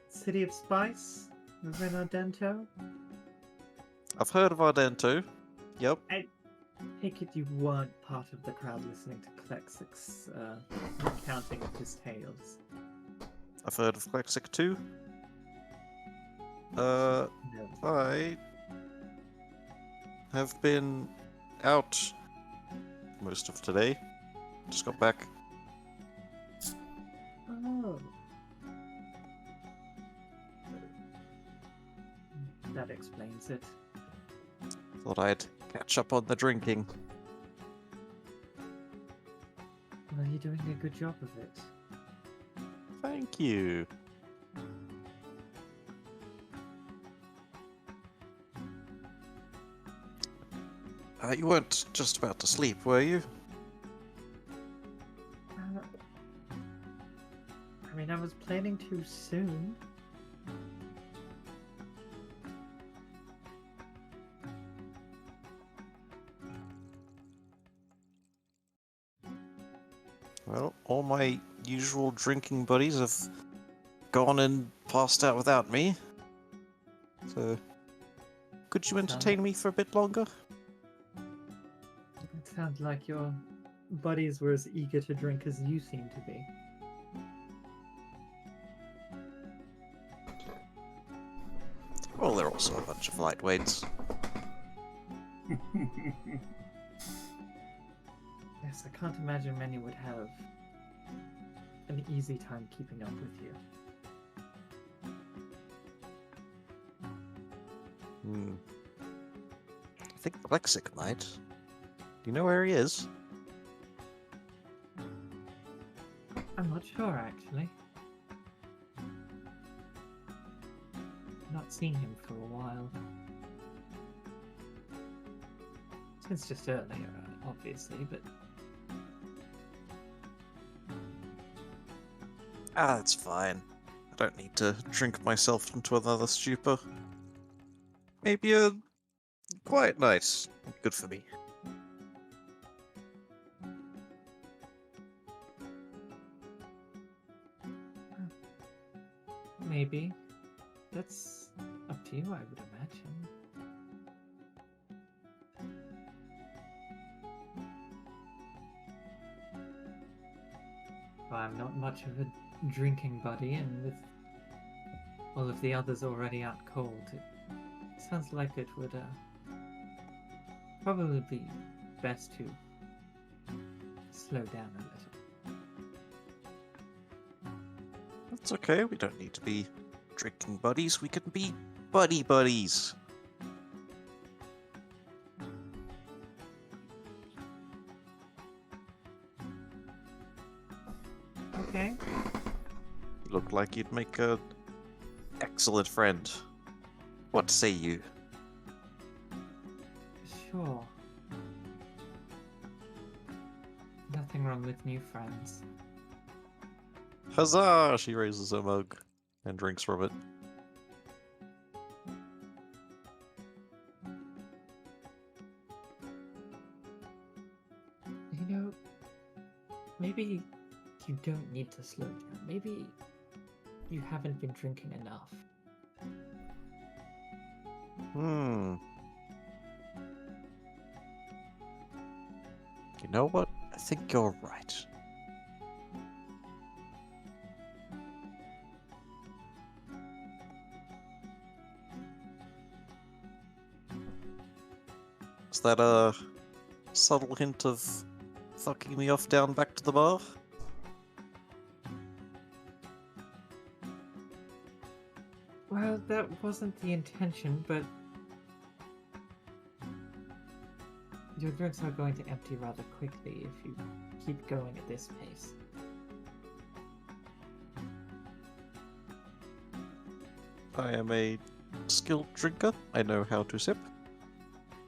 City of Spice? Ravenna Dento? I've heard of Ardento. Yep. Take it you weren't part of the crowd listening to Klexic's recounting of his tales. I've heard of Klexic too. No. I have been out most of today. Just got back. Oh. That explains it. Thought I'd catch up on the drinking. Well, you're doing a good job of it. Thank you. You weren't just about to sleep, were you? I mean, I was planning too soon. Well, all my usual drinking buddies have gone and passed out without me. So, could you entertain me for a bit longer? It sounds like your buddies were as eager to drink as you seem to be. Well, they're also a bunch of lightweights. Yes, I can't imagine many would have an easy time keeping up with you. I think Lexic might. Do you know where he is? I'm not sure, actually. Not seen him for a while. Since just earlier, obviously, but Ah, that's fine. I don't need to drink myself into another stupor. Maybe a quiet night. Good for me. maybe. That's up to you, I would imagine. Well, I'm not much of a drinking buddy, and with all of the others already out cold, it sounds like it would Probably be best to slow down a little. That's okay, we don't need to be drinking buddies, we can be buddy buddies. Okay. You look like you'd make a excellent friend. What say you? Sure. Nothing wrong with new friends. Huzzah! She raises a mug and drinks from it. You know, maybe you don't need to slow down. Maybe you haven't been drinking enough. You know what? I think you're right. Is that a subtle hint of fucking me off down back to the bar? Well, that wasn't the intention, but your drinks are going to empty rather quickly if you keep going at this pace. I am a skilled drinker. I know how to sip.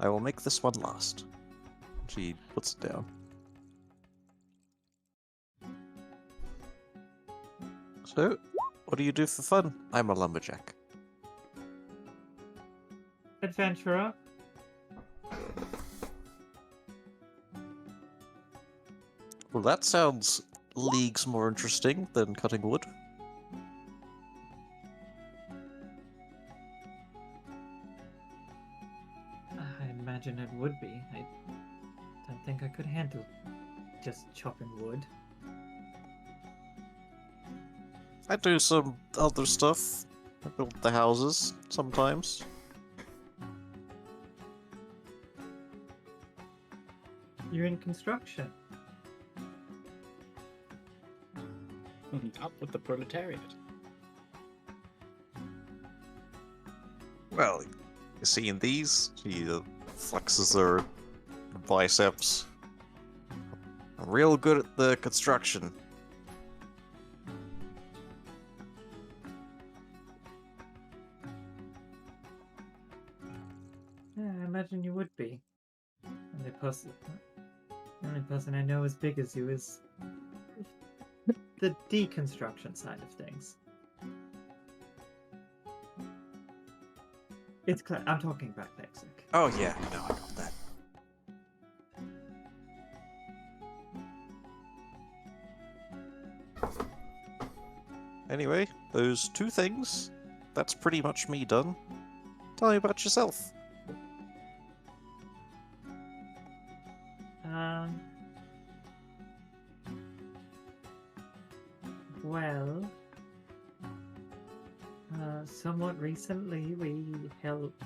I will make this one last. She puts it down. So, what do you do for fun? I'm a lumberjack. Adventurer? Well, that sounds leagues more interesting than cutting wood. I imagine it would be. I don't think I could handle just chopping wood. I do some other stuff. I build the houses sometimes. You're in construction. Up with the proletariat. Well, you see in these, she flexes her biceps. I'm real good at the construction. Yeah, I imagine you would be. And the only person I know as big as you is the deconstruction side of things. It's I'm talking about Lexic. Oh yeah, no, I got that. Anyway, those two things, that's pretty much me done. Tell me about yourself. Well, somewhat recently we helped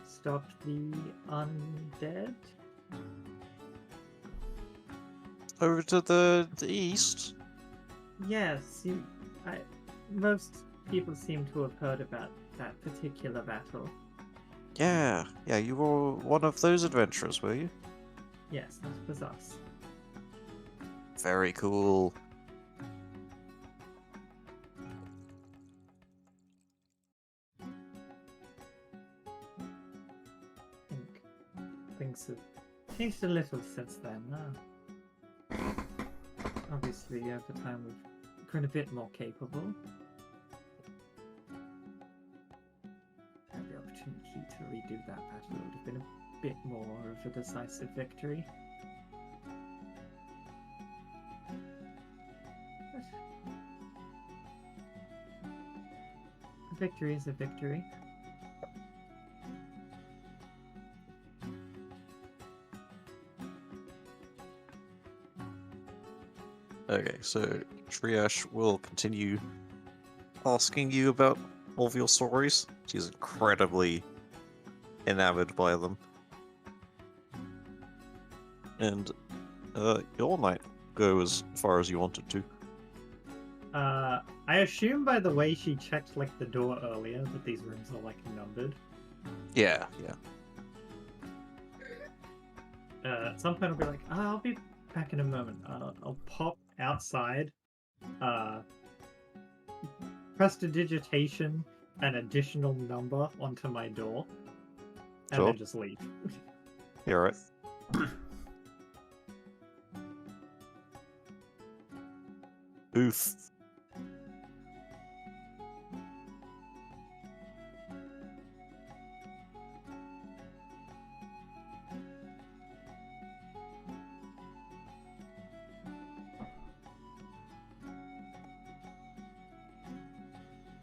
stop the undead. Over to the east? Yes, most people seem to have heard about that particular battle. Yeah, you were one of those adventurers, were you? Yes, that was us. Very cool. I think things have changed a little since then. Obviously, over time we've grown a bit more capable. Had the opportunity to redo that battle, it would have been a bit more of a decisive victory. A victory is a victory. Okay, so Triash will continue asking you about all of your stories. She's incredibly enamored by them. and your night go as far as you wanted to. I assume by the way she checked like the door earlier that these rooms are like numbered. Yeah. At some point I'll be like, I'll be back in a moment. I'll pop outside, prestidigitation an additional number onto my door, and Sure. then just leave. You're right. Oof.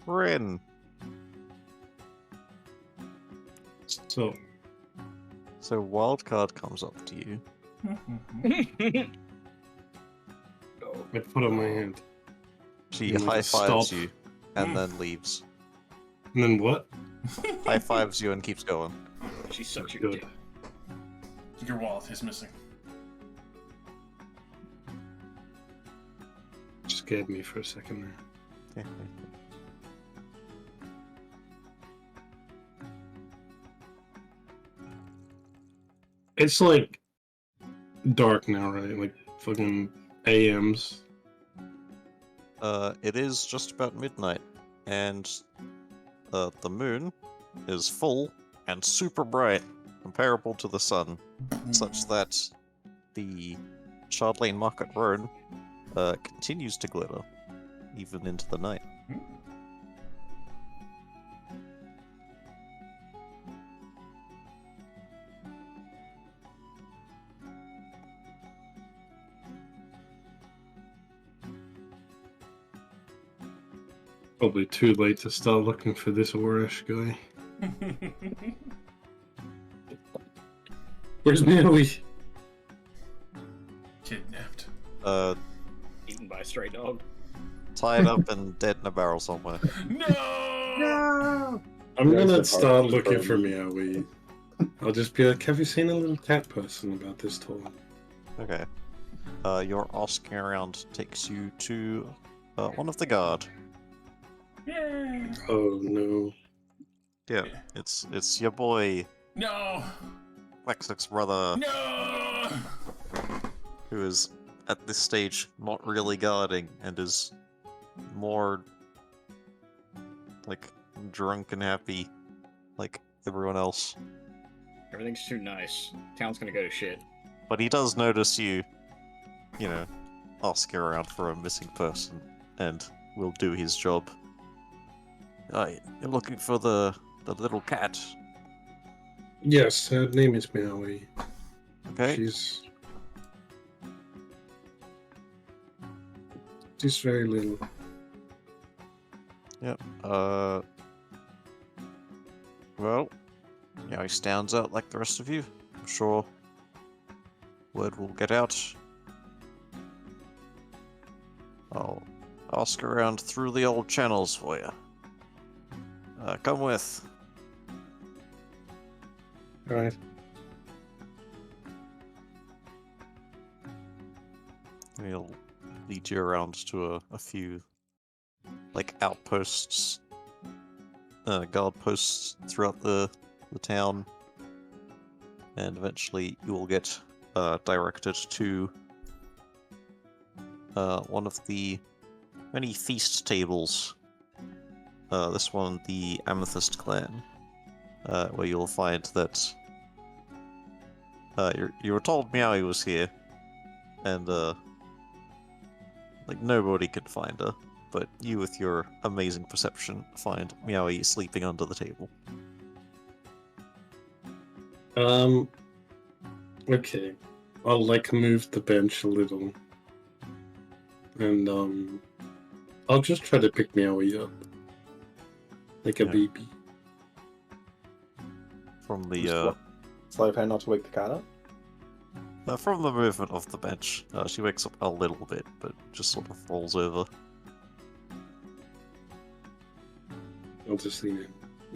Rin. So So Wildcard comes up to you. I put up my hand. She And I high just fives stop. you and then leaves. And then what? High fives you and keeps going. She's such a Good. dick. Your wallet is missing. Scared me for a second there. It's like dark now, right? Like fucking AMs. It is just about midnight, and the moon is full and super bright, comparable to the sun, such that the Shardlane Market Road continues to glitter, even into the night. Probably too late to start looking for this Orish guy. Where's Nelly? Kidnapped. Eaten by a stray dog. Tied up and dead in a barrel somewhere. No! No! I'm There's gonna the start part looking from- for Meowie. I'll just be like, have you seen a little cat person about this tall? Okay. Your asking around takes you to one of the guard. Yay! Oh no. Yeah, it's your boy No! Lexic's brother, No! who is at this stage not really guarding and is more like drunk and happy like everyone else. Everything's too nice. Town's gonna go to shit. But he does notice you, asking around for a missing person and will do his job. You're looking for the little cat. Yes, her name is Meowie. Okay. She's very little. Yep. Well, he stands out like the rest of you. I'm sure word will get out. I'll ask around through the old channels for you. Come with. Alright. He'll lead you around to a few, like, outposts, guard posts throughout the town, and eventually you will get directed to one of the many feast tables. This one, the Amethyst Clan, where you'll find that you were told Meowie was here, and like nobody could find her, but you, with your amazing perception, find Meowie sleeping under the table. Okay. I'll like move the bench a little. And I'll just try to pick Meowie up. Like a Yeah. baby. From Just the what? Sleight of hand not to wake the cat up? from the movement of the bench, she wakes up a little bit, but just sort of rolls over. I'll just lean in.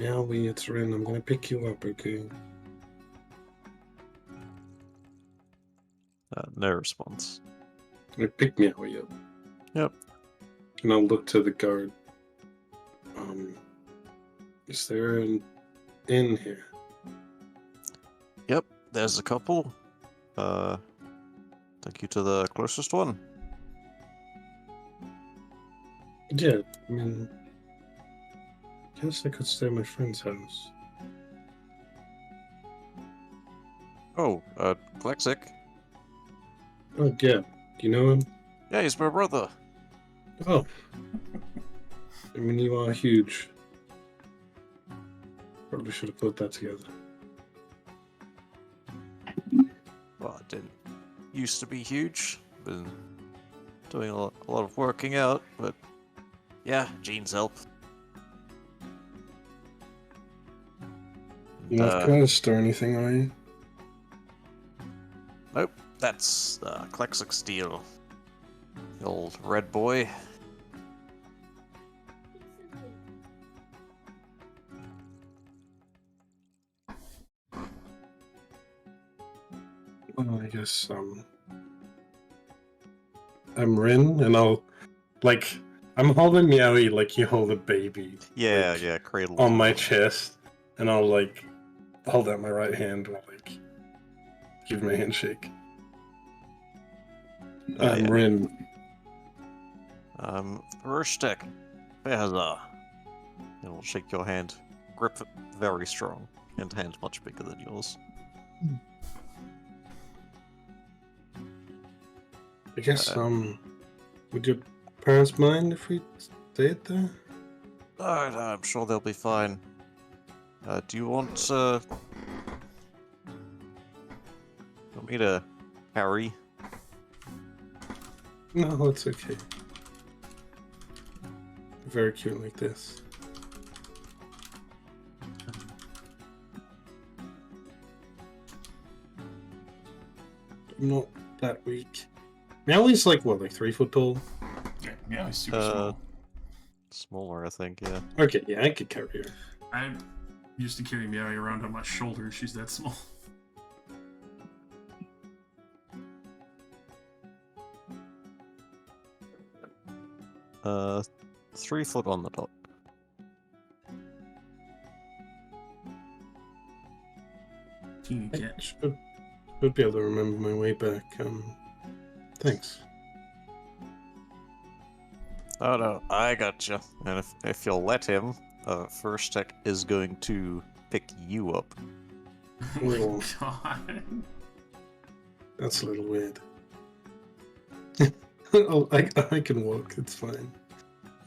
Meowie, it's Ren. I'm gonna pick you up, okay? No response. I pick Meowie up. Yep. And I'll look to the guard. Is there an inn here? Yep, there's a couple. Take you to the closest one. Yeah, I mean, I guess I could stay at my friend's house. Oh, Klexic. Oh, yeah. Do you know him? Yeah, he's my brother. Oh. I mean, you are huge. Probably should have put that together. Well, I didn't used to be huge. Been doing a lot of working out, but yeah, genes help. You're not cursed or anything, are you? Nope, that's Klexic Steel. The old red boy. Well, I guess, I'm Rin, and I'll, like, I'm holding Meowie like you hold a baby. Yeah, like, yeah, cradle. on my chest, and I'll, like, hold out my right hand while, like, give him a handshake. I'm Yeah. Rin. Vershtek. Behazar. He'll shake your hand. Grip very strong, and hand much bigger than yours. I guess, would your parents mind if we stayed there? No, I'm sure they'll be fine. Do you want me to carry? No, it's okay. Very cute like this. I'm not that weak. Meowie's like what, like 3 foot tall? Yeah, he's super small. Smaller, I think, yeah. Okay, yeah, I could carry her. I used to carry Meowie around on my shoulder. She's that small. Uh, 3 foot on the dot. Teeny I cat. should be able to remember my way back. Thanks. Oh no, I gotcha. And if you'll let him, Vershtek is going to pick you up. Little, God. that's a little weird. Oh, I can walk, it's fine.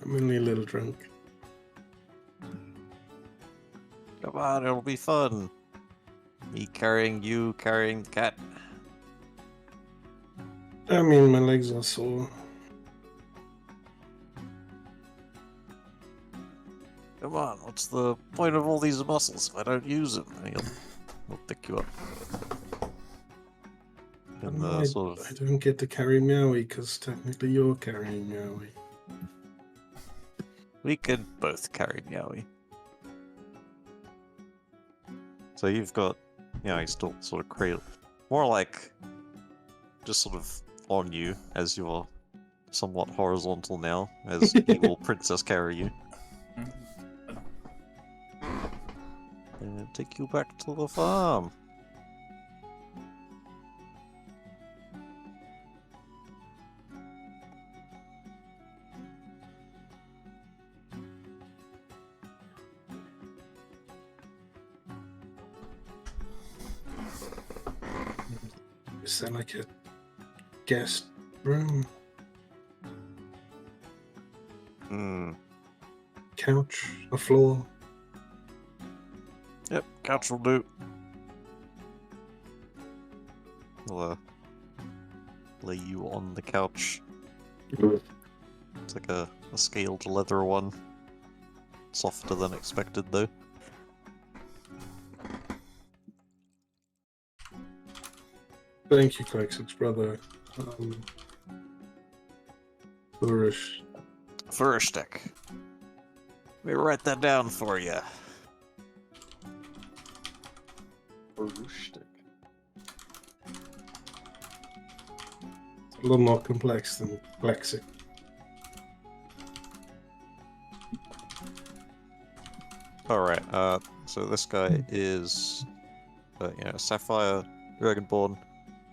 I'm only a little drunk. Come on, it'll be fun. Me carrying you, carrying the cat. I mean, my legs are sore. Come on, what's the point of all these muscles if I don't use them? And he'll pick you up. And I sort I of don't get to carry Meowie because technically you're carrying Meowie. we could both carry Meowie. So you've got, he's still sort of cradle, more like just sort of on you as you're somewhat horizontal now, as he will princess carry you and take you back to the farm. Is that like a guest room? Hmm. Couch? A floor? Yep, couch will do. We'll lay you on the couch. It's like a scaled leather one. Softer than expected, though. Thank you, Klexic's brother. Flourish. Vershtek. Let me write that down for you. Vershtek. A little more complex than Lexic. Alright, so this guy is, Sapphire Dragonborn,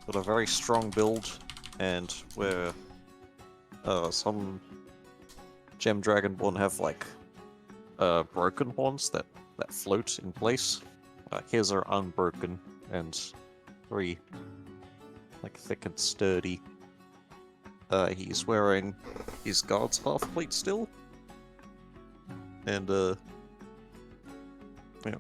got a very strong build, and where some Gem Dragonborn have, like, broken horns that float in place. His are unbroken and very, like, thick and sturdy. He's wearing his guard's half plate still, and yeah.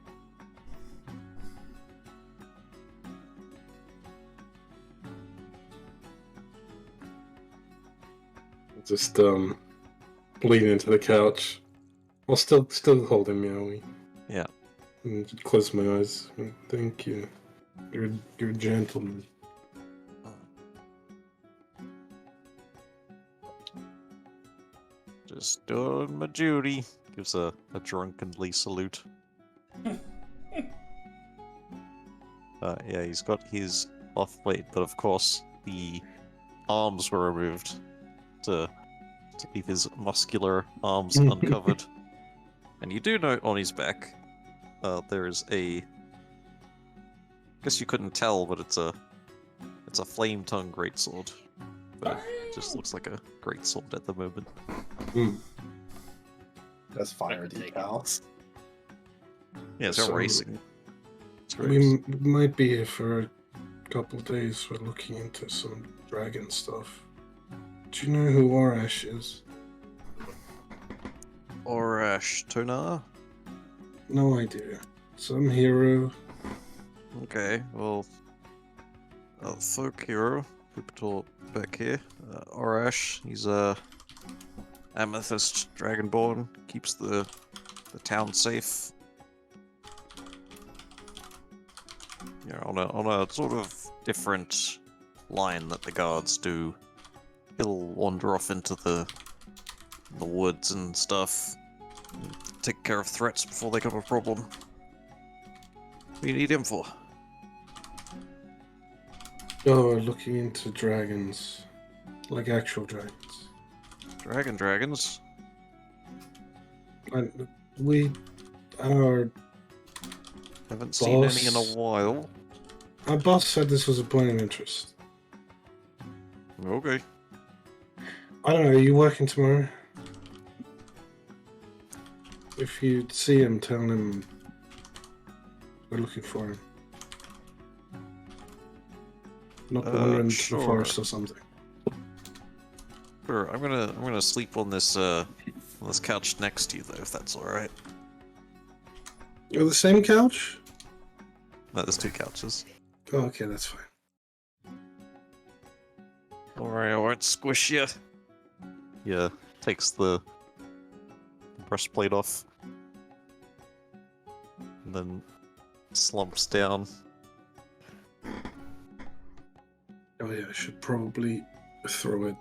Just lean into the couch. While still holding Meowie. Yeah. And just close my eyes. Thank you. You're a gentleman. Just doing my duty. Gives a drunkenly salute. Yeah, he's got his off plate, but of course the arms were removed to keep his muscular arms uncovered. And you do note on his back, there is a. I guess you couldn't tell, but it's a flame tongue greatsword. But it just looks like a greatsword at the moment. That's fire I could take decals. Yeah, it's So- racing. We might be here for a couple days. We're looking into some dragon stuff. Do you know who Orash is? Orash Tonar? No idea. Some hero. Okay, well, folk hero, Pupitor back here. Orash, he's a amethyst dragonborn, keeps the town safe. You know, on a sort of different line that the guards do. He'll wander off into the woods and stuff, and take care of threats before they become a problem. What do you need him for? Oh, we're looking into dragons. Like actual dragons. Dragons? We are. Haven't seen any in a Boss. while. Our boss said this was a point of interest. Okay. I don't know, are you working tomorrow? If you see him, tell him we're looking for him. Not wandering into sure. the forest or something. Sure, I'm gonna sleep on this couch next to you though, if that's alright. You're the same couch? No, there's two couches. Oh, okay, that's fine. Alright, I won't squish you. Yeah, takes the breastplate off. And then slumps down. Oh yeah, I should probably throw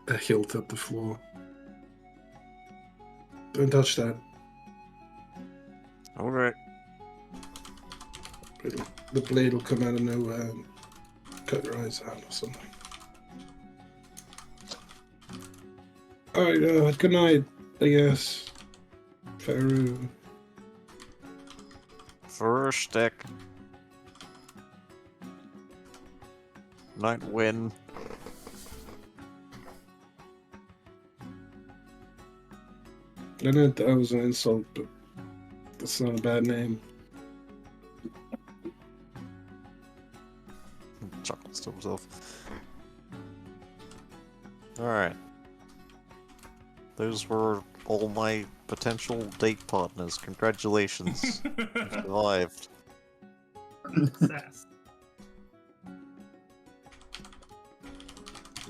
a hilt at the floor. Don't touch that. Alright. The blade will come out of nowhere and cut your eyes out or something. Alright, good night, I guess. Faru. First deck. Night win. I know that was an insult, but that's not a bad name. Chuckles to himself. Alright. Those were all my potential date partners. Congratulations. You survived. Success.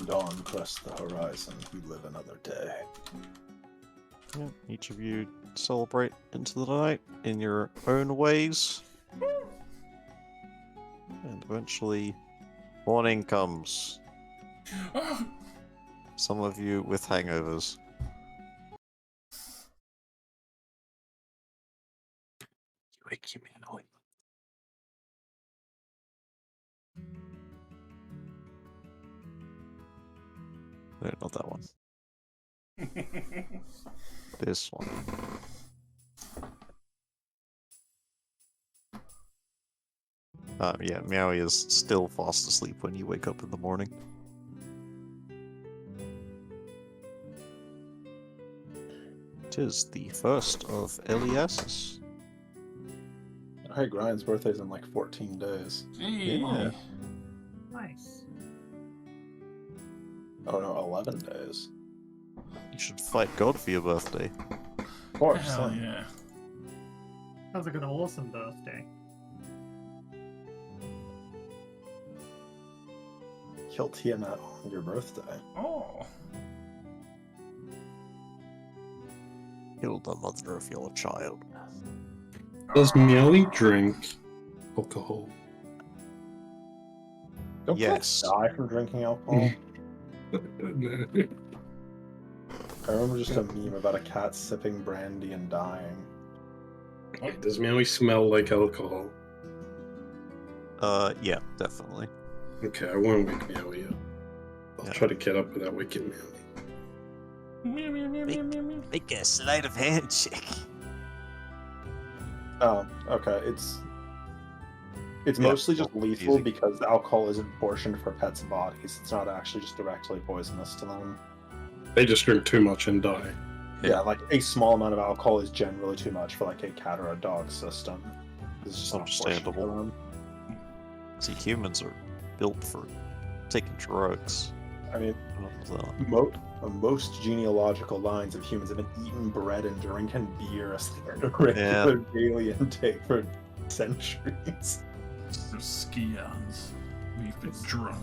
Dawn crest the horizon. We live another day. Yeah, each of you celebrate into the night in your own ways. And eventually, morning comes. Some of you with hangovers. Wake you, man. No, not that one. This one. Yeah, Meowie is still fast asleep when you wake up in the morning. Tis the first of Elias's. Hey, Grind's birthday's in like 14 days. Hey. Yeah. Nice. Oh no, 11 days. You should fight God for your birthday. Of course. Hell yeah. yeah. Sounds like an awesome birthday. Kill Tiamat on your birthday. Oh. Kill the mother of your child. Does Meowie drink alcohol? Don't Yes. cats die from drinking alcohol? I remember just a meme about a cat sipping brandy and dying. Does Meowie smell like alcohol? Yeah, definitely. Okay, I won't wake Meowie up. I'll Yeah. try to get up without waking Meowie. Meow, meow, meow, meow, meow, meow. Make a sleight of hand check. Oh, okay. It's Yeah, mostly just well, lethal easy. because the alcohol isn't portioned for pets' bodies. It's not actually just directly poisonous to them. They just drink too much and die. Yeah, like a small amount of alcohol is generally too much for like a cat or a dog system. It's just not portioned for Understandable. them. See, humans are built for taking drugs. I mean, And, most genealogical lines of humans have been eating bread and drinking beer as their regular daily intake for centuries. Those scions. We've been drunk.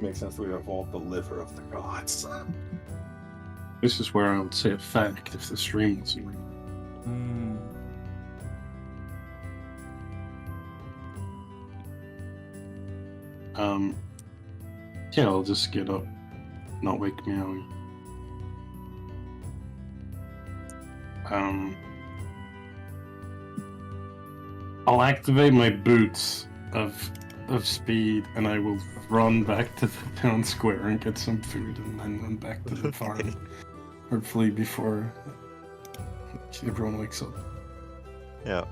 Makes sense that we evolved the liver of the gods. This is where I would say a fact if the stream wasn't real. Hmm. Yeah, I'll just get up, not wake Meowie. I'll activate my boots of speed, and I will run back to the town square and get some food, and then run back to the farm. Hopefully before everyone wakes up. yeah.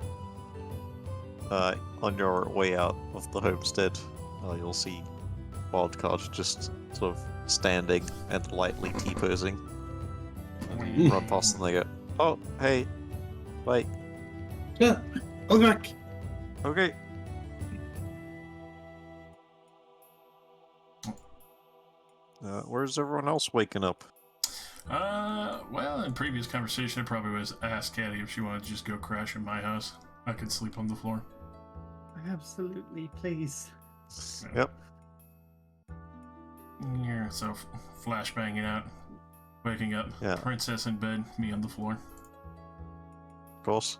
On your way out of the homestead, you'll see Wildcard just sort of standing and lightly T-posing. And you run past and they go, "Oh, hey, wait, Yeah, I'll be back. okay." Where's everyone else waking up? Well, in previous conversation, I probably was asked Caddy if she wanted to just go crash in my house. I could sleep on the floor. Absolutely, please. Yep. Yeah, so flashbanging out, waking up, Yeah. princess in bed, me on the floor. Of course.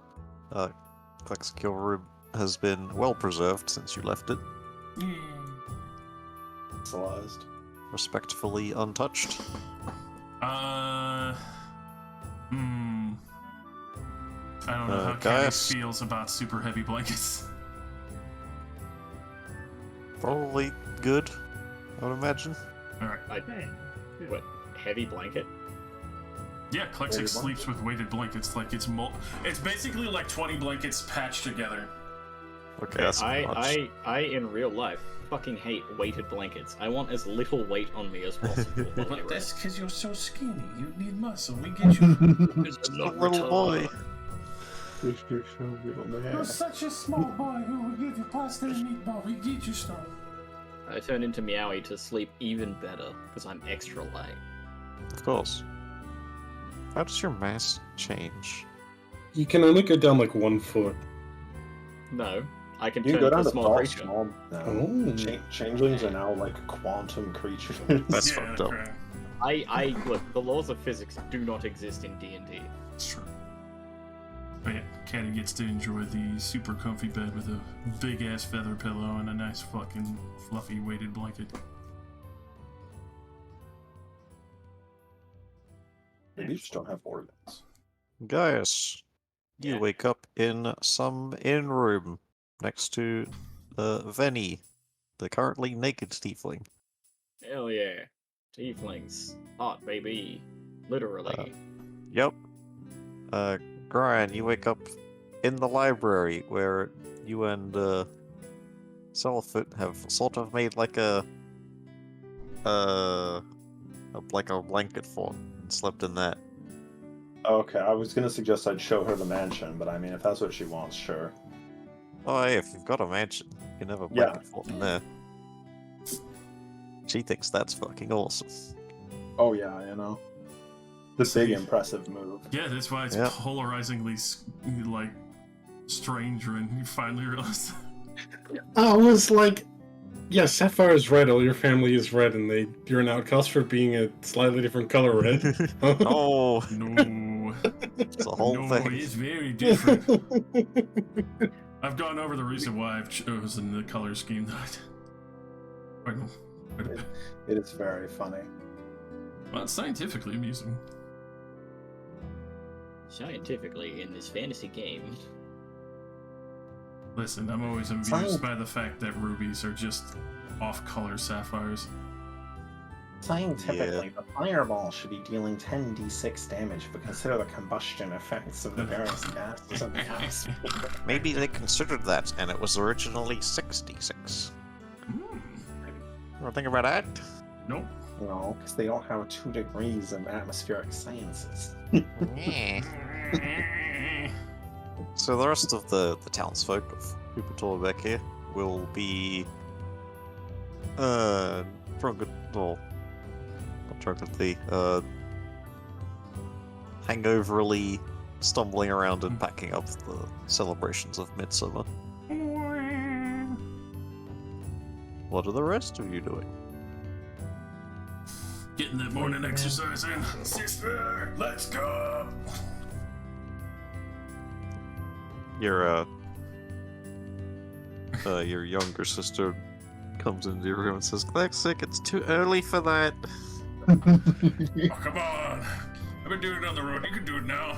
Clexicule room has been well preserved since you left it, Yeah. Civilized. respectfully untouched. I don't know how Caddy Gaius? feels about super heavy blankets. Probably good, I would imagine. Alright. Hey, good. What? Heavy blanket? Yeah, Klexic sleeps with weighted blankets like it's it's basically like 20 blankets patched together. Okay, that's much. I in real life fucking hate weighted blankets. I want as little weight on me as possible. when I But that's rest. because you're so skinny. You need muscle. We get you. It's not little boy. You're such a small boy who will give you pasta and meatball. We get you stuff. I turn into Meowie to sleep even better because I'm extra light. Of course. How does your mass change? You can only go down like 1 foot. No, I can You turn can go into down a to small tall, creature. small now. Oh. Changelings are now like quantum creatures. That's yeah, fucked up. crap. I look. The laws of physics do not exist in D&D. It's true. But yeah, Caddy gets to enjoy the super comfy bed with a big ass feather pillow and a nice fucking fluffy weighted blanket. Maybe you just don't have organs. Gaius, You Yeah. wake up in some inn room next to Venny, the currently naked tiefling. Hell yeah. Tieflings. Hot, baby. Literally. Yep. Brian, you wake up in the library where you and Selfoot have sort of made like a blanket fort and slept in that. Okay, I was gonna suggest I'd show her the mansion, but I mean, if that's what she wants, sure. Oh, hey, if you've got a mansion, you can have a Yeah. blanket fort in there. She thinks that's fucking awesome. Oh yeah, you know. The big impressive move. Yeah, that's why it's Yep. polarizingly like strange when you finally realize. I was like, yeah, Sapphire is red, all your family is red, and you're an outcast for being a slightly different color red. Oh, No, it's a whole no, thing. it's very different. I've gone over the reason why I've chosen the color scheme that I did. Wait, no. Wait a bit. It is very funny. Well, it's scientifically amusing. Scientifically, in this fantasy game. Listen, I'm always amused by the fact that rubies are just off-color sapphires. Scientifically, the fireball should be dealing 10d6 damage, but consider the combustion effects of the various gases of the atmosphere. Maybe they considered that, and it was originally 66. Ever think about that? Nope. No, because they don't have 2 degrees in atmospheric sciences. Yeah. So the rest of the townsfolk of Upator here will be drunken, well, not drunkenly, hangoverly stumbling around and packing up the celebrations of Midsummer. What are the rest of you doing? Getting that morning exercise in. Sister, let's go! Your younger sister comes into your room and says, "Klexic, it's too early for that." Oh, come on! I've been doing it on the road. You can do it now.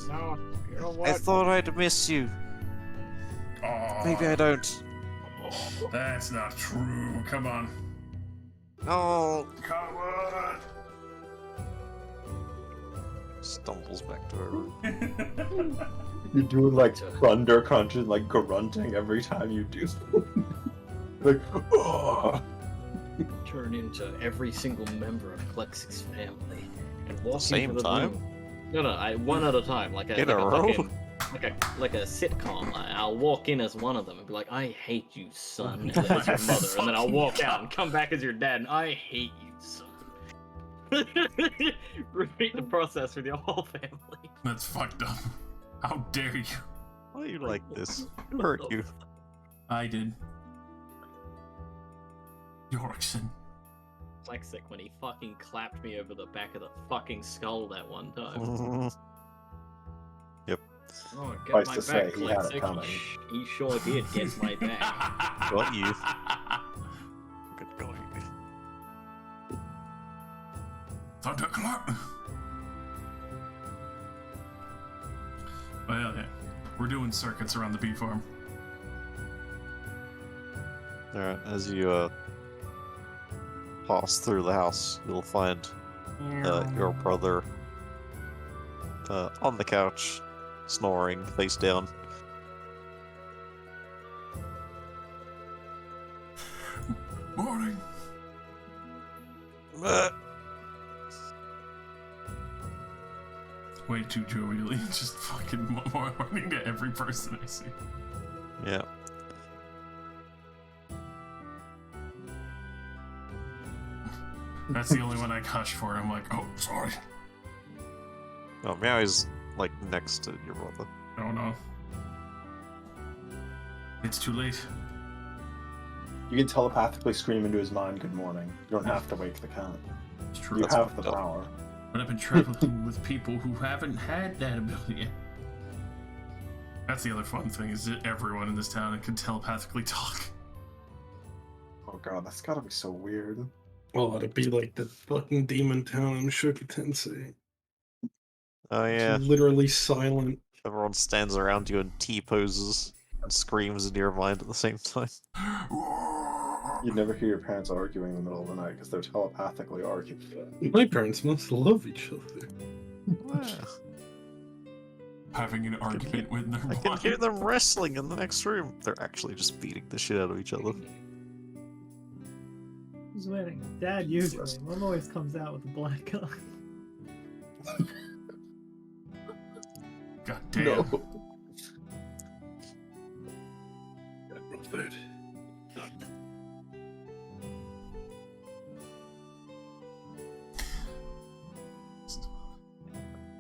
No, you know I thought I'd miss you. Oh, Maybe I don't. That's not true. Come on. No. Come on! Stumbles back to her room. You're doing like thunder crunching, like grunting every time you do. Like, oh. Turn into every single member of Klexic's family and walk Same into the time? room. No, one at a time, like a In like a a row? fucking- like a sitcom. I'll walk in as one of them and be like, "I hate you, son," and then as your mother, and then I'll walk out and come back as your dad, and I hate you, son. Repeat the process with your whole family. That's fucked up. How dare you? Why are you like this? Who hurt you? I did. Yorkson. Klexic when he fucking clapped me over the back of the fucking skull that one time. Oh, get Twice my to say, back, he had it Klexic. coming. He sure did get my back. Got you. Good going. Thunderclap. Well, yeah. We're doing circuits around the bee farm. Alright, as you pass through the house, you'll find your brother on the couch, snoring, face down. Morning. Way too jovially, just fucking morning to every person I see. Yeah. That's the only one I hush for. I'm like, oh, sorry. Oh, Meow is like next to your brother. Oh no. It's too late. You can telepathically scream into his mind, "Good morning." You don't have to wake the count. It's true. You That's have the fucked up. power. But I've been traveling with people who haven't had that ability yet. That's the other fun thing, is that everyone in this town can telepathically talk. Oh god, that's gotta be so weird. Oh, it'd be like the fucking demon town in Shuka Tensei. Oh yeah. It's literally silent. Everyone stands around you and T-poses and screams in your mind at the same time. You'd never hear your parents arguing in the middle of the night because they're telepathically arguing. My parents must love each other. Having an argument with their I can hear them wrestling in the next room. They're actually just beating the shit out of each other. Who's winning? Dad usually. Mom always comes out with a black eye. God damn. No.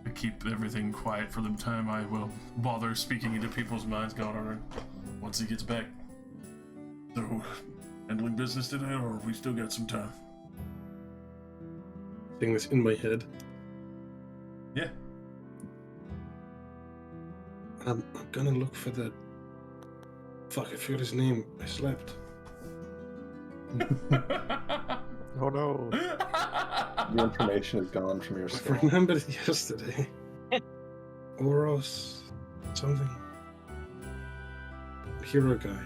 To keep everything quiet for the time, I will bother speaking into people's minds going on once he gets back. So, handling business today, or we still got some time? Thing that's in my head. Yeah. I'm gonna look for the. Fuck, I forgot his name. I slept. Oh no. The information is gone from your I skull. remembered it yesterday. Oros. Something. Hero guy.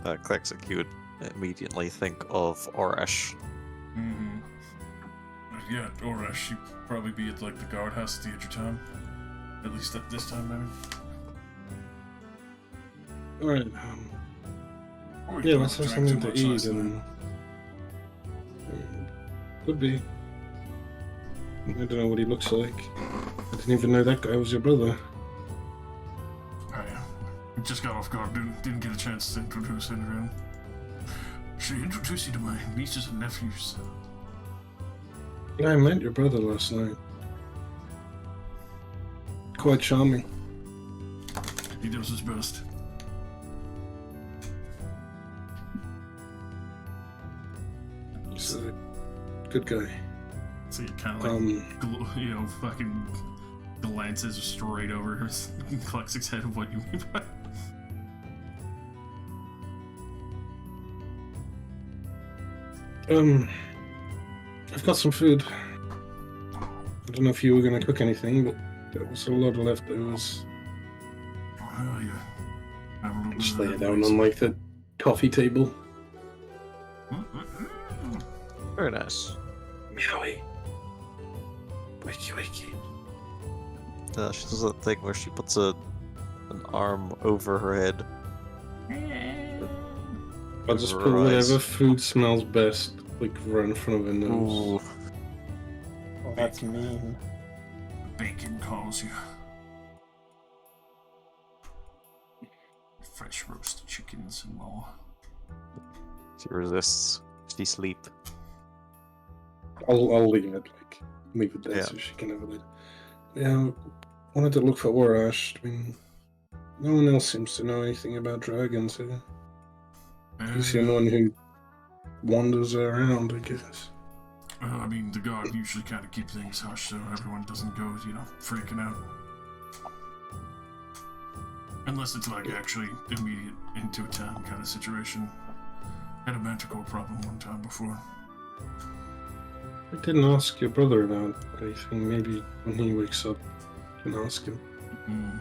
Klexik, you would immediately think of Orash. Mm-hmm. Yeah, or she'd probably be at like the guardhouse at the edge of town. At least at this time, maybe. Alright, Or we yeah, probably let's have drank something too to much eat last and. night. Could be. I don't know what he looks like. I didn't even know that guy was your brother. Oh, yeah. We just got off guard. Didn't get a chance to introduce anyone. Should I introduce you to my nieces and nephews? Yeah, I met your brother last night. Quite charming. He does his best. He's a good guy. So he kind of like, fucking glances straight over Klexik's head of what you mean by. I've got some food. I don't know if you were gonna cook anything, but there was a lot of leftovers. Well, yeah. Have a little bit Just of lay that, it down please. on like the coffee table. Very nice. Meowie. Wakey wakey. She does that thing where she puts an arm over her head. I'll just put Right. whatever food smells best, like right in front of her nose. Ooh. Oh, that's mean. Bacon calls you. Fresh roasted chickens and more. She resists. She sleep. I'll leave it, leave it there Yeah. so she can have it. Yeah, I wanted to look for Orash. I mean, no one else seems to know anything about dragons here. He's the only one who wanders around, I guess. I mean, the guard usually kind of keep things hush so everyone doesn't go, freaking out. Unless it's like actually immediate into a town kind of situation. Had a magical problem one time before. I didn't ask your brother about anything. Maybe when he wakes up, you can ask him. Hmm.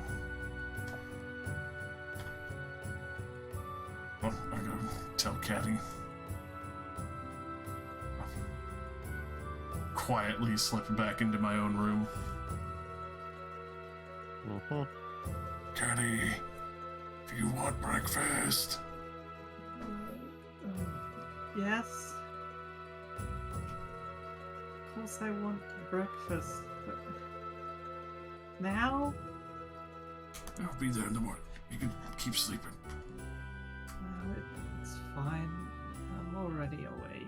Well, I gotta tell Caddy. Quietly slip back into my own room. Mm-hmm. Caddy, do you want breakfast? Yes. Of course I want breakfast. But now? I'll be there in the morning. You can keep sleeping. It's fine. I'm already awake.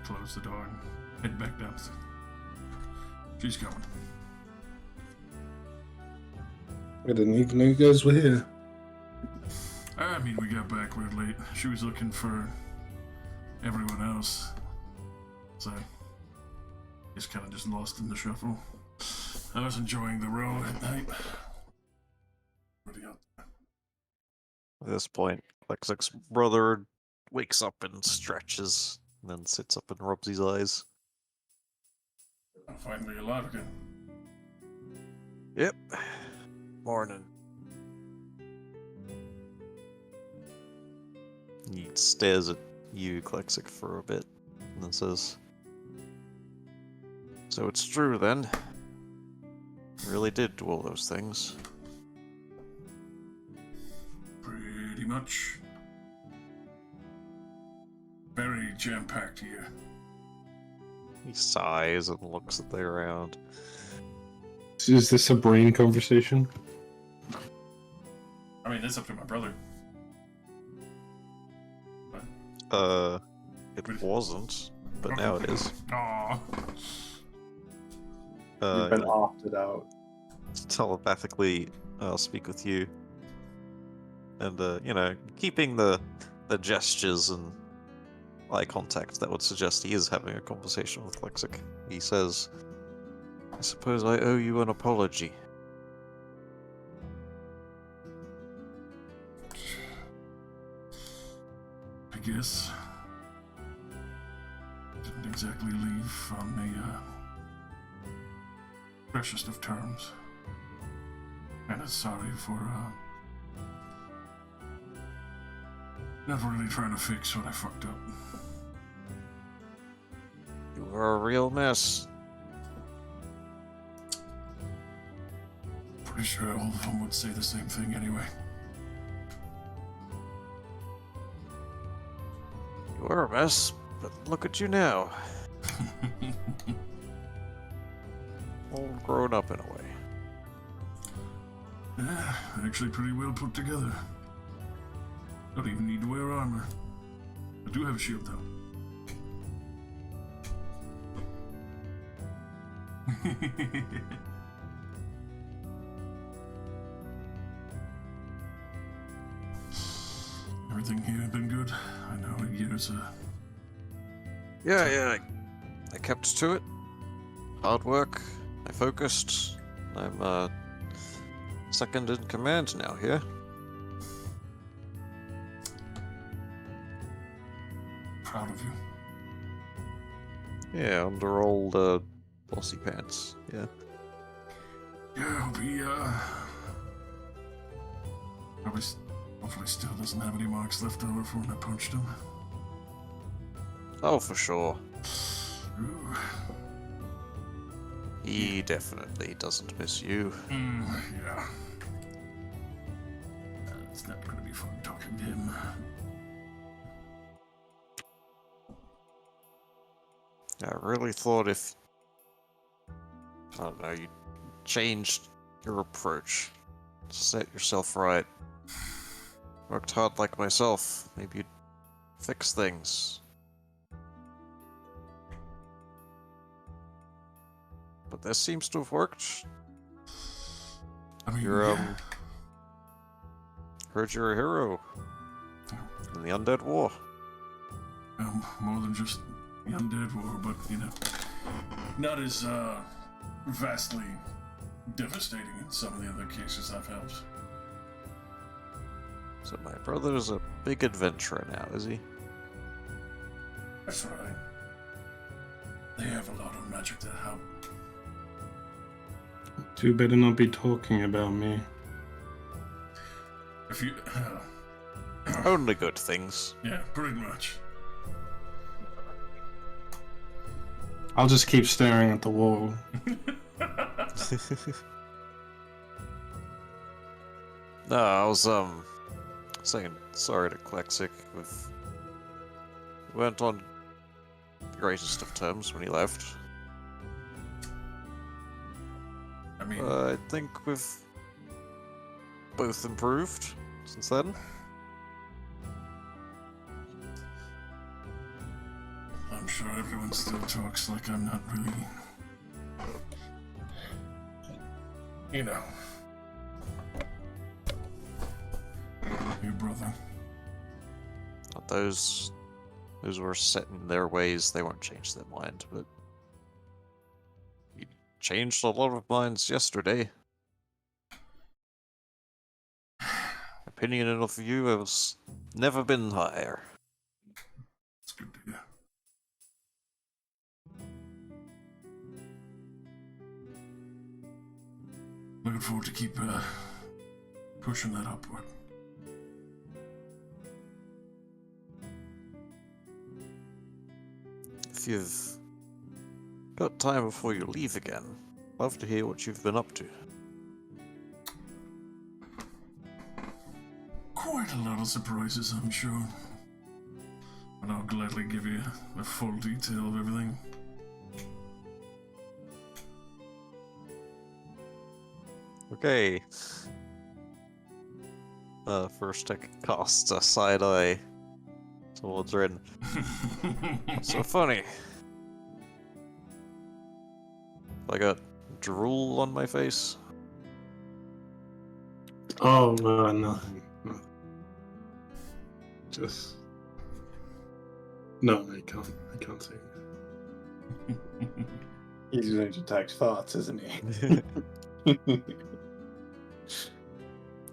Close the door and head back downstairs. She's coming. I didn't even know you guys were here. I mean, we got back real late. She was looking for everyone else. So, just kind of just lost in the shuffle. I was enjoying the row at night. Pretty out there. At this point, Klexik's brother wakes up and stretches And then sits up and rubs his eyes. I'm finally alive again. Yep. Morning. He stares at you, Klexic, for a bit, and then says, "So it's true then? You really did do all those things?" Pretty much. Very jam-packed here. He sighs and looks at the ground. Is this a brain conversation? I mean, that's up to my brother. It wasn't, but now it is. Aww. You've been opted out. Telepathically, I'll speak with you. And, keeping the gestures and eye contact that would suggest he is having a conversation with Klexic. He says, "I suppose I owe you an apology." I guess. Didn't exactly leave on the freshest of terms. And sorry for not really trying to fix what I fucked up. You were a real mess. Pretty sure all of them would say the same thing anyway. You were a mess, but look at you now. All grown up in a way. Yeah, actually pretty well put together. Don't even need to wear armor. I do have a shield though. Everything here been good? I know years Yeah, I kept to it. Hard work. I focused. I'm, second in command now here. proud of you. Yeah, under old, bossy pants. Yeah. Yeah, I'll be, probably, hopefully still doesn't have any marks left over from when I punched him. Oh, for sure. Ooh. He definitely doesn't miss you. Yeah. It's not gonna be fun talking to him. I really thought if, I don't know, you changed your approach, set yourself right, worked hard like myself, maybe you'd fix things. But this seems to have worked. I mean, You're, yeah. heard you're a hero in the Undead War. More than just the Undead War, but, you know, not as, vastly devastating in some of the other cases I've helped. So my brother's a big adventurer now, is he? That's right. They have a lot of magic that help. You better not be talking about me. If you... Only good things. yeah, pretty much. I'll just keep staring at the wall. No, I was, saying sorry to Klexic. We weren't on the greatest of terms when he left. I mean, I think we've both improved since then. I'm sure everyone still talks like I'm not really... You know... your brother. Not those were set in their ways, they won't change their mind, but you changed a lot of minds yesterday. Opinion of you has never been higher. It's good to hear. Looking forward to keep pushing that upward. If you've got time before you leave again, love to hear what you've been up to. Quite a lot of surprises, I'm sure. And I'll gladly give you a full detail of everything. Okay. First I casts a side eye towards Rin. So funny. I got drool on my face. Oh, nothing. Just no, I can't say anything. He's using to detect thoughts, isn't he?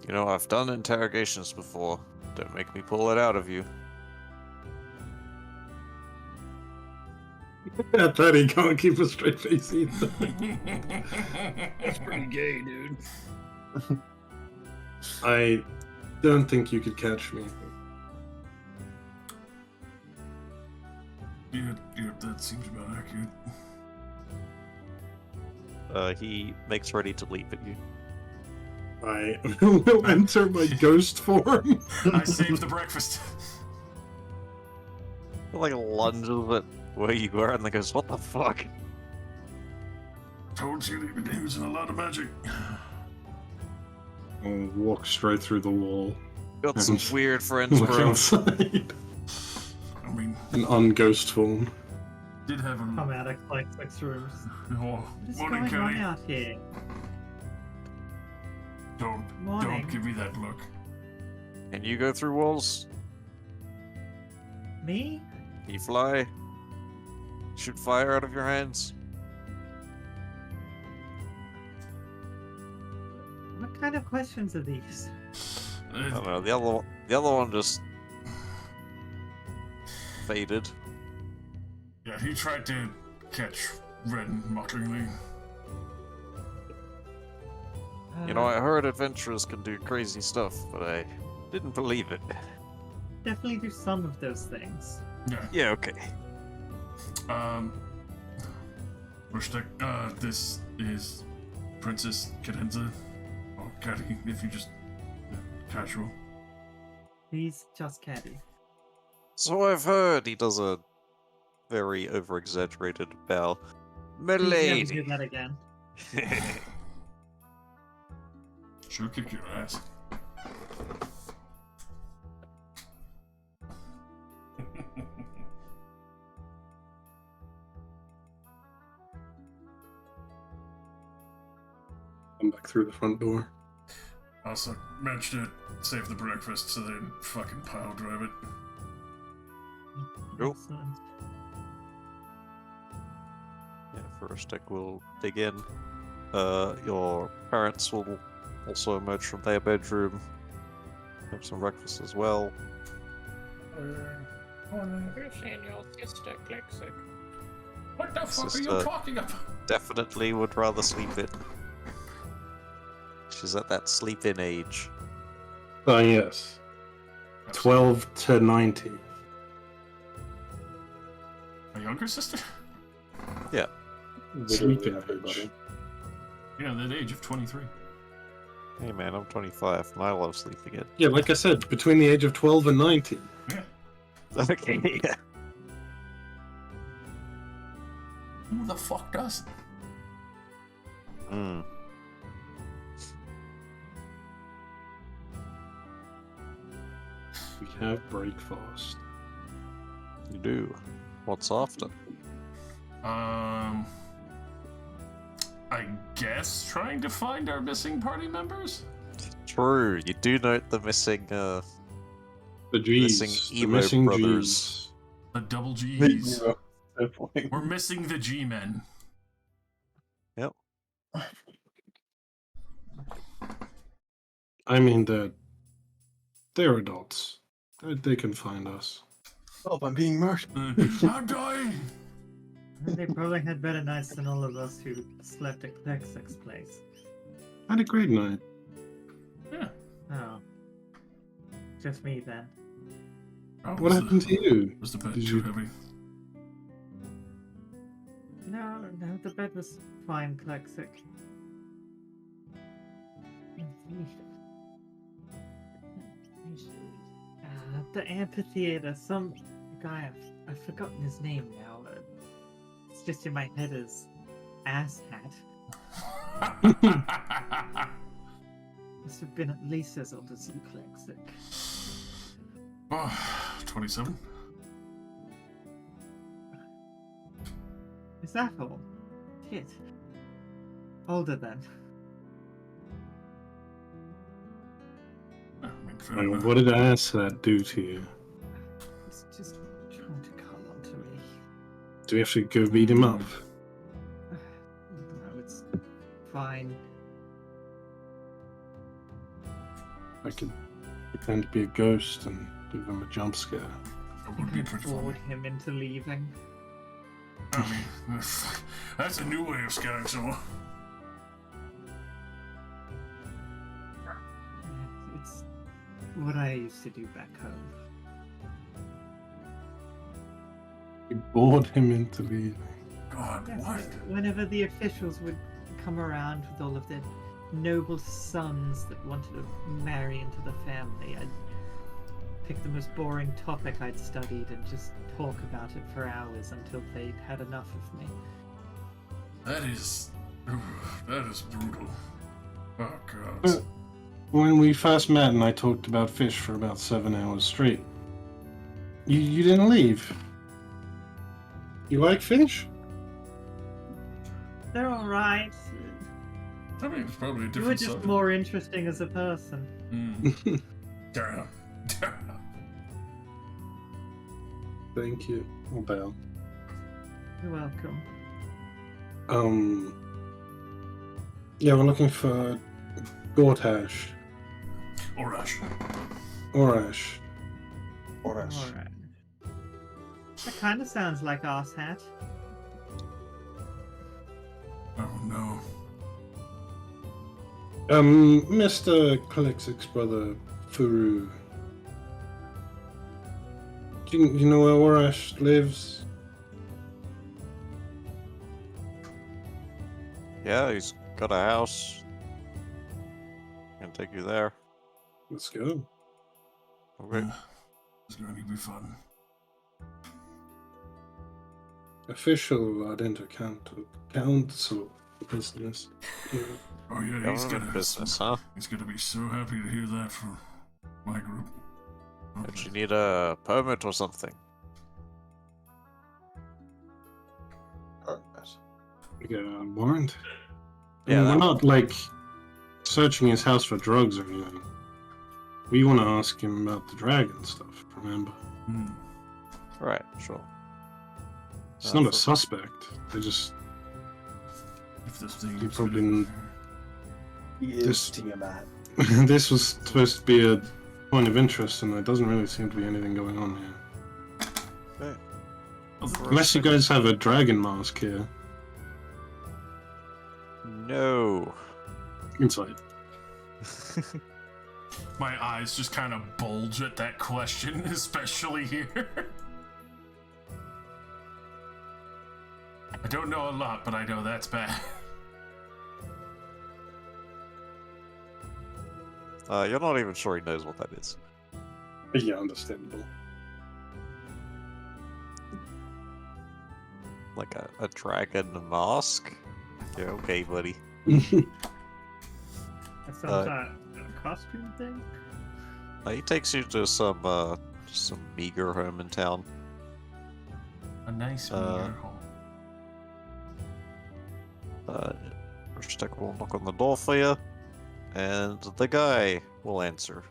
You know, I've done interrogations before. Don't make me pull it out of you. I bet he can't keep a straight face either. That's pretty gay, dude. I don't think you could catch me. Yeah, that seems about accurate. He makes ready to leap at you. I will enter my ghost form. I saved the breakfast. He like lunges at where you are and then goes, "What the fuck?" Told you they've been using a lot of magic. I'll walk straight through the wall. Got some weird friends, Look bro. outside. I mean, An unghost form. did have Come a out of like 6 rooms. oh, What is morning, going on Cody. out here? Don't give me that look. And you go through walls. Me? You fly. Shoot fire out of your hands. What kind of questions are these? I don't know. The other one just faded. Yeah, he tried to catch Ren mockingly. You know, I heard adventurers can do crazy stuff, but I didn't believe it. Definitely do some of those things. Yeah. Yeah, okay. This is Princess Cadenza. Or Caddy, if you just casual. He's just Caddy. So I've heard. He does a very over-exaggerated bow. Please never Milady. do that again. She'll kick your ass. Come back through the front door. Also, managed to save the breakfast so they didn't fucking pile drive it. Cool. Excellent. Yeah, first I will dig in. Your parents will also emerge from their bedroom. Have some breakfast as well. You're saying your sister Klexic. What the fuck are Sister. you talking about? Definitely would rather sleep in. She's at that sleep in age. Yes. 12 to 90. A younger sister? Sleeping everybody. age. Yeah, that age of 23. Hey man, I'm 25 and I love sleeping in. Yeah, like I said, between the age of 12 and 19. Okay, yeah. Who the fuck does? Mm. We have breakfast. You do. What's after? I guess trying to find our missing party members? True, you do note the missing, The G's. Missing The emo missing brothers. G's. The double G's. Yeah, definitely. We're missing the G-men. Yep. I mean, they're adults. They can find us. Oh, I'm being murdered. I'm dying! They probably had better nights than all of us who slept at Klexik's place. I had a great night. Yeah. Oh. Just me then. Oh, What was happened to you? Was the bed Did too you- heavy? No, the bed was fine, Klexic. The amphitheater, some guy, I've forgotten his name now. It's just in my head as Ass Hat. Must have been at least as old as you, Klexic. Oh, 27. Is that all? Shit. Older then. I mean, fair enough. What did Ass that do to you? He's just trying to come onto me. Do we have to go beat him up? No, it's fine. I could pretend to be a ghost and give him a jump scare. That would be pretty Bored funny. him into leaving. I mean, that's a new way of scaring someone. It's what I used to do back home. You bored him into leaving. God, Yes, what? whenever the officials would come around with all of their noble sons that wanted to marry into the family, I'd pick the most boring topic I'd studied and just talk about it for hours until they'd had enough of me. That is brutal. Oh God. But when we first met and I talked about fish for about 7 hours straight, you didn't leave. You like fish? They're alright. I mean, it's probably a You were different just subject. more interesting as a person. Damn. Thank you. Oh, Belle. You're welcome. Yeah, we're looking for Gortash. Orash. Orash. Orange. Alright. That kind of sounds like Arse Hat. Oh no. Mr. Kalixic's brother, Furu. Do you know where Orash lives? Yeah, he's got a house. Can take you there. Let's go. Okay. It's going to be fun. Official council business. Yeah. Oh yeah, he's Government gonna business, huh? He's gonna be so happy to hear that from my group. Don't you need a permit or something? We got a warrant. Yeah, We're that not like searching his house for drugs or anything. We want to ask him about the dragon stuff. Remember, Right, sure. it's not a for- suspect. They just If this thing You is probably gonna- He is This- Tiamat. this was supposed to be a point of interest, and there doesn't really seem to be anything going on here. Unless you guys have a dragon mask here. No. Inside. My eyes just kind of bulge at that question, especially here. I don't know a lot, but I know that's bad. You're not even sure he knows what that is. Yeah, understandable. Like a dragon mask? Yeah, okay, buddy. That sounds like a costume thing? He takes you to some meager home in town. A nice Uh, Architect will knock on the door for you, and the guy will answer.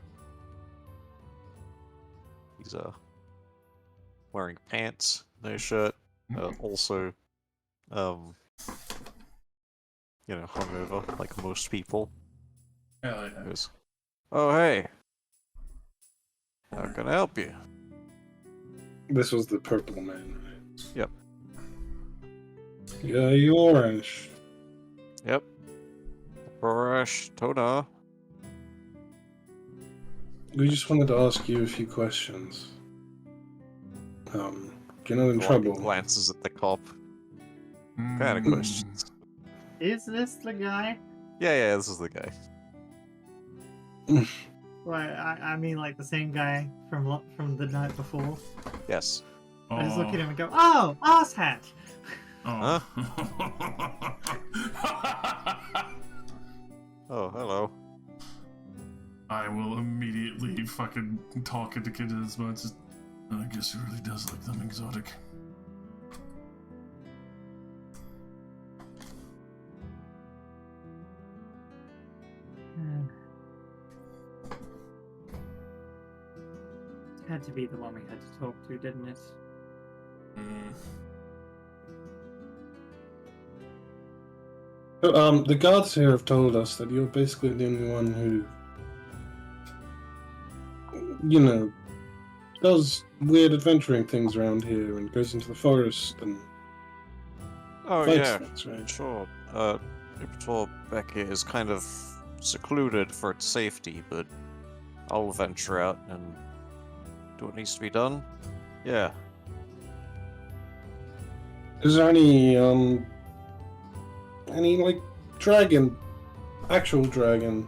He's wearing pants, no shirt, also hungover like most people. Hell yeah. He goes, "Oh hey, how can I help you?" This was the purple man, right? Yep. Yeah, you orange. Yep. Korash, Tona. We just wanted to ask you a few questions. You're not in trouble. Glances at the cop. Kind of Mm. questions. Is this the guy? Yeah, this is the guy. Well, I mean, like the same guy from the night before. Yes. I just look at him and go, "Oh, ass hat." Oh. Oh, hello. I will immediately fucking talk into Kid as much as I guess he really does like them exotic. Had to be the one we had to talk to, didn't it? The guards here have told us that you're basically the only one who, you know, does weird adventuring things around here and goes into the forest and Oh, fights yeah. things, right? Sure. Lipitor back here is kind of secluded for its safety, but I'll venture out and do what needs to be done. Yeah. Is there any like actual dragon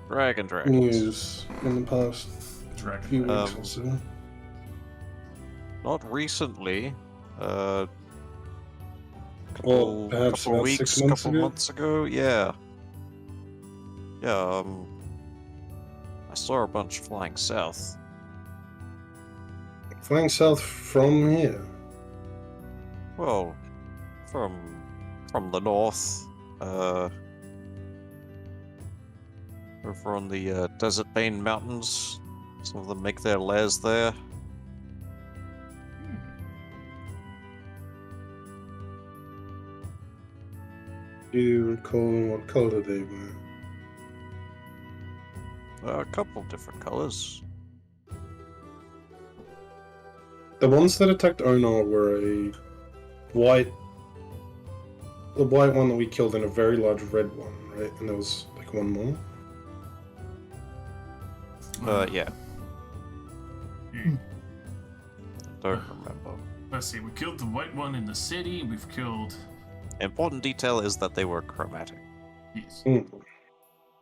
Dragons. news in the past Dragon. few weeks or so? Not recently. Or Couple perhaps about weeks, 6 months couple ago? months ago. Yeah. Yeah. I saw a bunch flying south. Flying south from here. Well, from the north. Over on the Desert Bane Mountains. Some of them make their lairs there. Do you recall what color they were? A couple different colors. The ones that attacked Onar were the white one that we killed and a very large red one, right? And there was like one more. Yeah. Hmm. Don't remember. Let's see, we killed the white one in the city, we've killed... Important detail is that they were chromatic. Yes. Mm.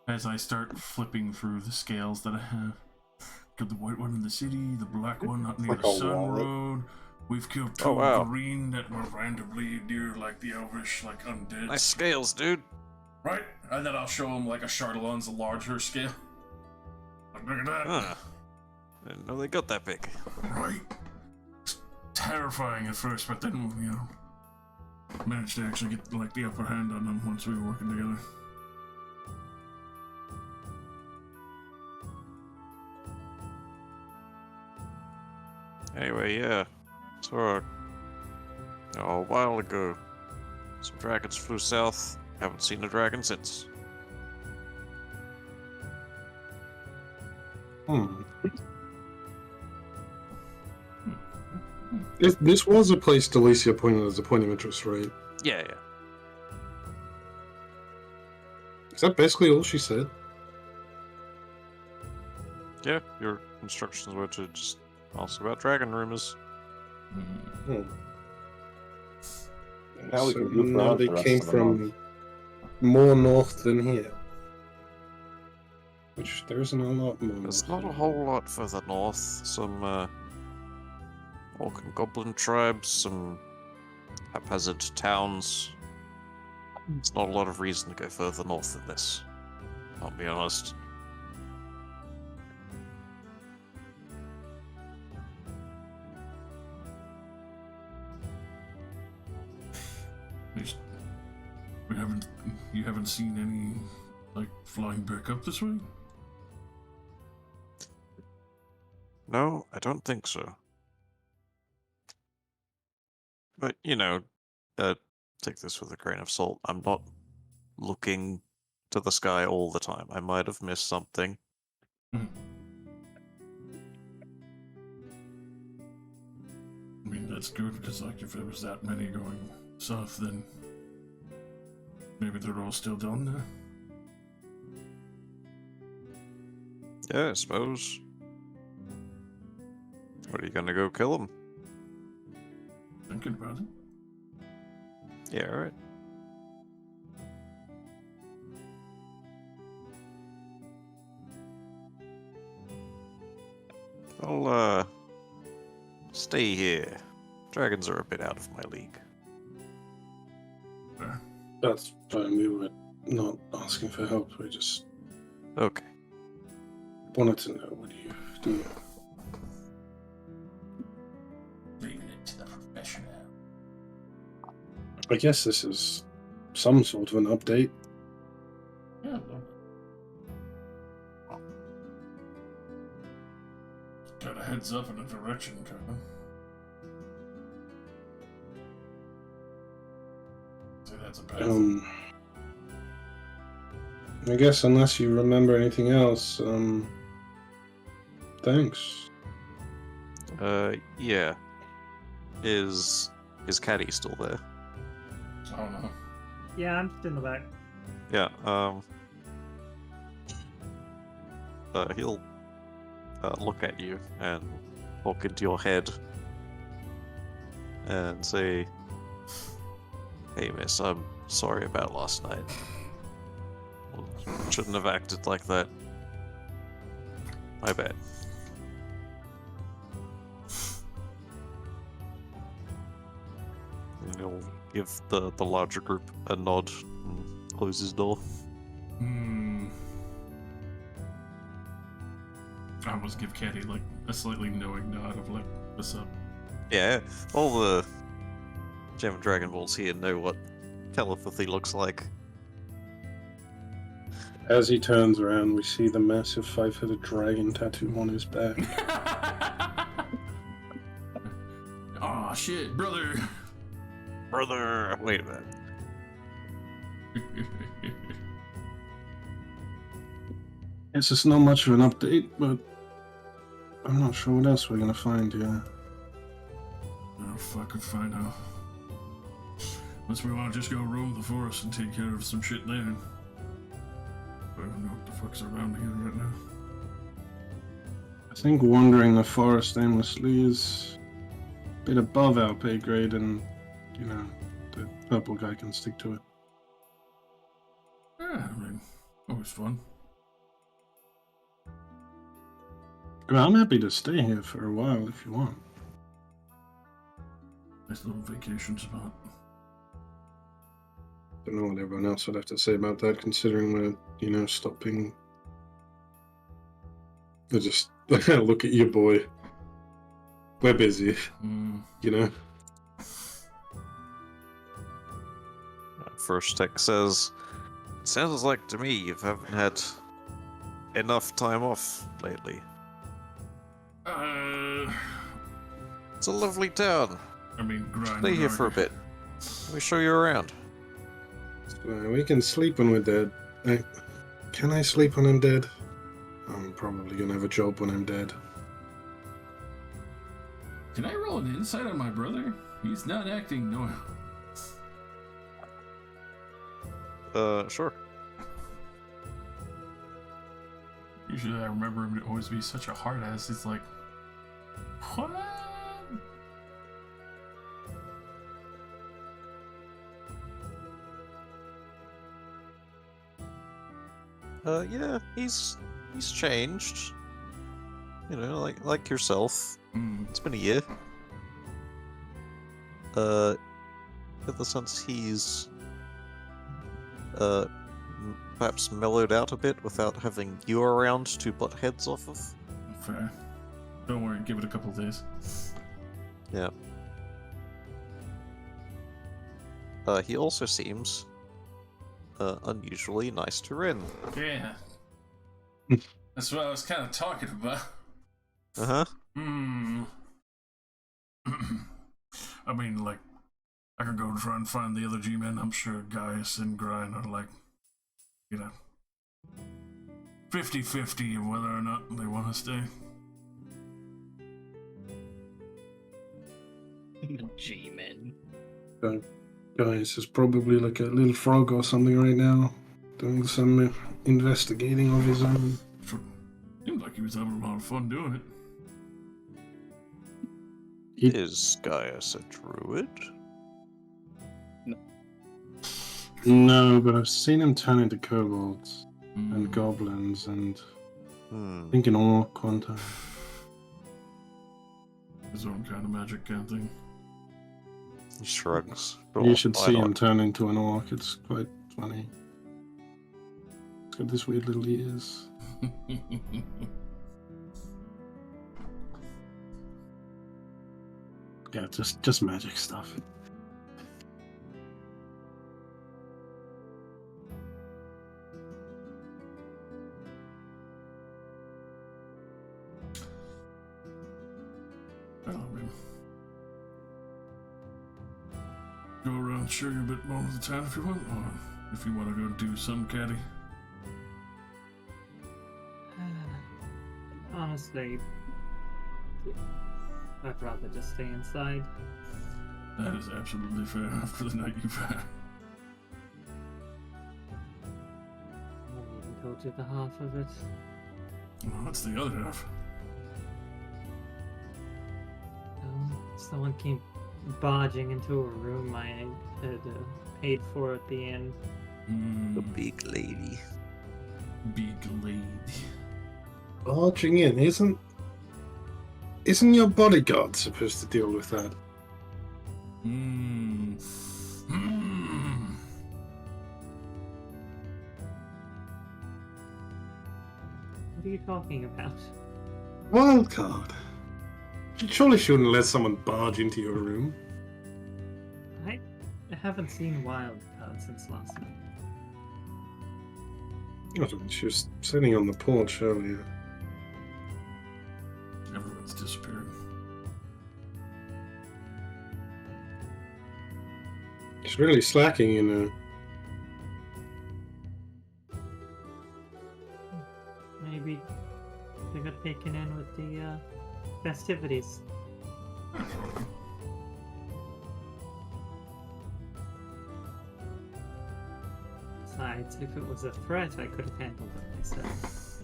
As I start flipping through the scales that I have. Killed the white one in the city, the black one up near like the a Sun wallet. Road. We've killed Oh, two wow. green that were randomly near like the elvish, like undead. Nice scales, dude. Right? And then I'll show him like a Chardonnay's larger scale. Like, look at that. Huh. Didn't know they got that big. Right? It's terrifying at first, but then, you know, managed to actually get like the upper hand on them once we were working together. Anyway, yeah. So, a while ago, some dragons flew south. Haven't seen a dragon since. This was a place Delicia pointed as a point of interest, right? Yeah. Is that basically all she said? Yeah, your instructions were to just ask about dragon rumors. Hmm. Now we So can goof now around they for the rest came of the from month. more north than here. Which there isn't a lot more. There's not a whole lot further north. Some orc and goblin tribes, some haphazard towns. There's not a lot of reason to go further north than this. I'll be honest. You haven't seen any like flying back up this way? No, I don't think so. But, you know, take this with a grain of salt. I'm not looking to the sky all the time. I might have missed something. I mean, that's good, because like if there was that many going south, then maybe they're all still down there. Yeah, I suppose. What, are you gonna go kill him? Thinking about it. Yeah, alright. I'll, stay here. Dragons are a bit out of my league. Fair. That's fine. We were not asking for help. We just Okay. wanted to know what you do. Leaving it to the professional. I guess this is some sort of an update. Yeah, a little bit. Got a heads up in a direction, kind of. Say that's a path. I guess unless you remember anything else, thanks. Yeah. Is Caddy still there? I don't know. Yeah, I'm just in the back. Yeah, he'll look at you and walk into your head and say, "Hey, miss, I'm sorry about last night. Shouldn't have acted like that. My bad." And he'll give the larger group a nod and close his door. I almost give Caddy like a slightly knowing nod of like, what's up? Yeah, all the Gem and Dragon Balls here know what telepathy looks like. As he turns around, we see the massive 5-headed dragon tattoo on his back. Aw, shit, brother. Brother, wait a minute. Guess it's not much of an update, but I'm not sure what else we're gonna find here. Oh, fucking find out. Unless we want to just go roam the forest and take care of some shit there. I don't know what the fuck's around here right now. I think wandering the forest aimlessly is a bit above our pay grade, and, you know, the purple guy can stick to it. Yeah, I mean, always fun. I mean, I'm happy to stay here for a while if you want. Nice little vacation spot. Don't know what everyone else would have to say about that, considering we're, you know, stopping. I just look at you, boy. We're busy, you know. First Tech says, "Sounds like to me you haven't had enough time off lately. It's a lovely town. I mean, grind. Stay here for a bit. Let me show you around." We can sleep when we're dead. Can I sleep when I'm dead? I'm probably gonna have a job when I'm dead. Can I roll an insight on my brother? He's not acting no. Sure. Usually I remember him to always be such a hard ass. It's like, what? Yeah, he's changed. You know, like yourself. It's been a year. In the sense he's perhaps mellowed out a bit without having you around to butt heads off of. Fair. Don't worry, give it a couple days. Yeah. He also seems unusually nice to Rin. Yeah. That's what I was kind of talking about. Uh-huh. I mean, like, I could go try and find the other G-men. I'm sure Gaius and Grind are like, you know, 50-50 of whether or not they want to stay. G-men. Guys, is probably like a little frog or something right now, doing some investigating of his own. Seemed like he was having a lot of fun doing it. Is Gaius a druid? No, but I've seen him turn into kobolds and Mm. goblins and Hmm. I think an orc one time. His own kind of magic kind of thing. He shrugs. You should Why see not? him turn into an orc. It's quite funny. It's got this weird little ears. Yeah, just magic stuff. Well, I mean, go around show you a bit more of the town if you want, or if you want to go do some caddy. Honestly, I'd rather just stay inside. That is absolutely fair after the night you've had. I haven't even told you the half of it. Well, that's the other half. Someone came barging into a room I had paid for at the inn. The big lady. Big lady. Barging in, isn't your bodyguard supposed to deal with that? Hmm. Hmm. What are you talking about? Wildcard. You surely shouldn't let someone barge into your room. I haven't seen Wildcard since last night. I mean, she was sitting on the porch earlier. Everyone's disappeared. She's really slacking, you know. Maybe they got taken in with the festivities. Besides, if it was a threat, I could have handled it myself.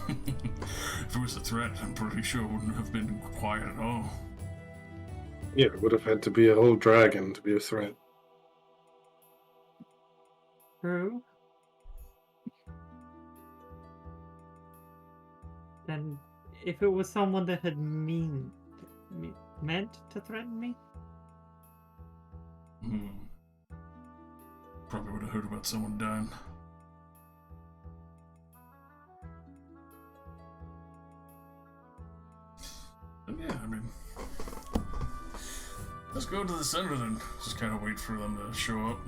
If it was a threat, I'm pretty sure it wouldn't have been quiet at all. Yeah, it would have had to be a whole dragon to be a threat. True. Then, if it was someone that had meant to threaten me, Hmm. Probably would have heard about someone dying. But yeah, I mean, let's go to the center then. Just kind of wait for them to show up.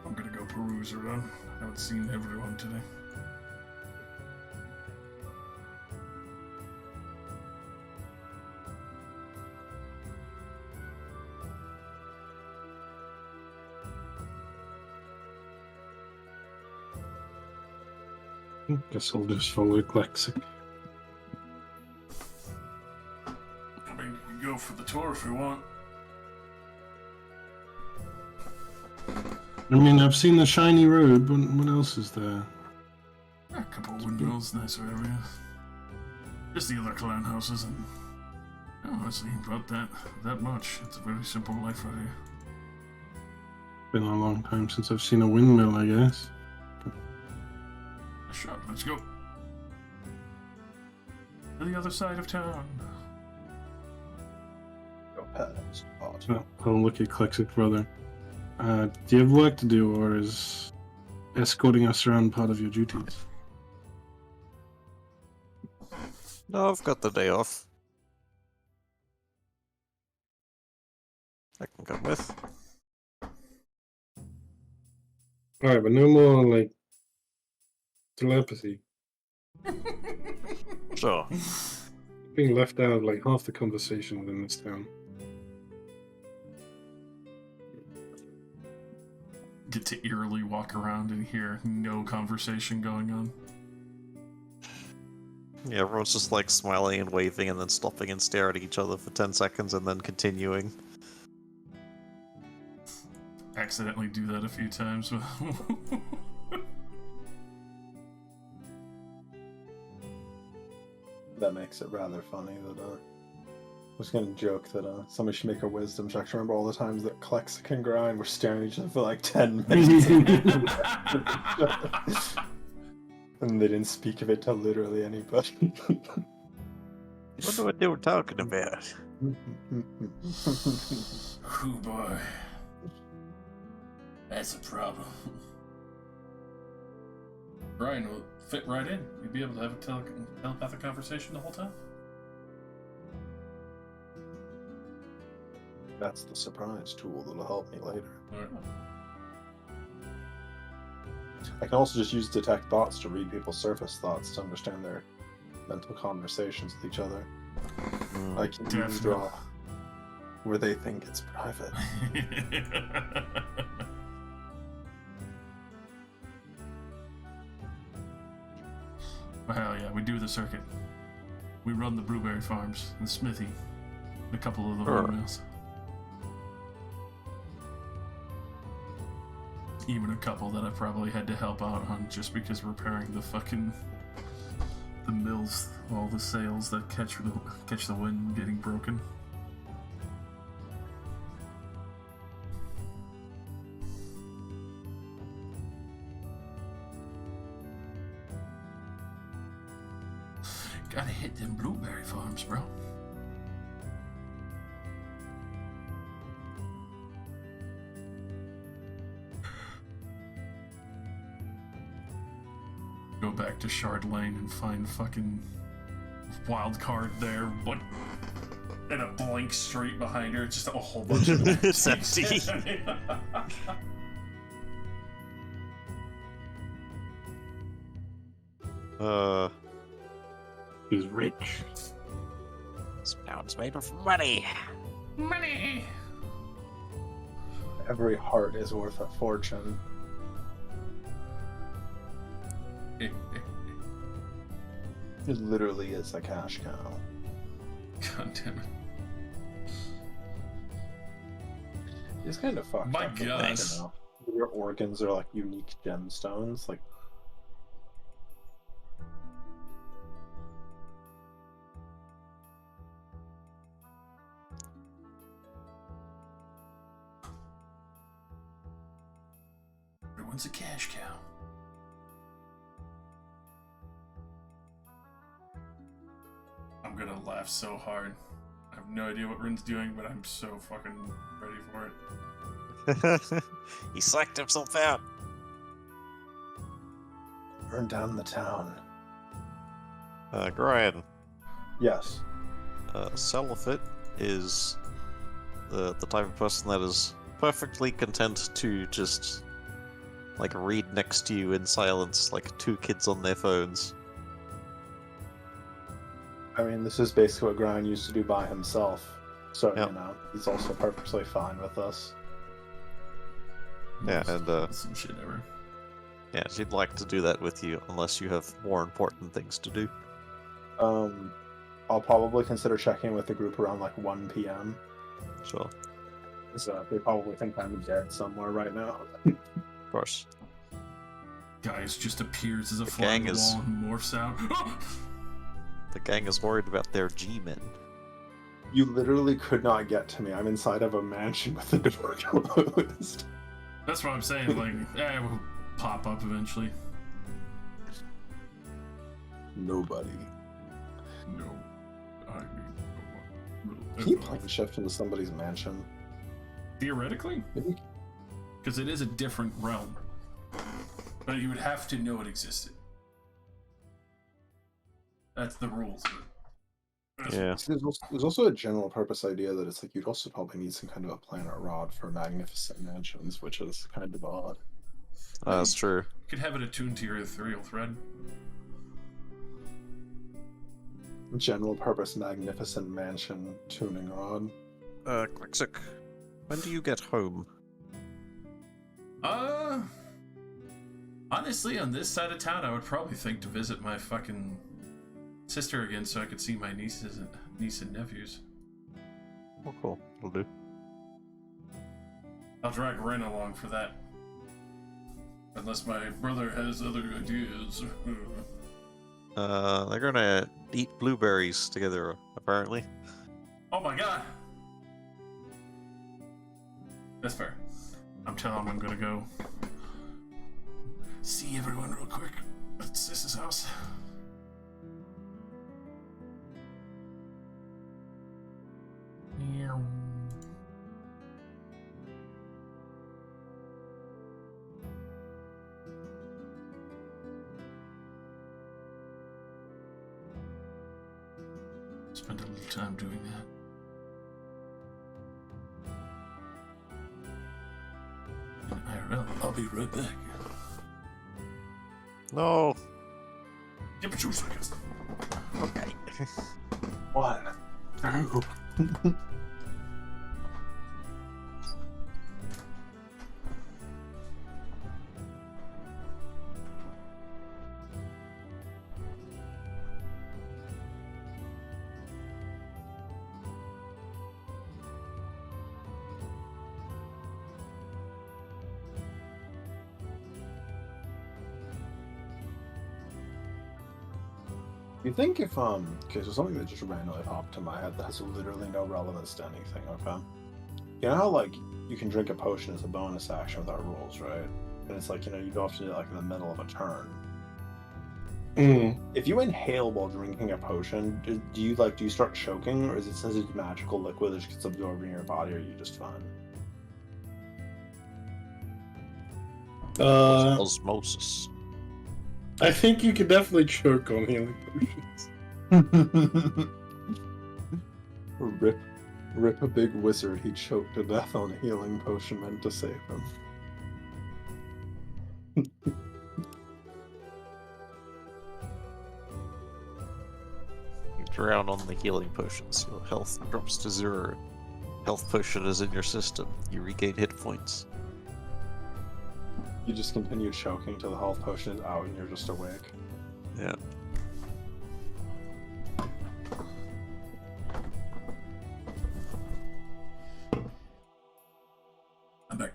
I'm gonna go peruse around. I haven't seen everyone today. Guess I'll just follow Klexic. I mean, you can go for the tour if you want. I mean, I've seen the shiny road, but what else is there? A couple of windmills, nicer area. Just the other clan houses, and honestly, about that much. It's a very simple life out here. Been a long time since I've seen a windmill, I guess. Sure, let's go. To the other side of town. Go past. So I'll look at Klexic, brother. Do you have work to do, or is escorting us around part of your duties? No, I've got the day off. I can come with. Alright, but no more, like, telepathy. Sure. Being left out of, like, half the conversation within this town. Get to eerily walk around and hear no conversation going on. Yeah, everyone's just like smiling and waving and then stopping and staring at each other for 10 seconds and then continuing. Accidentally do that a few times. That makes it rather funny that I was gonna joke that somebody should make a wisdom check to remember all the times that Klexic and Grind were staring at each other for like 10 minutes. And they didn't speak of it to literally anybody. I wonder what they were talking about. Oh boy. That's a problem. Brian will fit right in. You'd be able to have a telepathic conversation the whole time. That's the surprise tool that'll help me later. Alright. I can also just use detect thoughts to read people's surface thoughts to understand their mental conversations with each other. I can eavesdrop where they think it's private. Well, yeah, we do the circuit. We run the blueberry farms, the smithy, and a couple of the Sure. windmills. Even a couple that I probably had to help out on just because repairing the mills, all the sails that catch the wind getting broken. Gotta hit them blueberry farms, bro. Go back to Shard Lane and find fucking wild card there. What? And a blank street behind her, just a whole bunch of It's empty. He's rich. This mountain's made of money. Money. Every heart is worth a fortune. It literally is a cash cow. God damn it. It's kind of fucked My up. that, God. you know, your organs are like unique gemstones. Like, Everyone's a cash cow. I'm gonna laugh so hard. I have no idea what Rin's doing, but I'm so fucking ready for it. He psyched himself out. burn down the town. Brian, Yes. Salafit is the type of person that is perfectly content to just like read next to you in silence, like two kids on their phones. I mean, this is basically what Grind used to do by himself. So, Yep. you know, he's also perfectly fine with us. Yeah, and Some shit ever. yeah, she'd like to do that with you unless you have more important things to do. I'll probably consider checking with the group around like 1 p.m. Sure, So they probably think I'm dead somewhere right now. of course. Gaius just appears as a The fly on gang the is- wall and morphs out. The gang is worried about their G-men. You literally could not get to me. I'm inside of a mansion with the door closed. That's what I'm saying, like, it will pop up eventually. Nobody. No. I mean, Can you plane shift into somebody's mansion? theoretically? Maybe. Because it is a different realm. But you would have to know it existed. That's the rules. Yeah. There's also a general purpose idea that it's like you'd also probably need some kind of a planet rod for magnificent mansions, which is kind of odd. That's true. You could have it attuned to your ethereal thread. General purpose magnificent mansion tuning rod. Quixoc, when do you get home? Honestly, on this side of town, I would probably think to visit my fucking sister again so I could see my niece and nephews. Oh, cool. It'll do. I'll drag Ren along for that. Unless my brother has other ideas. They're gonna eat blueberries together, apparently. Oh my god! That's fair. I'm telling him I'm gonna go see everyone real quick at Sis's house. Yeah. Spend a little time doing that. IRL, I'll be right back. No. Give me 2 seconds. Okay. 1, 2. You think if okay, so something that just randomly popped to my head that has literally no relevance to anything, okay? You know how like you can drink a potion as a bonus action without rules, right? And it's like, you know, you go off to do it like in the middle of a turn. If you inhale while drinking a potion, do you start choking, or is it since it's magical liquid that just gets absorbed in your body, or are you just fine? Osmosis. I think you could definitely choke on healing potions. Rip a big wizard, he choked to death on a healing potion meant to save him. You drown on the healing potions. Your health drops to 0. Health potion is in your system. You regain hit points. You just continue choking till the health potion is out and you're just awake. Yeah. I'm back.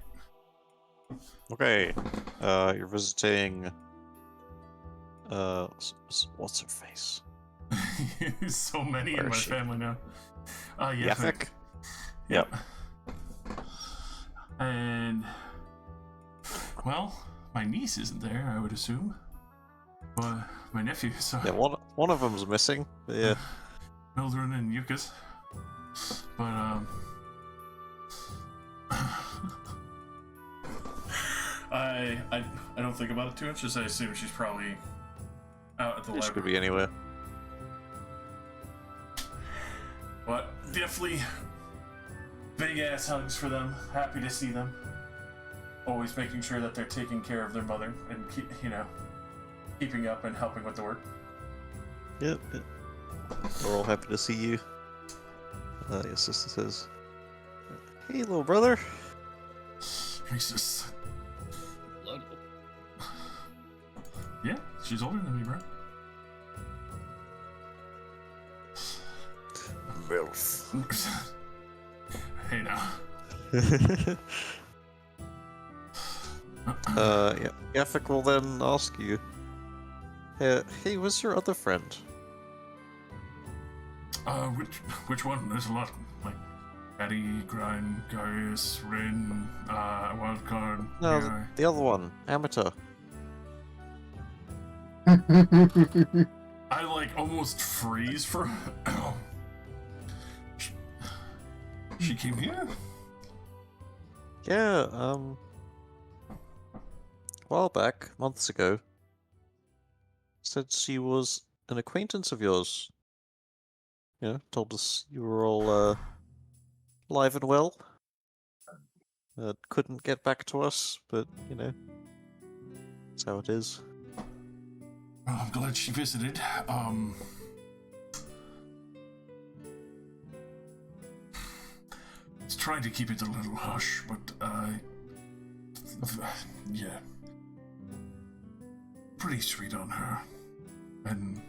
Okay. You're visiting. What's her face? So many Where in my is she? family now. Yes. Yafik? Yep. And well, my niece isn't there, I would assume. But my nephew, so Yeah, one of them's missing. But yeah. Mildred and Yukas. But I don't think about it too much, just I assume she's probably out at the She library. could be anywhere. But definitely big ass hugs for them. Happy to see them. Always making sure that they're taking care of their mother and keeping up and helping with the work. Yep. We're all happy to see you. Your sister says, "Hey, little brother." He's just Blood. yeah, she's older than me, bro. Milf. Hey now. Yeah. Yafik will then ask you, hey, where's your other friend? Which one? There's a lot. Like Patty, Grind, Gaius, Rin, Wildcard. No, yeah. the other one, Amateur. I like almost freeze for. She came here. Yeah, a while back, months ago, said she was an acquaintance of yours. You know, told us you were all alive and well. Couldn't get back to us, but you know, that's how it is. Well, I'm glad she visited. It's trying to keep it a little hush, but yeah, pretty sweet on her, and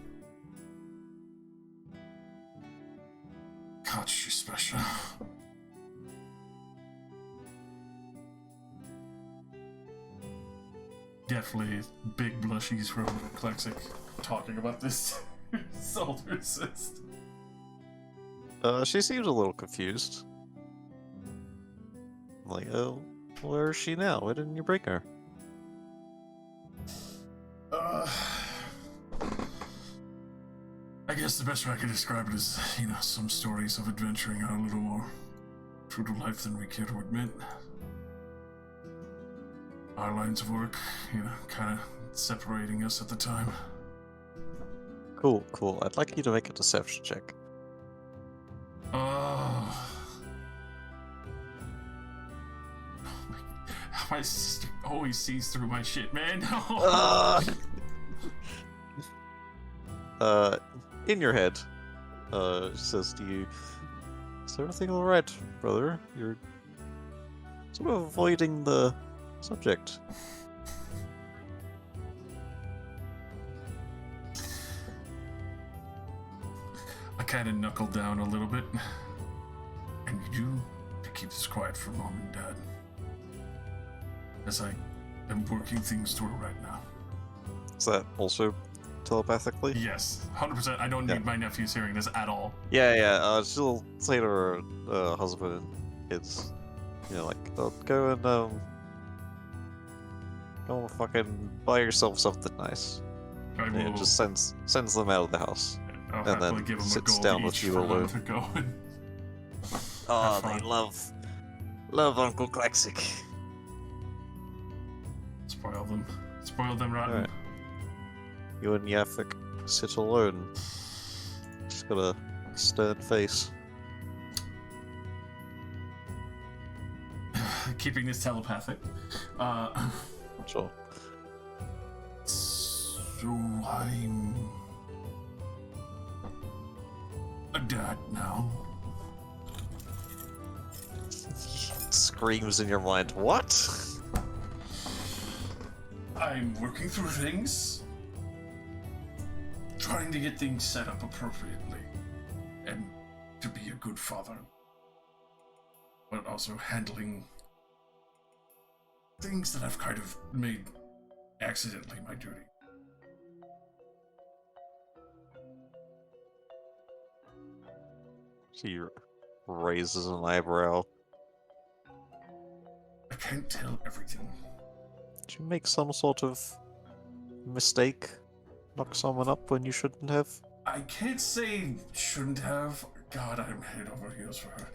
God, she's special. Definitely big blushies from Klexic talking about this soldier assist. She seems a little confused. Like, oh, where is she now? Why didn't you bring her? I guess the best way I can describe it is, some stories of adventuring are a little more true to life than we care to admit. Our lines of work, kind of separating us at the time. Cool, cool. I'd like you to make a deception check. My sister always sees through my shit, man. In your head, she says to you, "Is everything alright, brother? You're sort of avoiding the subject." I kind of knuckled down a little bit. And you do to keep this quiet for Mom and Dad. As I am working things through right now. Is that also telepathically? Yes, 100%. I don't need my nephews hearing this at all. Yeah. She'll say to her husband and kids, go and fucking buy yourself something nice. I will, And just sends them out of the house. I'll and happily then give them sits a gold down each with you for alone. them to go and Oh, have they fun. love Uncle Klexic. Spoil them rotten. Alright. You and Yafik sit alone. Just got a stern face. Keeping this telepathic. Sure. So I'm a dad now. Screams in your mind. What? I'm working through things, trying to get things set up appropriately, and to be a good father, but also handling things that I've kind of made accidentally my duty. She raises an eyebrow. I can't tell everything. Did you make some sort of mistake? Knock someone up when you shouldn't have? I can't say shouldn't have. God, I'm head over heels for her.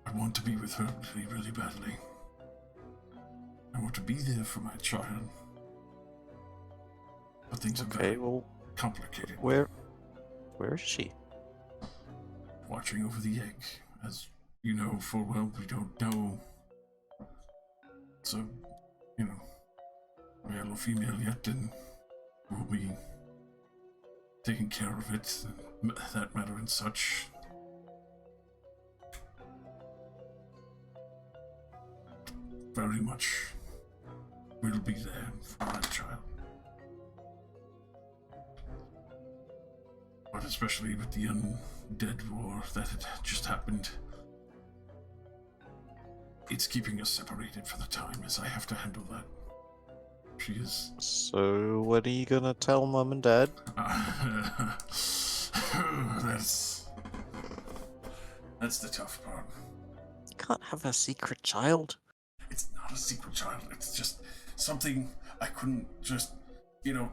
I want to be with her really, really badly. I want to be there for my child. But things have Okay, gotten well, complicated. where is she? Watching over the egg. As you know full well, we don't know. So, male or female yet, and we'll be taking care of it, that matter and such. Very much will be there for my child. But especially with the undead war that had just happened, it's keeping us separated for the time, as I have to handle that. She is... So, when are you gonna tell Mum and Dad? That's the tough part. You can't have a secret child. It's not a secret child, it's just something I couldn't just,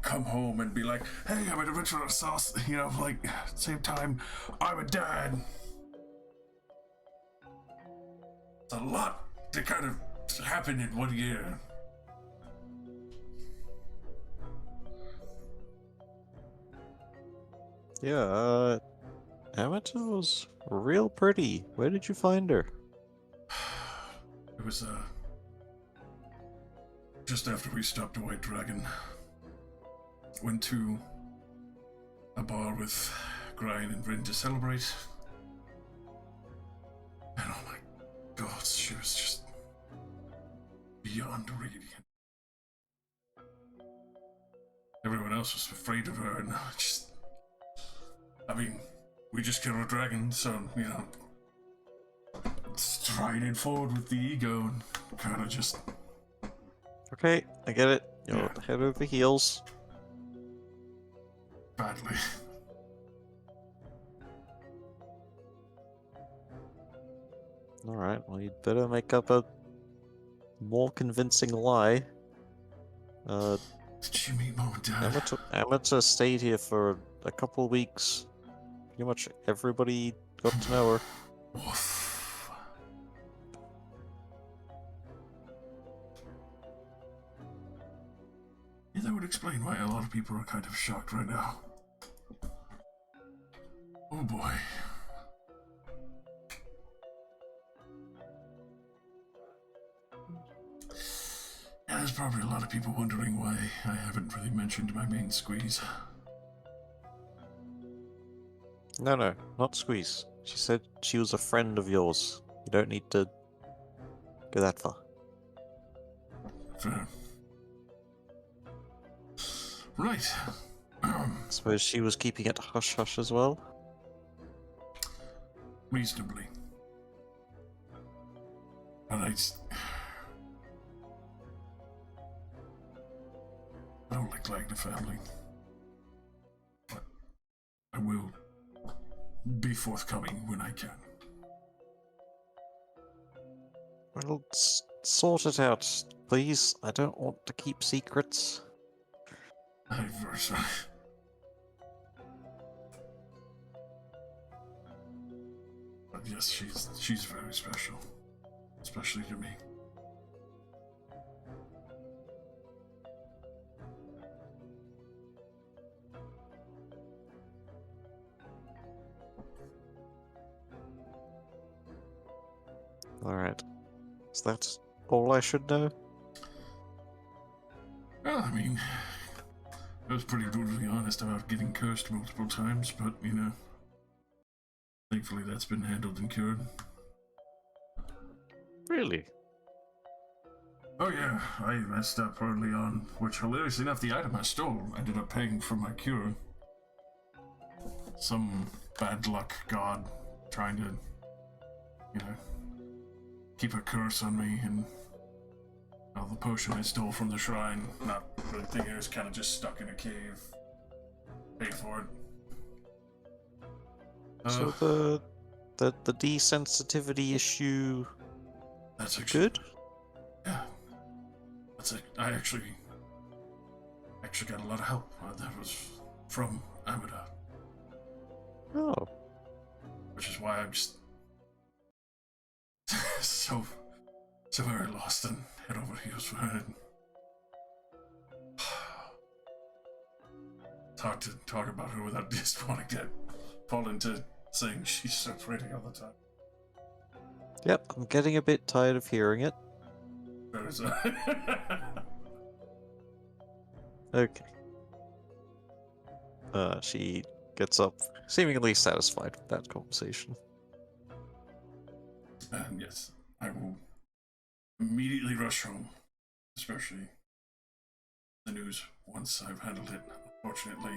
come home and be like, hey, I'm an adventurer sauce, at the same time, I'm a dad. It's a lot to kind of happen in 1 year. Yeah, Amateur was real pretty. Where did you find her? It was, just after we stopped a White Dragon. Went to a bar with Grian and Rin to celebrate. And oh my god, she was just beyond radiant. everyone else was afraid of her, and I mean, we just killed a dragon, so, you know, striding forward with the ego and kind of just... Okay, I get it. You're Yeah. head over heels. badly. Alright, well, you'd better make up a more convincing lie. Did she meet Mom and Dad? Amateur stayed here for a couple of weeks. Pretty much everybody got to know her. Woof. Yeah, that would explain why a lot of people are kind of shocked right now. Oh boy. Yeah, there's probably a lot of people wondering why I haven't really mentioned my main squeeze. No, not Squeeze. She said she was a friend of yours. You don't need to go that far. Fair. Right. Suppose she was keeping it hush-hush as well? Reasonably. But I don't like lying to family. But I will be forthcoming when I can. Well, sort it out, please. I don't want to keep secrets. I'm very sorry. But yes, she's very special. Especially to me. Alright. Is that all I should know? Well, I mean, I was pretty brutally honest about getting cursed multiple times, but, you know, thankfully that's been handled and cured. Really? Oh yeah, I messed up early on, which hilariously enough, the item I stole ended up paying for my cure. Some bad luck god trying to, you know, keep a curse on me, and well, the potion I stole from the shrine, not really thinking it was kind of just stuck in a cave. Paid for it. So the desensitivity issue That's actually good? Yeah. That's it. I actually got a lot of help. That was from Amida, Oh. which is why I'm just so very lost and head over heels for it. It's hard to talk about her without just wanting to fall into saying she's so pretty all the time. Yep, I'm getting a bit tired of hearing it. There's Okay. She gets up, seemingly satisfied with that conversation. And yes, I will immediately rush home, especially the news once I've handled it. Unfortunately,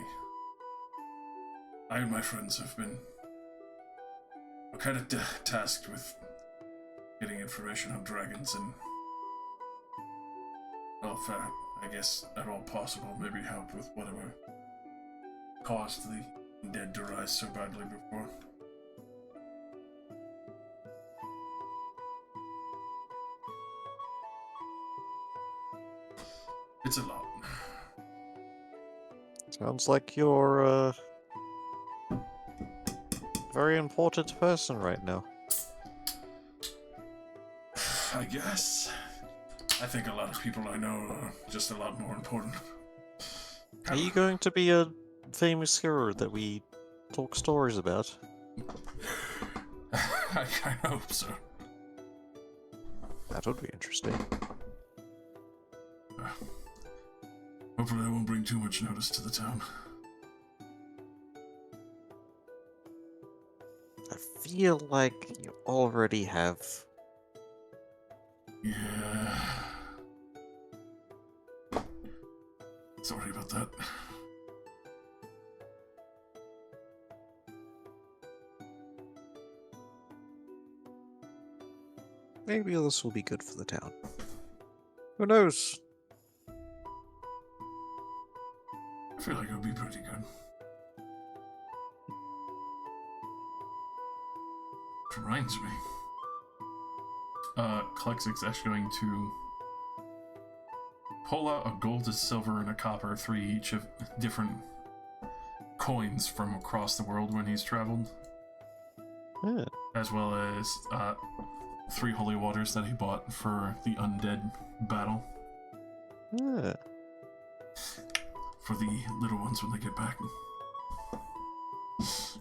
I and my friends have been kind of tasked with getting information on dragons and, well, if I guess at all possible, maybe help with whatever caused the dead to rise so badly before. It's a lot. Sounds like you're a very important person right now. I guess. I think a lot of people I know are just a lot more important. Are you going to be a famous hero that we talk stories about? I hope so. That would be interesting. Hopefully I won't bring too much notice to the town. I feel like you already have. Yeah. Sorry about that. maybe this will be good for the town. Who knows? I feel like it'll be pretty good. Which reminds me. Klexik's actually going to pull out a gold, a silver, and a copper, 3 each of different coins from across the world when he's traveled. Yeah. As well as 3 holy waters that he bought for the undead battle. Yeah. For the little ones when they get back.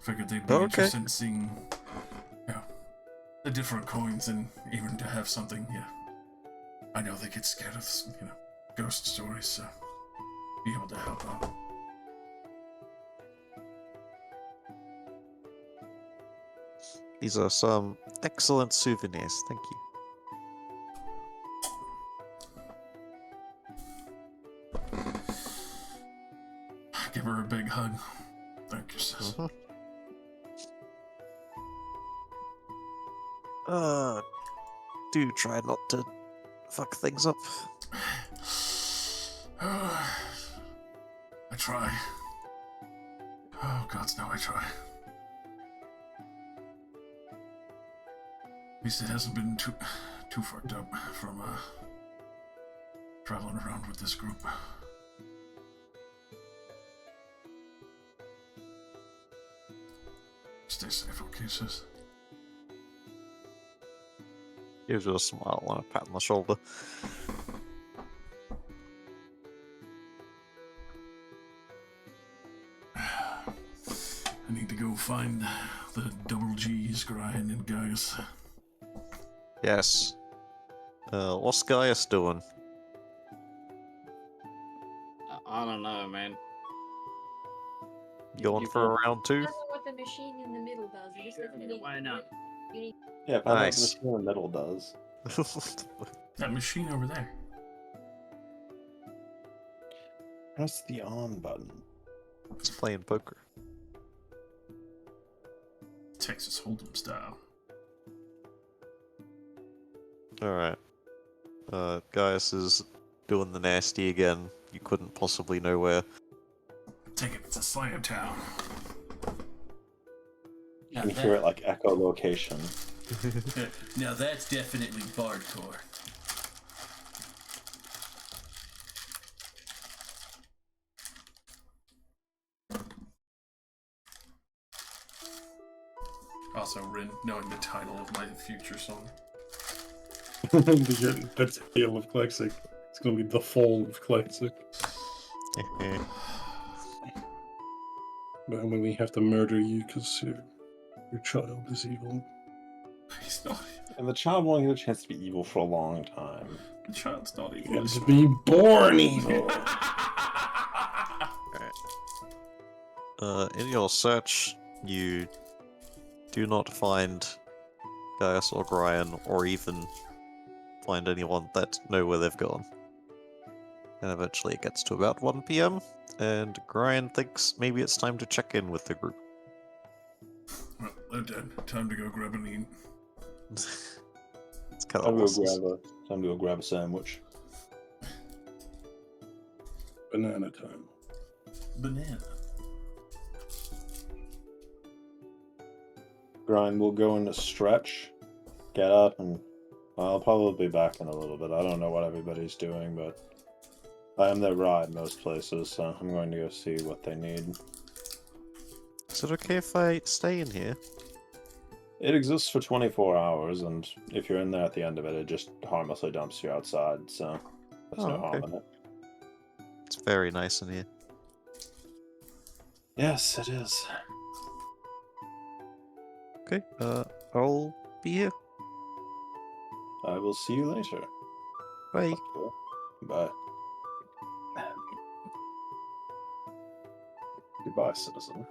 Figured they'd be Okay. interested in seeing, the different coins, and even to have something, I know they get scared of, ghost stories, so be able to help out. These are some excellent souvenirs, thank you. Give her a big hug. Thank you, sis. Do try not to fuck things up. I try. Oh, gods, no, I try. At least it hasn't been too fucked up from traveling around with this group. Stay safe, okay, sis? Gives you a smile and a pat on the shoulder. I need to go find the double G's, Grian and Gaius. Yes. What's Gaius doing? I don't know, man. Going You for a go- round 2? I don't know what the machine in the middle does. You just definitely Why not? You need Yeah, find out what Nice. the machine in the middle does. That machine over there. Press the on button. It's playing poker. Texas Hold'em style. Alright. Gaius is doing the nasty again. You couldn't possibly know where. Take it to Slam Town. You can hear it like echolocation. Now that's definitely bardcore. Also, Rin knowing the title of my future song. That's Tale of Klexic. It's gonna be the fall of Klexic. But when we have to murder you because your child is evil. He's not. And the child won't get a chance to be evil for a long time. The child's not You evil. have to be born evil. In your search, you do not find Gaius or Grian, or even find anyone that know where they've gone. And eventually it gets to about 1 PM, and Grian thinks maybe it's time to check in with the group. Well, they're dead. Time to go grab an eat. It's kind Time of to go grab a sandwich. Banana time. Banana. Grind will go in a stretch, get up, and I'll probably be back in a little bit. I don't know what everybody's doing, but I am their ride most places, so I'm going to go see what they need. Is it okay if I stay in here? It exists for 24 hours, and if you're in there at the end of it, it just harmlessly dumps you outside, so there's Oh, no harm okay. in it. It's very nice in here. Yes, it is. Okay, I'll be here. I will see you later. Bye. Bye. Goodbye, citizen.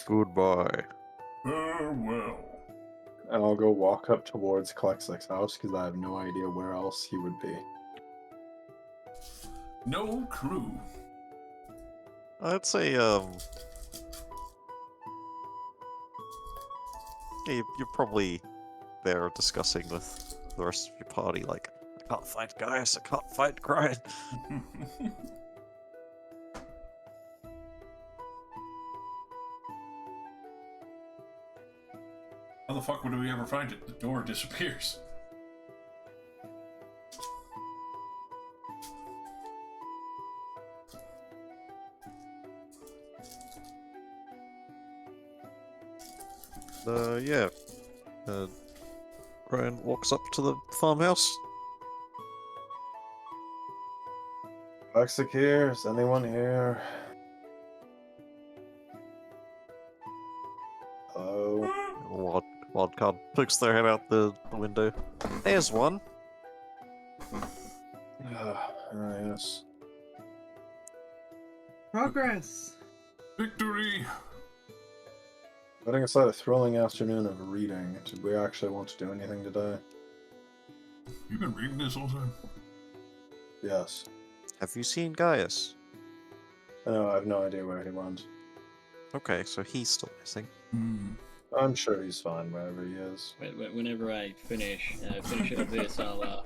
Goodbye. Farewell. And I'll go walk up towards Klexik's house because I have no idea where else he would be. No clue. I'd say, yeah, you're probably there discussing with the rest of your party, like, I can't find Gaius, I can't find Grian. How the fuck would we ever find it? The door disappears. Yeah. Grian walks up to the farmhouse. Lexicare, is anyone here? Hello? Wildcard pokes their head out the window. There's one. Yes. Progress. Victory! Putting aside a thrilling afternoon of reading, did we actually want to do anything today? You've been reading this all time? Yes. Have you seen Gaius? No, I have no idea where he went. Okay, so he's still missing. I'm sure he's fine wherever he is. Whenever I finish up this, I'll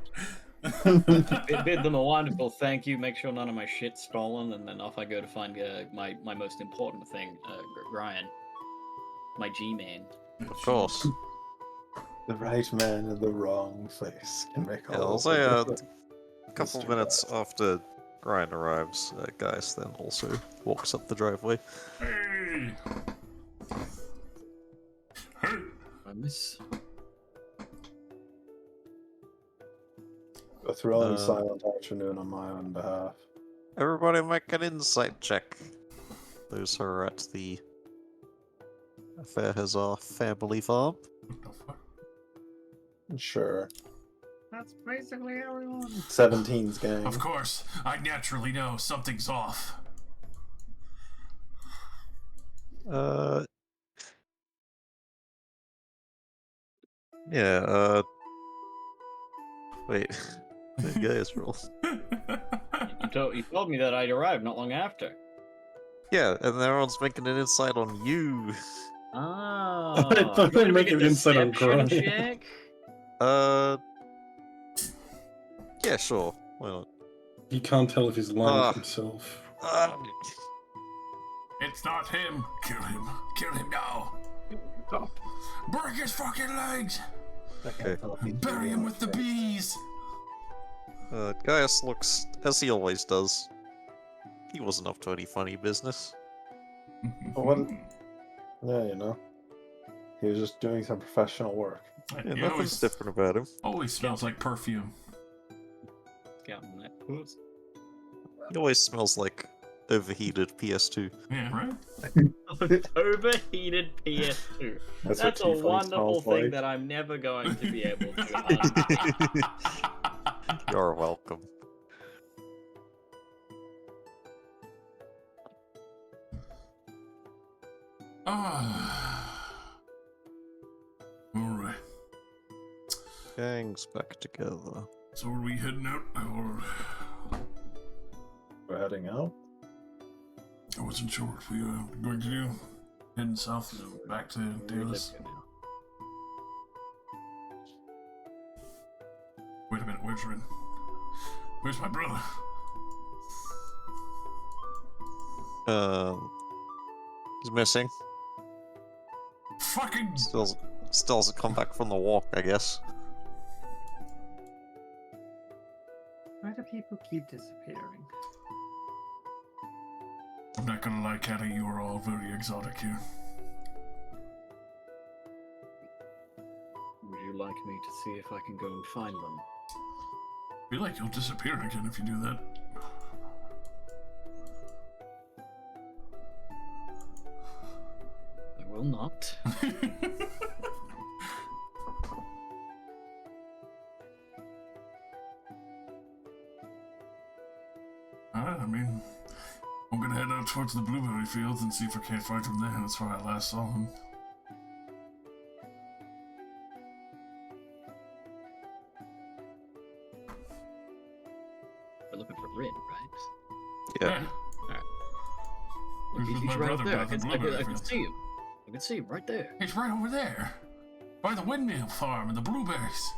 bid them a wonderful thank you. Make sure none of my shit's stolen, and then off I go to find my most important thing, Grian, my G-man. Of course. The right man in the wrong place can make Yeah, all I'll the say a difference. couple Mr. minutes Gaius. after Grian arrives, Gaius then also walks up the driveway. Hey! Hey! I miss. A thrilling Uh, silent afternoon on my own behalf. Everybody make an insight check. Those who are at the Fairhazar family farm. What the fuck? Sure. That's basically everyone. 17's gang. Of course, I naturally know something's off. Yeah, wait. Gaius roll. You told me that I'd arrived not long after. Yeah, and everyone's making an insight on you. Oh, I thought they were making an insight on deception Grian. check? Yeah, sure. Why not? You can't tell if he's lying Ah. to himself. It's not him. Kill him. Kill him now. Break his fucking legs. Okay. Bury him with the bees. Gaius looks, as he always does. He wasn't up to any funny business. Well, yeah, you know. He was just doing some professional work. Yeah, He nothing's always, different about him. always smells like perfume. Counting that puss. He always smells like overheated PS2. Yeah, right? Overheated PS2. That's, That's a what Tiefling wonderful smells thing like. that I'm never going to be able to. You're welcome. Alright. Gang's back together. So are we heading out? Or We're heading out? I wasn't sure what we were going to do. Heading south, back to Dallas. Wait a minute, where's Rin? Where's my brother? He's missing. Fucking Still hasn't come back from the walk, I guess. Why do people keep disappearing? I'm not gonna lie, Catty, you are all very exotic here. Would you like me to see if I can go and find them? I feel like you'll disappear again if you do that. I will not. Alright, I mean, I'm gonna head out towards the blueberry fields and see if I can't find him there. That's where I last saw him. We're looking for Rin, right? Yeah. This is He's my right brother up there. by the I blueberry can fields. see him. I can see him right there. He's right over there. By the windmill farm and the blueberries.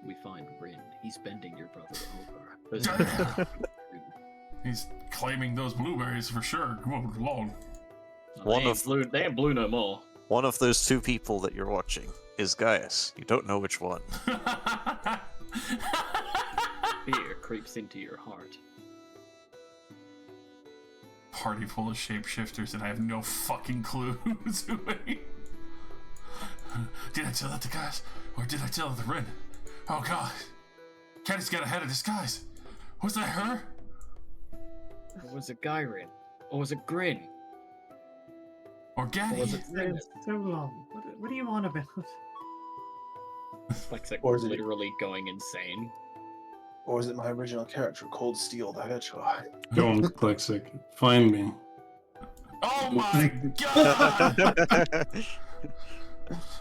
We find Rin. He's bending your brother over. He's claiming those blueberries for sure. Come on, along. One they of- ain't blue. They ain't blue no more. One of those two people that you're watching is Gaius. You don't know which one. Fear creeps into your heart. Party full of shapeshifters, and I have no fucking clue who's who. Did I tell that to guys, or did I tell it to Rin? Oh god, Caddy's got a head of disguise. Was that her? Or was it Gyrin? Or was it Grin? Or Or Gaddy? was it It's been so long. What do you want about? Like Or is it- literally going insane? Or is it my original character, Cold Steel, the Hedgehog? Go on, Klexic. Find me. Oh my god!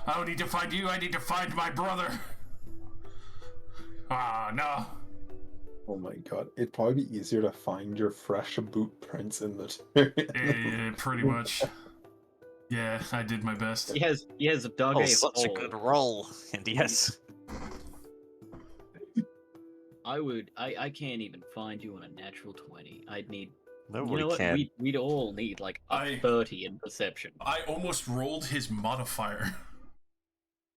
I don't need to find you, I need to find my brother. Ah, no. Oh my god. It'd probably be easier to find your fresh boot prints in the Yeah, pretty much. Yeah, I did my best. He has dug Oh, a such a hole. good roll. And yes. I can't even find you on a natural 20. I'd need Nobody you know what? can. We'd all need like a I- 30 in perception. I almost rolled his modifier.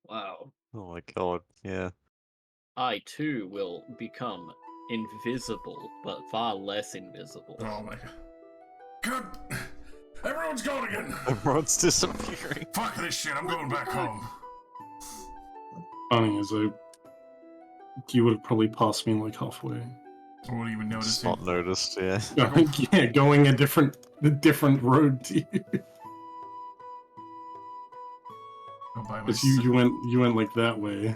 Wow. Oh my god, yeah. I too will become invisible, but far less invisible. Oh my god. Good. Everyone's gone again. Everyone's disappearing. Fuck this shit, I'm going back home. Funny as you would have probably passed me like halfway. I won't even notice Just you. not noticed, yeah. Yeah, going a different road to you. Go by Because myself. you went like that way.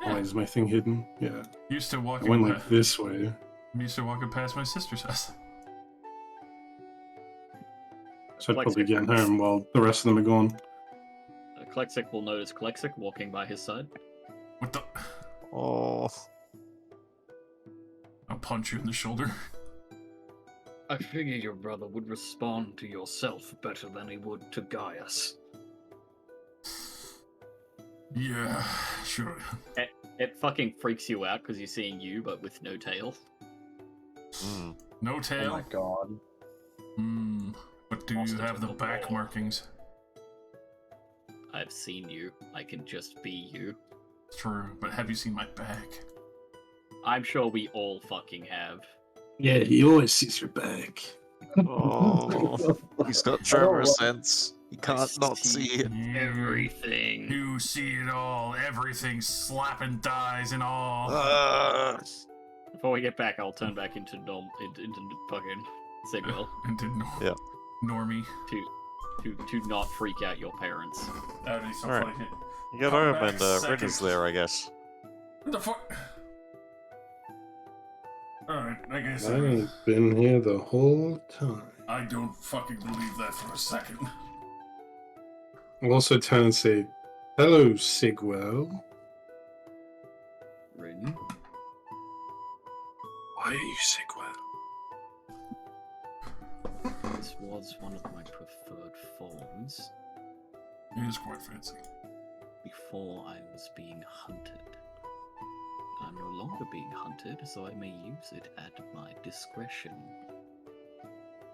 Why is my thing hidden? Yeah. Used to I walking went like this way. I'm used to walking past my sister's house. So I'd Like probably get seconds. home while the rest of them are gone. Klexic will notice Klexic walking by his side. What the? Oh. I'll punch you in the shoulder. I figure your brother would respond to yourself better than he would to Gaius. Yeah, sure. It fucking freaks you out because you're seeing you, but with no tail. Mm. No Oh my tail. god. But do you Monster have the took the back ball. markings? I've seen you. I can just be you. True, but have you seen my back? I'm sure we all fucking have. Yeah, he always sees your back. Oh. He's got tremor sense. He can't not see it. Everything. You see it all. Everything slapping dies and all. Before we get back, I'll turn back into into fucking Sigwell And did Yeah. Normie. to not freak out your parents. That would be so Alright. funny. You get Come home back and second. Rin is there, I guess. What the fuck? Alright, I guess I ain't been here the whole time. I don't fucking believe that for a second. I'll also turn and say, "Hello, Sigwell. Rin? Why are you Sigwell?" This was one of my preferred forms It is quite fancy. before I was being hunted. I'm no longer being hunted, so I may use it at my discretion.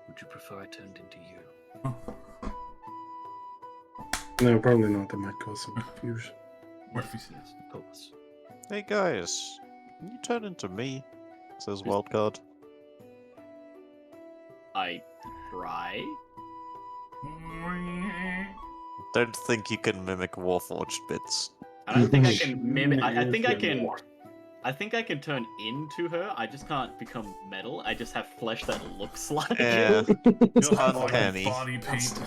Would you prefer I turned into you? No, probably not. That might cause some confusion. What if he Yes, of course. Hey guys, can you turn into me? Says Wildcard. I try. Don't think you can mimic Warforged bits. I don't think I can mimic. I think I can. I think I can turn into her. I just can't become metal. I just have flesh that looks like Yeah, it. You'll have like uncanny. body paint.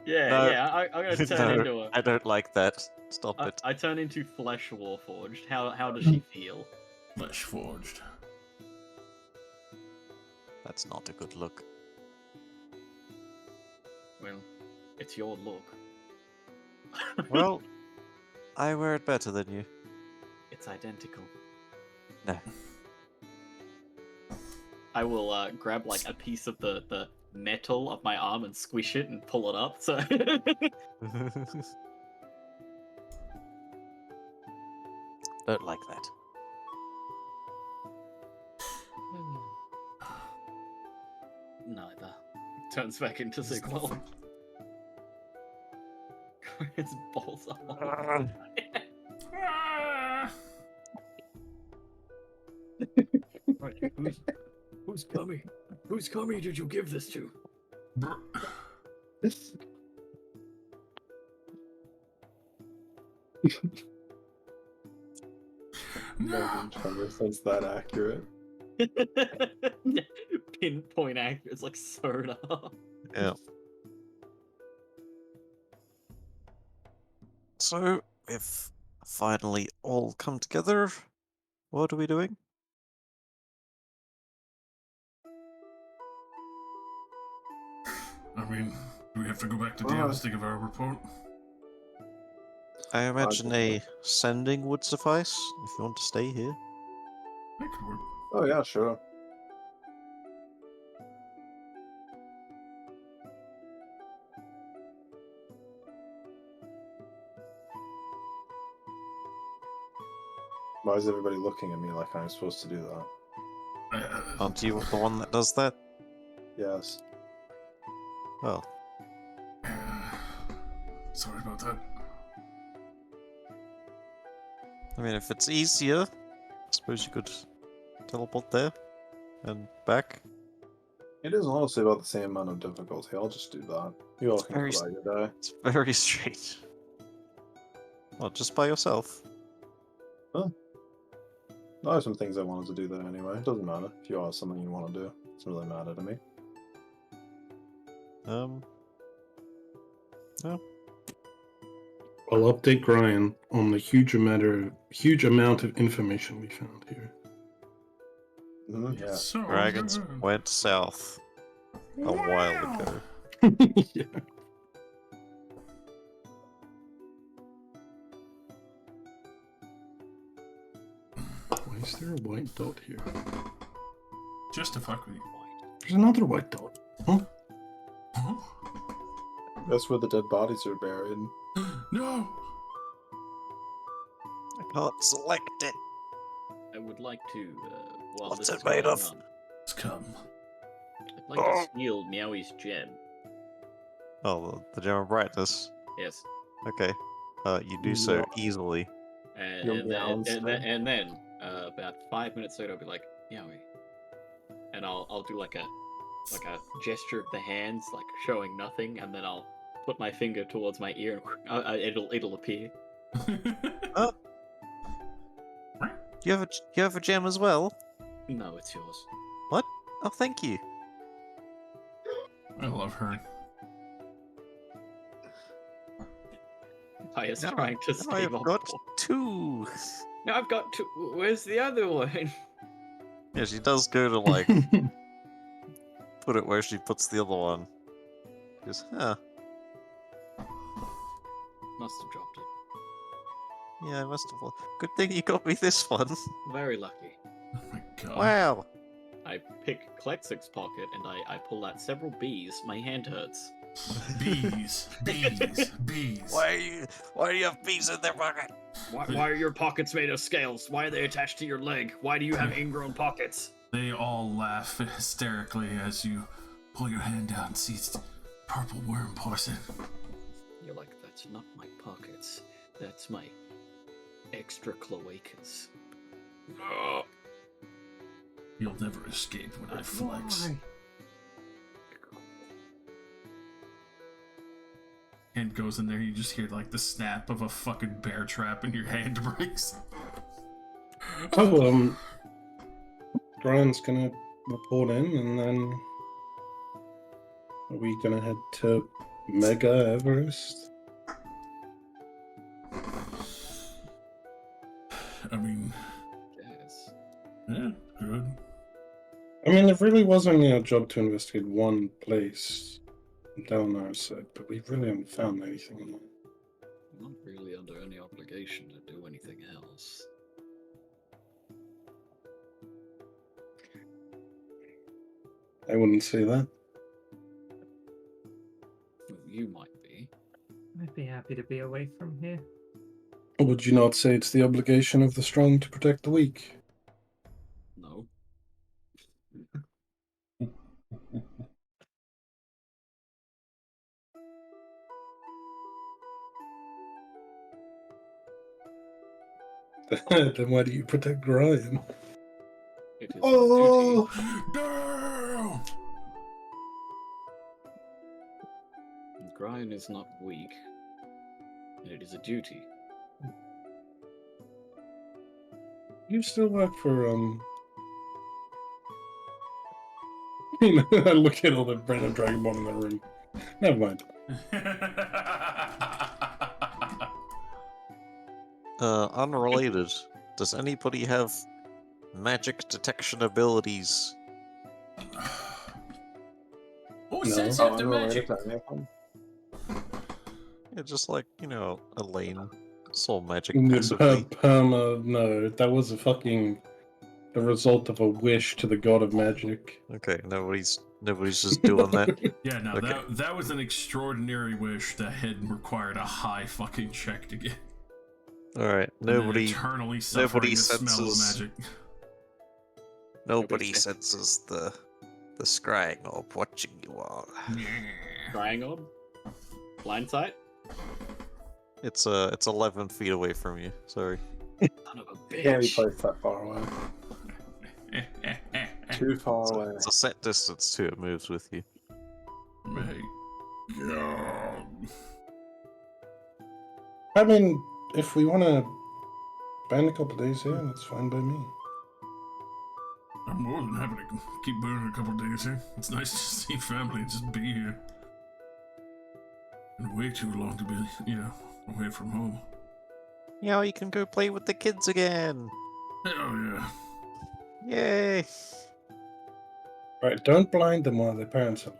Yeah, No. yeah. I'm gonna turn into No, her. I don't like that. Stop it. I turn into Flesh Warforged. How does she feel? Flesh forged. That's not a good look. Well, it's your look. Well, I wear it better than you. It's identical. No. I will grab like a piece of the metal of my arm and squish it and pull it up. So Don't like that. neither. Turns back into Sigwell. His balls are all Right, who's coming? Whose coming did you give this to? No Trevor says that accurate. Pinpoint accurate. It's like soda. Yeah. So, we've finally all come together. What are we doing? I mean, do we have to go back to Diaz to give our report? I imagine a sending would suffice if you want to stay here. That could work. Oh yeah, sure. Why is everybody looking at me like I'm supposed to do that? Aren't you the one that does that? Yes. Well, sorry about that. I mean, if it's easier, I suppose you could teleport there and back. It is honestly about the same amount of difficulty. I'll just do that. You all It's can very go about your day. It's very strange. Well, just by yourself. I have some things I wanted to do there anyway. It doesn't matter. If you have something you want to do, it doesn't really matter to me. No. I'll update Ryan on the huge amount of information we found here. Yeah. So Dragons good. went south a while ago. Yeah. Why is there a white dot here? Just to fuck with you. There's another white dot. Huh? Huh? That's where the dead bodies are buried. No! I can't select it. I would like to, while What's this it is made going of? on, It's come. I'd like to steal Meowie's gem. Oh, the gem of brightness. Yes. Okay. You do so Yeah. easily. Your And meows thing? then about 5 minutes later, I'll be like, Meowie. And I'll do like a gesture of the hands, like showing nothing, and then I'll put my finger towards my ear, and it'll appear. You have a gem as well? No, it's yours. What? Oh, thank you. I love her. I was Now- trying to now save I've on got poor- 2. Now I've got two. Where's the other one? Yeah, she does go to like put it where she puts the other one. She goes, huh? Must have dropped it. Yeah, I must have. Good thing you got me this one. Very lucky. Oh my god. Wow. I pick Klexic's pocket and I pull out several bees. My hand hurts. Bees. Bees. Why do you have bees in their pocket? Why are your pockets made of scales? Why are they attached to your leg? Why do you have ingrown pockets? They all laugh hysterically as you pull your hand down and see it's purple worm poison. You're like, that's not my pockets. That's my extra cloacas. Ugh. You'll never escape when I flex. Why? Hand goes in there, you just hear like the snap of a fucking bear trap and your hand breaks. Oh, Ryan's gonna report in, and then are we gonna head to Mega Everest? I mean, Yes. yeah, good. I mean, it really was only our job to investigate one place down our side, but we really haven't found anything. I'm not really under any obligation to do anything else. I wouldn't say that. I'd be happy to be away from here. Would you not say it's the obligation of the strong to protect the weak? No. Then why do you protect Ryan? It is Oh! Damn! my duty. Grian is not weak. It is a duty. You still work for, I look at all the random Dragonborn in the room. Never mind. Unrelated. Does anybody have magic detection abilities? Who No. says you have the Unrelated magic? to anything. Yeah, just like, Elaine saw magic No, passively. no, that was the result of a wish to the god of magic. Okay, nobody's just doing that. Yeah, no, Okay. that was an extraordinary wish that had required a high fucking check to get. Alright, And then nobody eternally suffering the smell of senses- magic. nobody senses the scrying orb watching you all. Crying orb? Blind sight? It's 11 feet away from you. Sorry. Son of a bitch. Can't be placed that far away. Too far It's a, away. it's a set distance too. It moves with you. My God. I mean, if we want to spend a couple days here, that's fine by me. I'm more than happy to keep burning a couple days here. It's nice to see family and just be here. And way too long to be, away from home. Yeah, you can go play with the kids again. Hell yeah. Yay! Right, don't blind them while their parents are looking.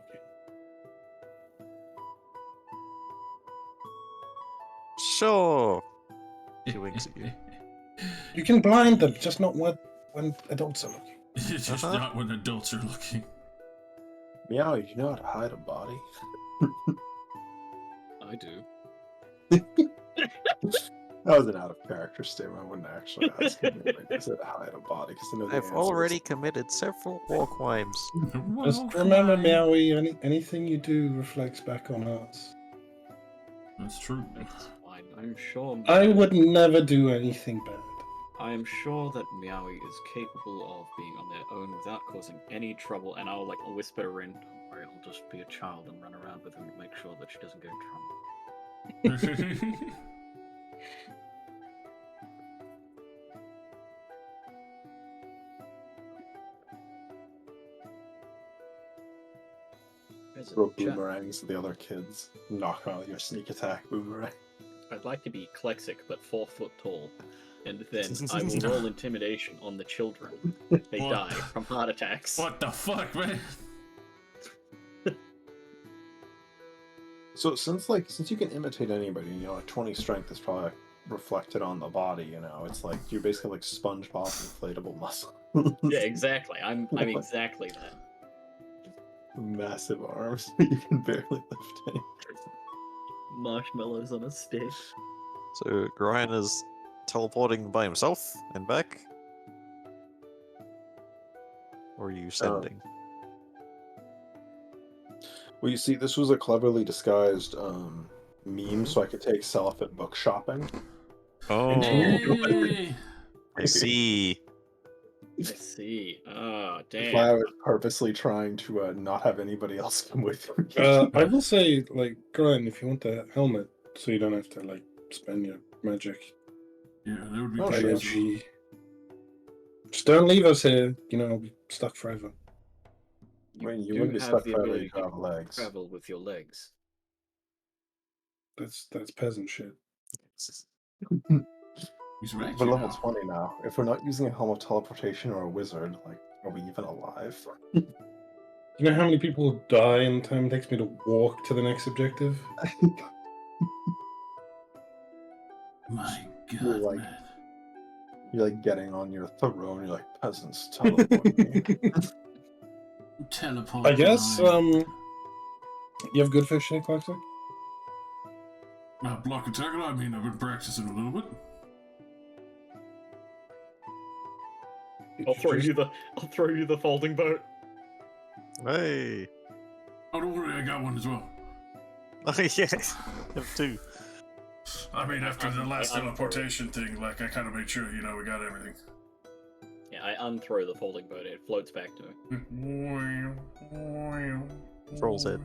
Sure. He winks at you. You can blind them, just not when adults are looking. It's just Uh-huh. not when adults are looking. Meow, you know how to hide a body? I do. That was an out of character statement. I wouldn't actually ask him if I said hide a body because I know the I've answer already is- committed several war crimes. Just remember, Meowie, anything you do reflects back on us. That's true. That's fine. I'm sure. I would never do anything bad. I am sure that Meowie is capable of being on their own without causing any trouble, and I'll whisper her in. Don't worry, I'll just be a child and run around with her and make sure that she doesn't get in trouble. There's a Throw chat. boomerangs at the other kids. Knock out your sneak attack boomerang. I'd like to be Klexic, but 4 foot tall. And then I will roll intimidation on the children. They What? die from heart attacks. What the fuck, man? So since you can imitate anybody, a 20 strength is probably reflected on the body. It's like you're basically like SpongeBob inflatable muscle. Yeah, exactly. I'm exactly that. Massive arms. You can barely lift any. Marshmallows on a stick. So Ryan is teleporting by himself and back? Or are you sending? Well, you see, this was a cleverly disguised meme, so I could take self at book shopping. Oh, Hey! I see. I see. Oh, If I damn. was purposely trying to not have anybody else come with me. I will say, Grian, if you want the helmet, so you don't have to, spend your magic Yeah, that would be Oh, pretty sure. useful. energy. Just don't leave us here, we'll be stuck forever. I mean, you do wouldn't be have stuck the forever, ability you'd to have legs. travel with your legs. That's peasant shit. He's right. We're you level know. 20 now. If we're not using a helm of teleportation or a wizard, are we even alive? You know how many people die in the time it takes me to walk to the next objective? My God, You're like- man. You're getting on your throne, you're like, peasants, teleport me. Teleport. I guess, line. you have good fish here, Classic? Block and tackle. I mean, I've been practicing a little bit. I'll throw you the folding boat. Hey! Oh, don't worry, I got one as well. Oh, yes! Have two. I mean, after the last teleportation thing, like, I kind of made sure, we got everything. Yeah, I unthrow the folding boat. It floats back to me. Controls it.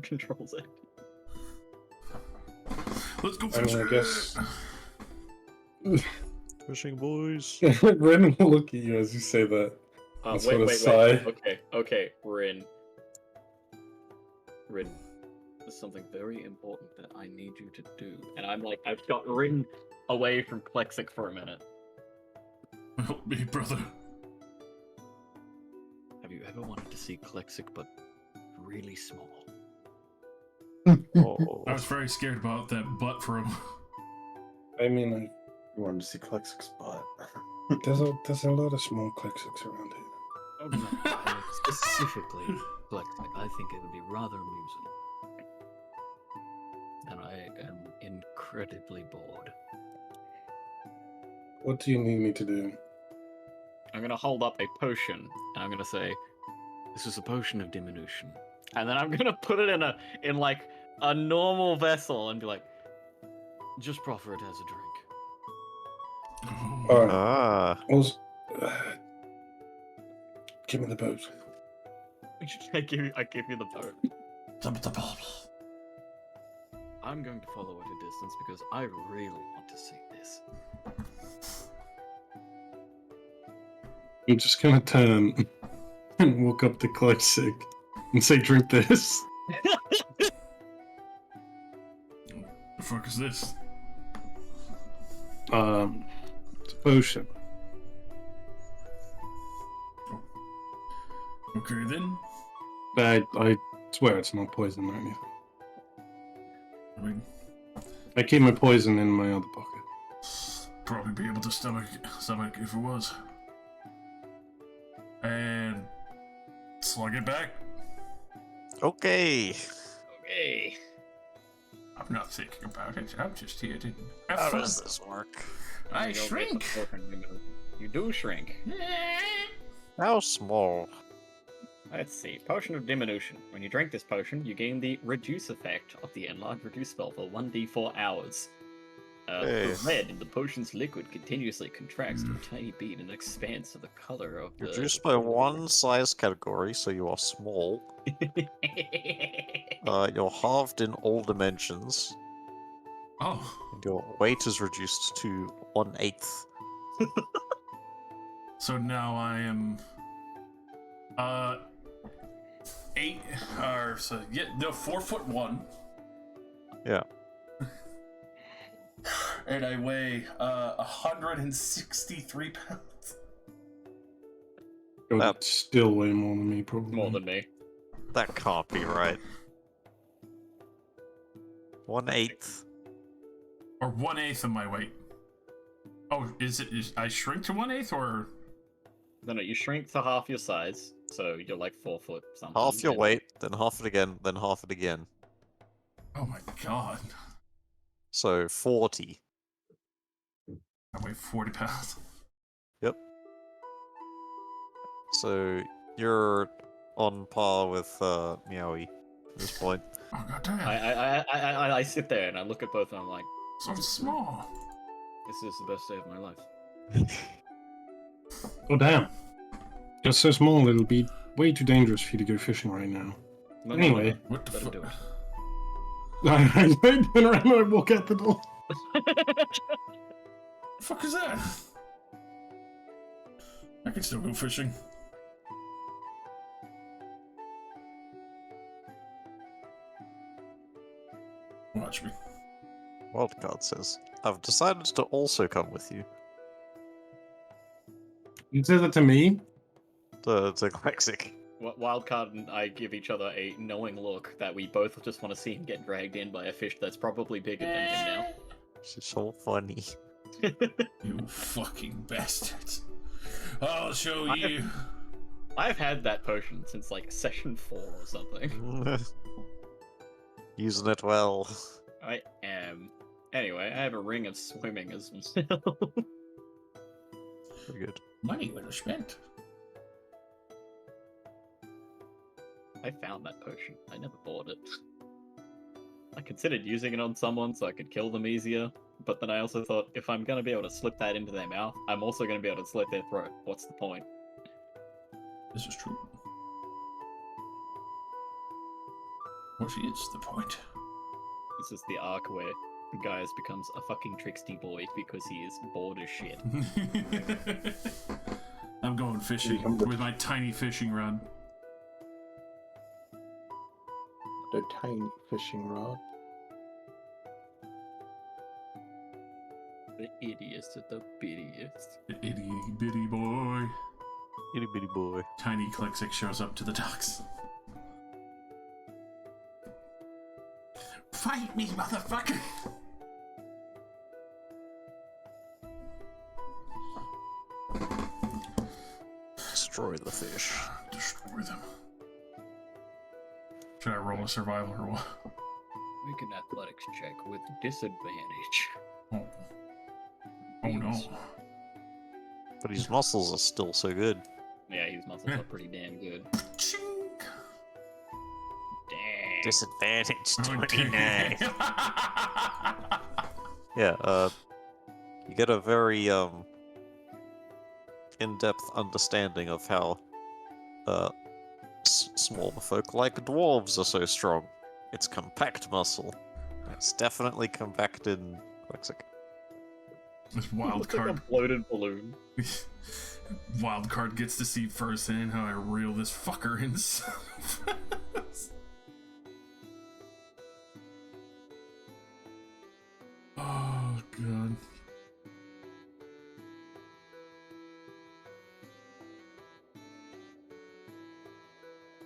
Controls it. Let's go I fish. mean, I guess Fishing boys. Ren will look at you as you say that. And sort of sigh. Okay, Rin. Rin, there's something very important that I need you to do. And I'm like, I've got Rin away from Klexic for a minute. Help me, brother. Have you ever wanted to see Klexic, but really small? Oh. I was very scared about that butt for him. I mean, You wanted to see Klexic's butt. there's a lot of small Klexics around here. Oh, no. Specifically, Klexic, I think it would be rather amusing. And I am incredibly bored. What do you need me to do? I'm gonna hold up a potion, and I'm gonna say, "This is a potion of diminution," and then I'm gonna put it in like a normal vessel and be like, "Just proffer it as a drink." Alright. Ah. Also, give me the boat. I give you the boat. The ball. I'm going to follow at a distance because I really want to see this. I'm just gonna turn and walk up to Klexic and say, drink this. The fuck is this? It's a potion. Okay then. I swear it's not poison or anything. I mean, I keep my poison in my other pocket. probably be able to stomach if it was. And slug it back. Okay. Okay. I'm not thinking about it. I'm just here to have How fun. does this work? I You'll get the shrink. potion. You do shrink. How small? Let's see. Potion of Diminution. When you drink this potion, you gain the reduce effect of the enlarge reduce spell for 1d4 hours. Hey. The red in the potion's liquid continuously contracts to a tiny bead and expands to the color of the. Reduced by one size category, so you are small. You're halved in all dimensions. Oh, And your weight is reduced to 1/8. so now I am 4'1". Yeah. And I weigh 163 pounds. Oh, That- that's still way more than me, probably. More than me. That can't be right. 1/8. Or 1/8 of my weight. Oh, is I shrink to 1/8 or? No, you shrink to half your size, so you're like 4 foot something. Half your and- weight, then half it again, then half it again. Oh my god. So 40. I weigh 40 pounds. So you're on par with Meowie at this point. Oh god damn. I sit there and I look at both and I'm like, So small. this is the best day of my life. Oh, damn. Just so small, it'll be way too dangerous for you to go fishing right now. No, Anyway. What the Better fuck? do it. I turn around and I walk out the door. The fuck is that? I can still go fishing. Watch me. Wildcard says, I've decided to also come with you. You said that to me? To Klexic. Wildcard and I give each other a knowing look that we both just want to see him get dragged in by a fish that's probably bigger than him She's so funny. now. You fucking bastards. I'll show I- you. I've had that potion since like session 4 or something. Using it well. I am. Anyway, I have a ring of swimming as well. Very good. Money well spent. I found that potion. I never bought it. I considered using it on someone so I could kill them easier, but then I also thought if I'm going to be able to slip that into their mouth, I'm also going to be able to slit their throat. What's the point? This is true. What is the point? This is the arc where the guy becomes a fucking tricksty boy because he is bored as shit. I'm going fishing with my tiny fishing rod. The tiny fishing rod. The ittiest of the bittiest. The itty bitty boy. Itty bitty boy. Tiny Klexic shows up to the docks. Fight me, motherfucker! Destroy the fish. Destroy them. Should I roll a survival or what? Make an athletics check with disadvantage. Oh, oh no. But his muscles are still so good. Yeah, his muscles are pretty damn good. Ching! Damn. Disadvantage 29. Yeah, you get a very, in-depth understanding of how, small folk like dwarves are so strong. It's compact muscle. It's definitely compact in Quexic. This wild It's like a card. bloated balloon. Wild card gets to see firsthand how I reel this fucker in. Oh god.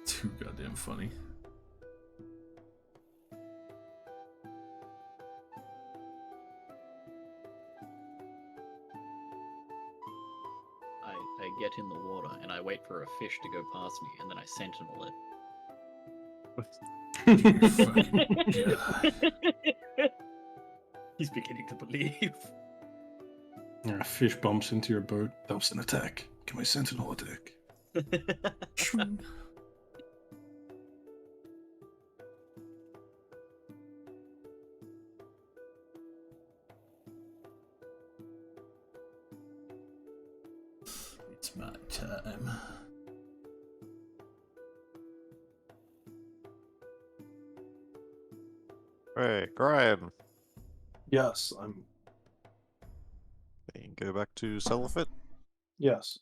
Too goddamn funny. I get in the water and I wait for a fish to go past me and then I sentinel it. He's beginning to believe. A fish bumps into your boat. That was an attack. Can my sentinel attack? It's my time. Hey, Graham. Yes, I'm. You can go back to Celifit. Yes.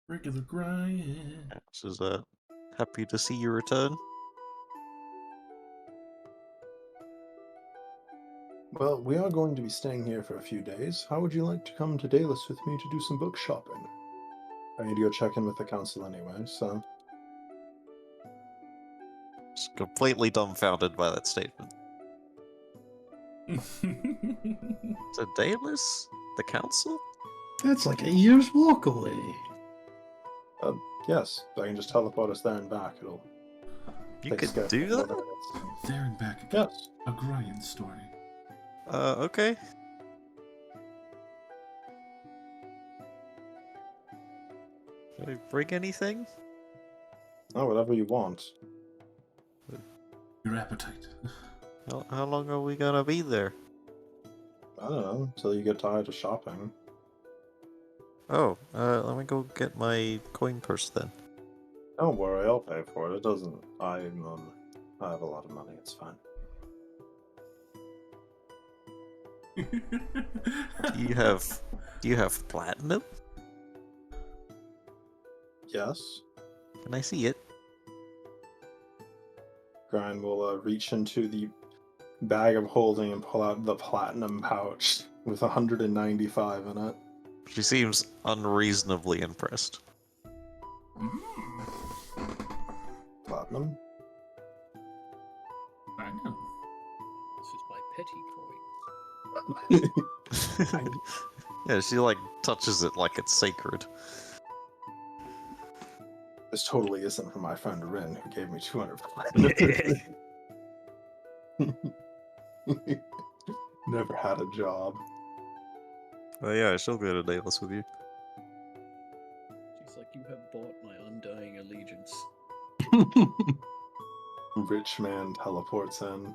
Regular grind. This is happy to see you return. Well, we are going to be staying here for a few days. How would you like to come to Dallas with me to do some book shopping? I need to go check in with the council anyway, so. Just completely dumbfounded by that statement. So Dallas? The council? That's like a year's walk away. Yes, I can just teleport us there and back. It'll. You take us could a do couple that? minutes. There and back again. Yes. A grind story. Okay. Should I bring anything? Oh, whatever you want. Your appetite. How long are we gonna be there? I don't know, until you get tired of shopping. Oh, let me go get my coin purse then. Don't worry, I'll pay for it. It doesn't. I have a lot of money. It's fine. Do you have platinum? Yes. Can I see it? Grind will reach into the bag of holding and pull out the platinum pouch with 195 in it. She seems unreasonably impressed. Platinum? I know. This is my petty coin. Yeah, she like touches it like it's sacred. This totally isn't from my friend Rin, who gave me 200 platinum. Never had a job. Oh yeah, I shall go to Daedalus with you. She's like, you have bought my undying allegiance. Rich man teleports in.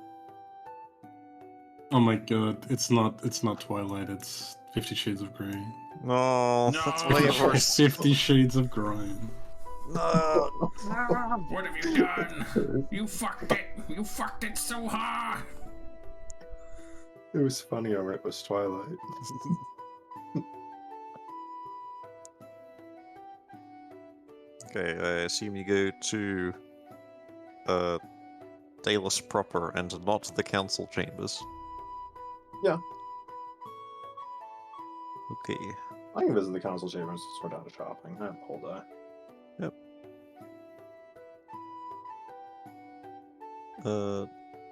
Oh my god, it's not Twilight, it's 50 Shades of Grey. No, that's No. way worse. 50 Shades of Grey. No. What have you done? You fucked it. You fucked it so hard. It was funnier when it was Twilight. Okay, I assume you go to Daedalus proper and not the council chambers. Yeah. Okay. I can visit the council chambers to sort out a shopping. I have the whole day.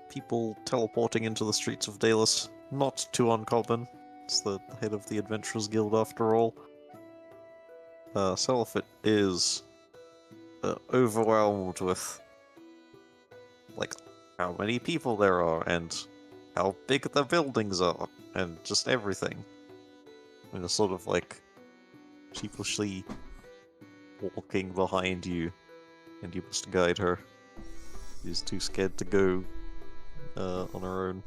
People teleporting into the streets of Daedalus, not too uncommon. It's the head of the Adventurers Guild after all. Selphit is overwhelmed with like how many people there are and how big the buildings are and just everything. And it's sort of like sheepishly walking behind you, and you must guide her. She's too scared to go on her own.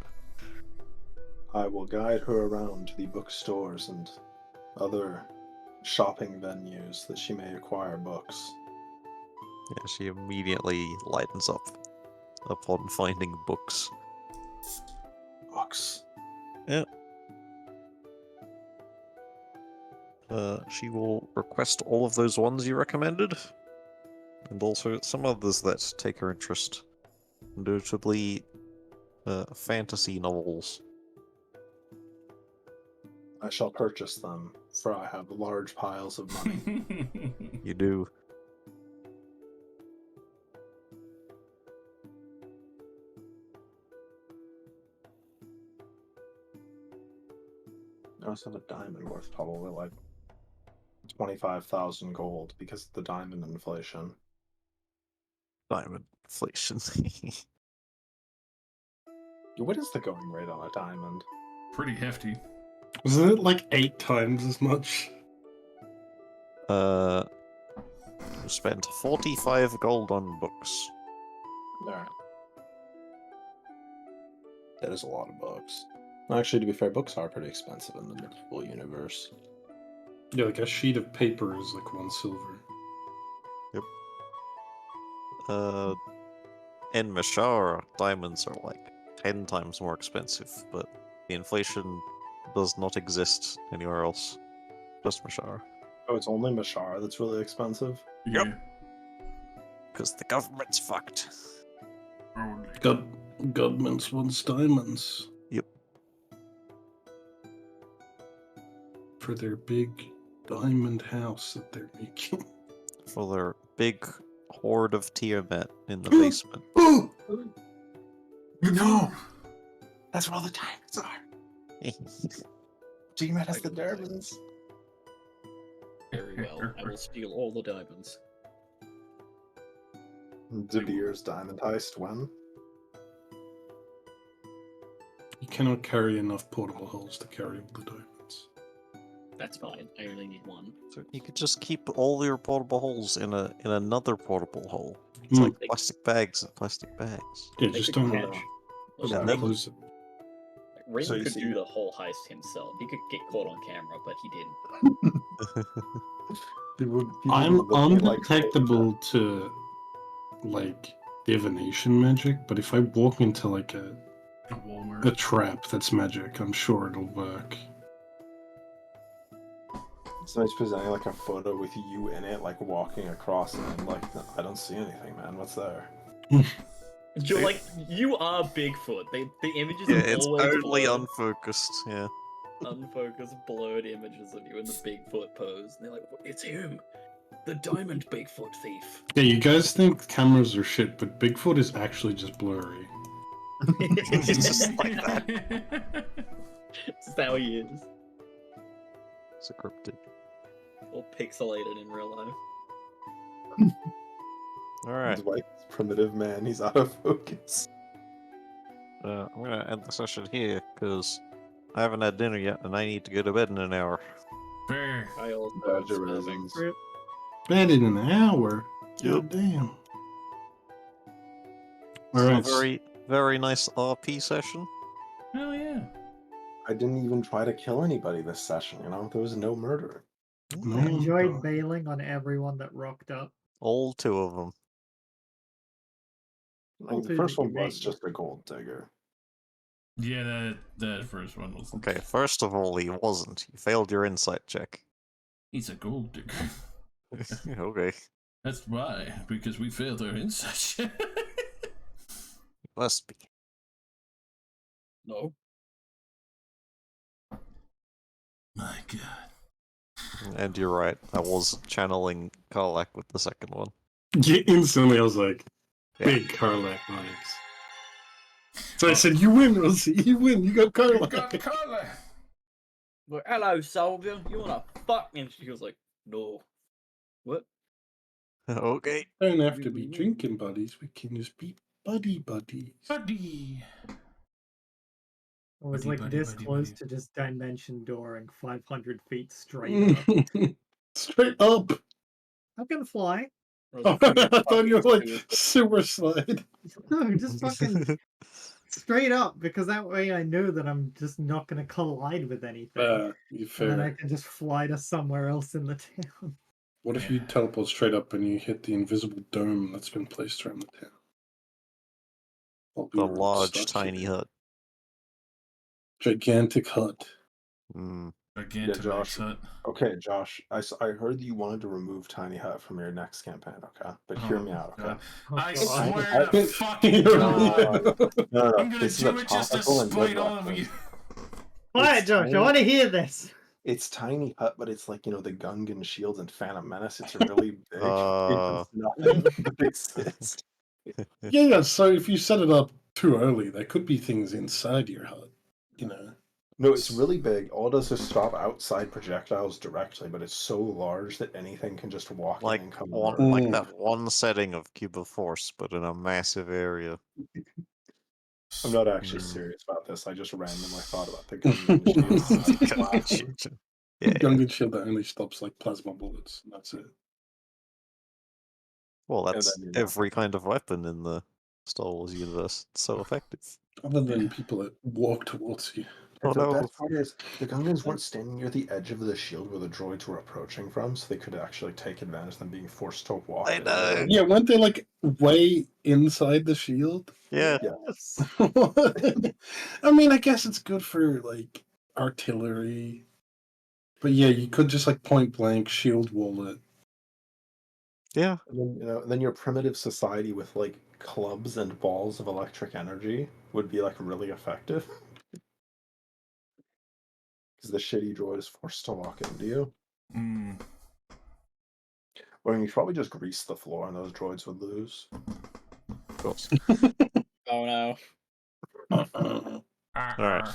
I will guide her around to the bookstores and other shopping venues that she may acquire books. Yeah, she immediately lightens up upon finding books. Books. She will request all of those ones you recommended, and also some others that take her interest, notably fantasy novels. I shall purchase them, for I have large piles of money. You do. I also have a diamond worth probably like 25,000 gold because of the diamond inflation. Diamond inflation. What is the going rate on a diamond? Pretty hefty. Wasn't it like 8 times as much? You spent 45 gold on books. Alright. That is a lot of books. Actually, to be fair, books are pretty expensive in the medieval universe. Yeah, like a sheet of paper is like 1 silver. In Mashar, diamonds are like 10 times more expensive, but the inflation does not exist anywhere else. Just Mashar. Oh, it's only Mashar that's really expensive? Yeah. Because the government's fucked. Probably. Godmans wants diamonds. Yep. For their big diamond house that they're making. For their big hoard of Tiamat in the basement. Oh! No! That's where all the diamonds are! Tiamat has the diamonds. Very well. I will steal all the diamonds. De Beer's diamond heist when? You cannot carry enough portable holes to carry all the diamonds. That's fine. I only need one. So you could just keep all your portable holes in another portable hole. It's Hmm. like plastic bags and plastic bags. Yeah, They just could don't catch. Yeah, Ring, they- close it. Ring So you could see- do the whole heist himself. He could get caught on camera, but he didn't. People I'm would look at, like, undetectable to like divination magic, but if I walk into like a Walmart. trap that's magic, I'm sure it'll work. Somebody's presenting like a photo with you in it, like walking across it, and like, I don't see anything, man. What's there? You're like, you are Bigfoot. The images Yeah, are it's always only blurred, unfocused, yeah. unfocused, blurred images of you in the Bigfoot pose. And they're like, it's him, the diamond Bigfoot thief. Yeah, you guys think cameras are shit, but Bigfoot is actually just blurry. It's just like that. That's how he is. It's a cryptid. Or pixelated in real life. Alright. His wife's primitive man. He's out of focus. I'm gonna end the session here because I haven't had dinner yet, and I need to go to bed in an hour. Fair. I also Badger starving. reasons. Rip. Bed in an hour. God damn. All So a right. very, very nice RP session. Hell yeah. I didn't even try to kill anybody this session, you know? There was no murder. No I one enjoyed died. bailing on everyone that rocked up. All 2 of them. I mean, the two first that you one was made. just a gold digger. Yeah, that first one was. Okay, first of all, he wasn't. You failed your insight check. He's a gold digger. Okay. That's why, because we failed our insight. Must be. No. My God. And you're right. I was channeling Karlak with the second one. Yeah, instantly, I was like, Yeah. big Karlak vibes. So I said, "You win, Rosie. You win. You got You Karlak." got Carla. But hello, Sylvia. You wanna fuck me? And she was like, no. What? Okay. Don't have to be drinking buddies. We can just be buddies. Buddy. I was Buddy, like buddy, this buddy, close buddy. to just dimension dooring 500 feet straight up. Straight up. I can fly. I thought you were like super slide. No, just fucking straight up, because that way I know that I'm just not going to collide with anything. You And then I fair. can just fly to somewhere else in the town. What if you teleport straight up and you hit the invisible dome that's been placed around the town? While we The were all large, stuck tiny here. hut. Gigantic hut. Mm. Gigantic Josh. hut. Okay, Josh, I heard that you wanted to remove Tiny Hut from your next campaign, okay? But hear me out, okay? God. Oh, I God. swear to fucking You're God. right. No, I'm gonna this is do a it just to topical and good spite all of reference. you. Quiet, It's Josh. I tiny. want to hear this. It's Tiny Hut, but it's like, you know, the Gungan Shield and Phantom Menace. It's really big. It does nothing but exist. Yeah, so if you set it up too early, there could be things inside your hut, you know. No, it's really big. All it does is stop outside projectiles directly, but it's so large that anything can just walk Like in and come one, over. like that one setting of Cube of Force, but in a massive area. I'm not actually Mm. serious about this. I just randomly thought about the Gungan Shield. Yeah, yeah. Gungan shield that only stops like plasma bullets. And that's it. Well, And that's then, you know, every kind of weapon in the Star Wars universe. It's so effective. Other than people that walk towards you. Oh the no. best part is the Gungans weren't standing near the edge of the shield where the droids were approaching from, so they could actually take advantage of them being forced to walk. I in. know. Yeah, weren't they like way inside the shield? Yeah. Yes. I mean, I guess it's good for like artillery. But yeah, you could just like point blank shield wall it. Yeah. And then, you know, then your primitive society with like clubs and balls of electric energy would be like really effective. Because the shitty droid is forced to walk into you. Mm. Or you probably just grease the floor and those droids would lose. Of course. Oh no. Alright.